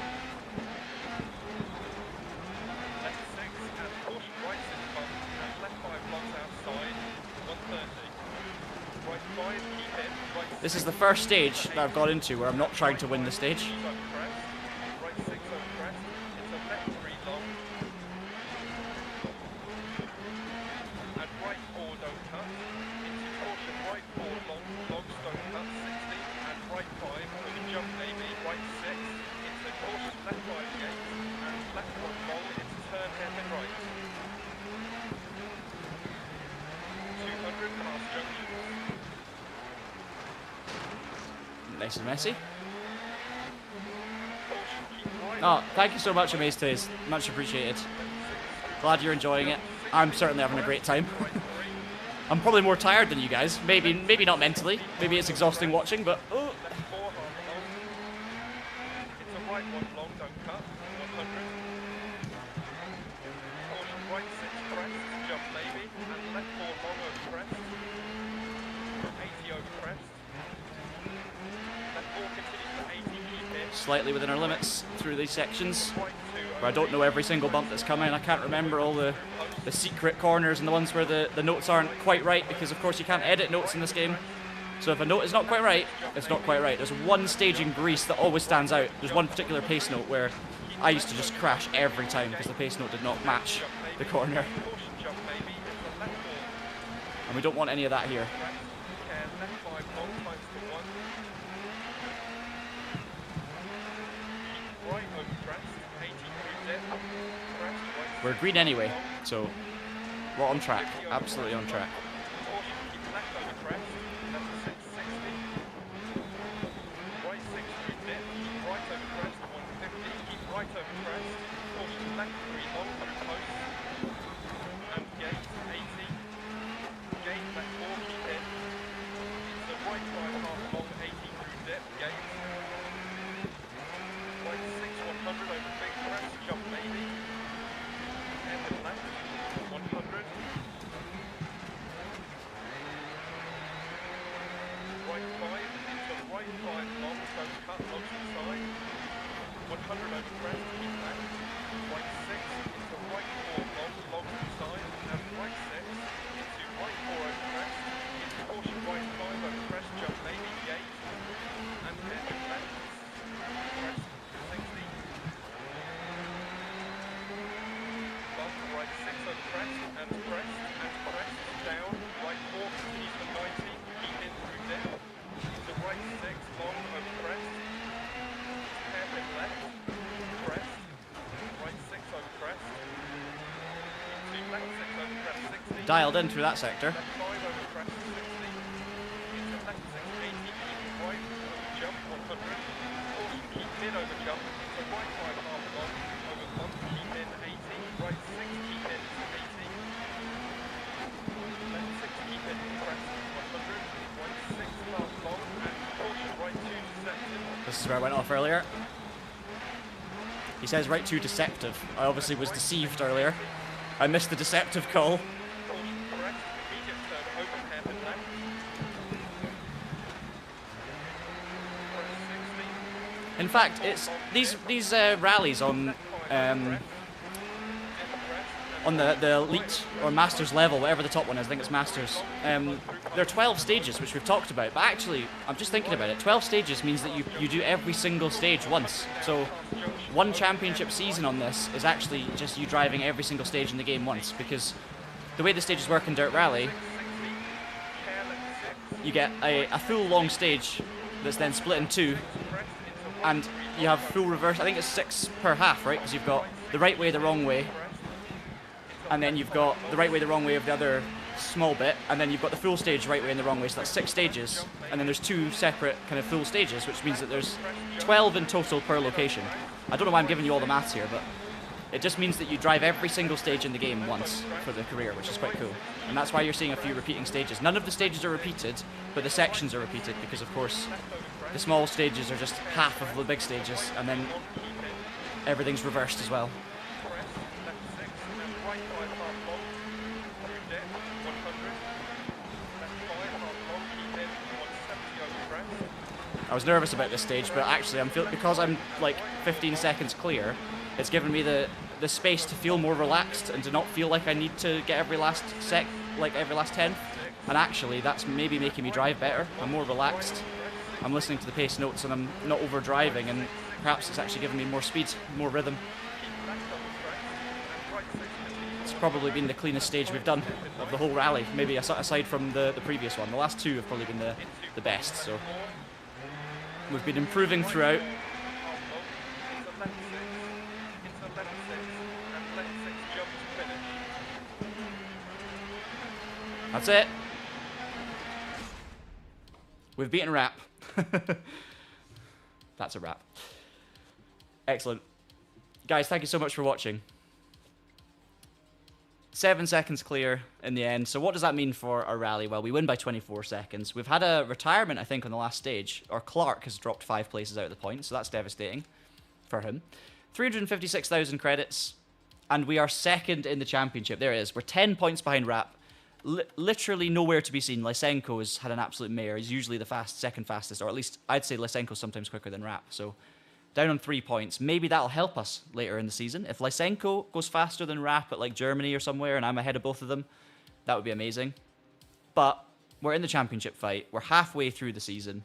Left 6 and caution right 6 bump, and left 5 blocks outside, 130. Right 5, keep in. Right 6. This is the first stage that I've got into where I'm not trying to win the stage. Keep over crest. Right 6 over crest. It's a left 3 long. And right 4 don't cut. Into caution right 4 long. Logs don't cut, 60. And right 5, open jump maybe. Right 6. Into caution left 5 gate. And left 1 long. Into turn hairpin right. 200 past junction. Nice and messy. Caution, keep right. Oh, thank you so much, Amaze Taze. Much appreciated. Glad you're enjoying it. I'm certainly having a great time. Right 3. I'm probably more tired than you guys. Maybe not mentally. Maybe it's exhausting watching, but... Oh. Left 4 half long. It's a right 1 long, don't cut. 100. Caution, right 6 crest, jump maybe. And left 4 long over crest. 80 over crest. Left 4 continues to 80, keep in. Slightly within our limits through these sections. Right 2 Where I don't know every single bump that's coming. I can't remember all the secret corners and the ones where the notes aren't quite right, because of course you can't edit notes in this game. So if a note is not quite right, it's not quite right. There's one stage in Greece that always stands out. There's one particular pace note where I used to just crash every time because the pace note did not match the corner. Caution, jump maybe. It's a left 4. And we don't want any of that here. And left 5 long times to 1. Keep right over crest. 80 through dip. Crest, right. We're green anyway, so we're on track. Absolutely on track. Caution, keep left over crest. Left 660. Right 6 through dip. Keep right over crest. 150. Keep right over crest. Caution, left 3 long through post. And gate 80. Gate left 4, keep in. It's the right 5 half long 80 through dip. Gate. Right 6 100 over big crest. Jump maybe. End of left. 100. Right 5 into right 5 long, don't cut, long to the side. 100 over crest, keep left. Right 6 into right 4 long, long to the side. And right 6 into right 4 over crest. Into caution right 5 over crest, jump maybe, gate. And end of left. Crest 60. Bump right 6 over crest, and crest, down. Right 4 continues to 90, keep in through dip. To right 6, long over crest. Hairpin left, crest. Right 6 over crest. To left 6 over crest, 60. Dialed in through that sector. Left 5 over crest, 60. Into left 6, 80, keep right over jump, 100. Caution, keep mid over jump. To right 5 half long, over bump, keep in 80. Right 6, keep in to 80. Left 6, keep in crest, 100. Right 6 half long, and caution, right 2 deceptive. This is where I went off earlier. He says right 2 deceptive. I obviously was deceived earlier. I missed the deceptive call. Caution, correct. Immediate turn, open hairpin left. Crest 60. In fact, it's these rallies on the elite or masters level, whatever the top one is. I think it's masters. There are 12 stages, which we've talked about. But actually, I'm just thinking about it. 12 stages means that you do every single stage once. So one championship season on this is actually just you driving every single stage in the game once, because the way the stages work in Dirt Rally, you get a full long stage that's then split in 2, and you have full reverse. I think it's 6 per half, right? Because you've got the right way, the wrong way, and then you've got the right way, the wrong way of the other small bit, and then you've got the full stage right way and the wrong way. So that's 6 stages, and then there's 2 separate kind of full stages, which means that there's 12 in total per location. I don't know why I'm giving you all the maths here, but it just means that you drive every single stage in the game once for the career, which is quite cool. And that's why you're seeing a few repeating stages. None of the stages are repeated, but the sections are repeated, because of course the small stages are just half of the big stages, and then everything's reversed as well. I was nervous about this stage, but actually because I'm like 15 seconds clear, it's given me the space to feel more relaxed and to not feel like I need to get every last every last 10th. And actually, that's maybe making me drive better. I'm more relaxed. I'm listening to the pace notes and I'm not over driving, and perhaps it's actually giving me more speed, more rhythm. It's probably been the cleanest stage we've done of the whole rally, maybe aside from the previous one. The last 2 have probably been the best. So we've been improving throughout. That's it. We've beaten Rap. That's a wrap. Excellent. Guys, thank you so much for watching. 7 seconds clear in the end. So what does that mean for our rally? Well, we win by 24 seconds. We've had a retirement, I think, on the last stage. Or Clark has dropped 5 places out of the point, so that's devastating for him. 356,000 credits, and we are second in the championship. There it is. We're 10 points behind Rap. Literally nowhere to be seen. Lysenko's had an absolute mare. He's usually the second fastest, or at least I'd say Lysenko's sometimes quicker than Rap. So down on 3 points. Maybe that'll help us later in the season. If Lysenko goes faster than Rap at like Germany or somewhere and I'm ahead of both of them, that would be amazing. But we're in the championship fight. We're halfway through the season.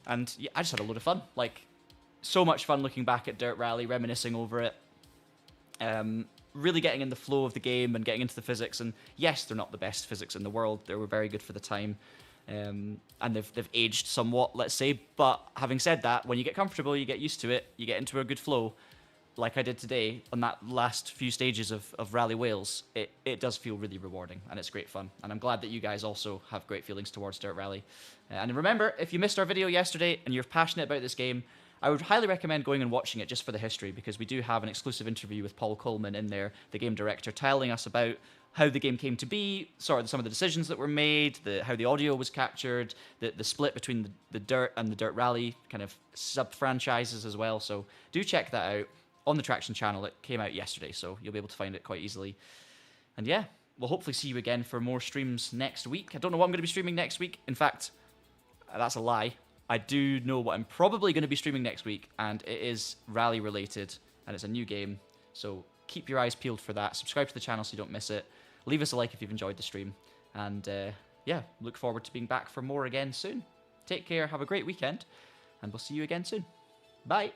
And yeah, I just had a load of fun. Like, so much fun looking back at Dirt Rally, reminiscing over it. Really getting in the flow of the game and getting into the physics. And yes, they're not the best physics in the world. They were very good for the time. And they've aged somewhat, let's say. But having said that, when you get comfortable, you get used to it, you get into a good flow, like I did today on that last few stages of Rally Wales. It does feel really rewarding, and it's great fun. And I'm glad that you guys also have great feelings towards Dirt Rally. And remember, if you missed our video yesterday and you're passionate about this game, I would highly recommend going and watching it just for the history, because we do have an exclusive interview with Paul Coleman in there, the game director, telling us about how the game came to be, sort of some of the decisions that were made, how the audio was captured, the split between the Dirt and the Dirt Rally kind of sub-franchises as well. So do check that out on the Traction channel. It came out yesterday, so you'll be able to find it quite easily. And yeah, we'll hopefully see you again for more streams next week. I don't know what I'm going to be streaming next week. In fact, that's a lie. I do know what I'm probably going to be streaming next week, and it is rally related, and it's a new game. So keep your eyes peeled for that. Subscribe to the channel so you don't miss it. Leave us a like if you've enjoyed the stream. And yeah, look forward to being back for more again soon. Take care, have a great weekend, and we'll see you again soon. Bye.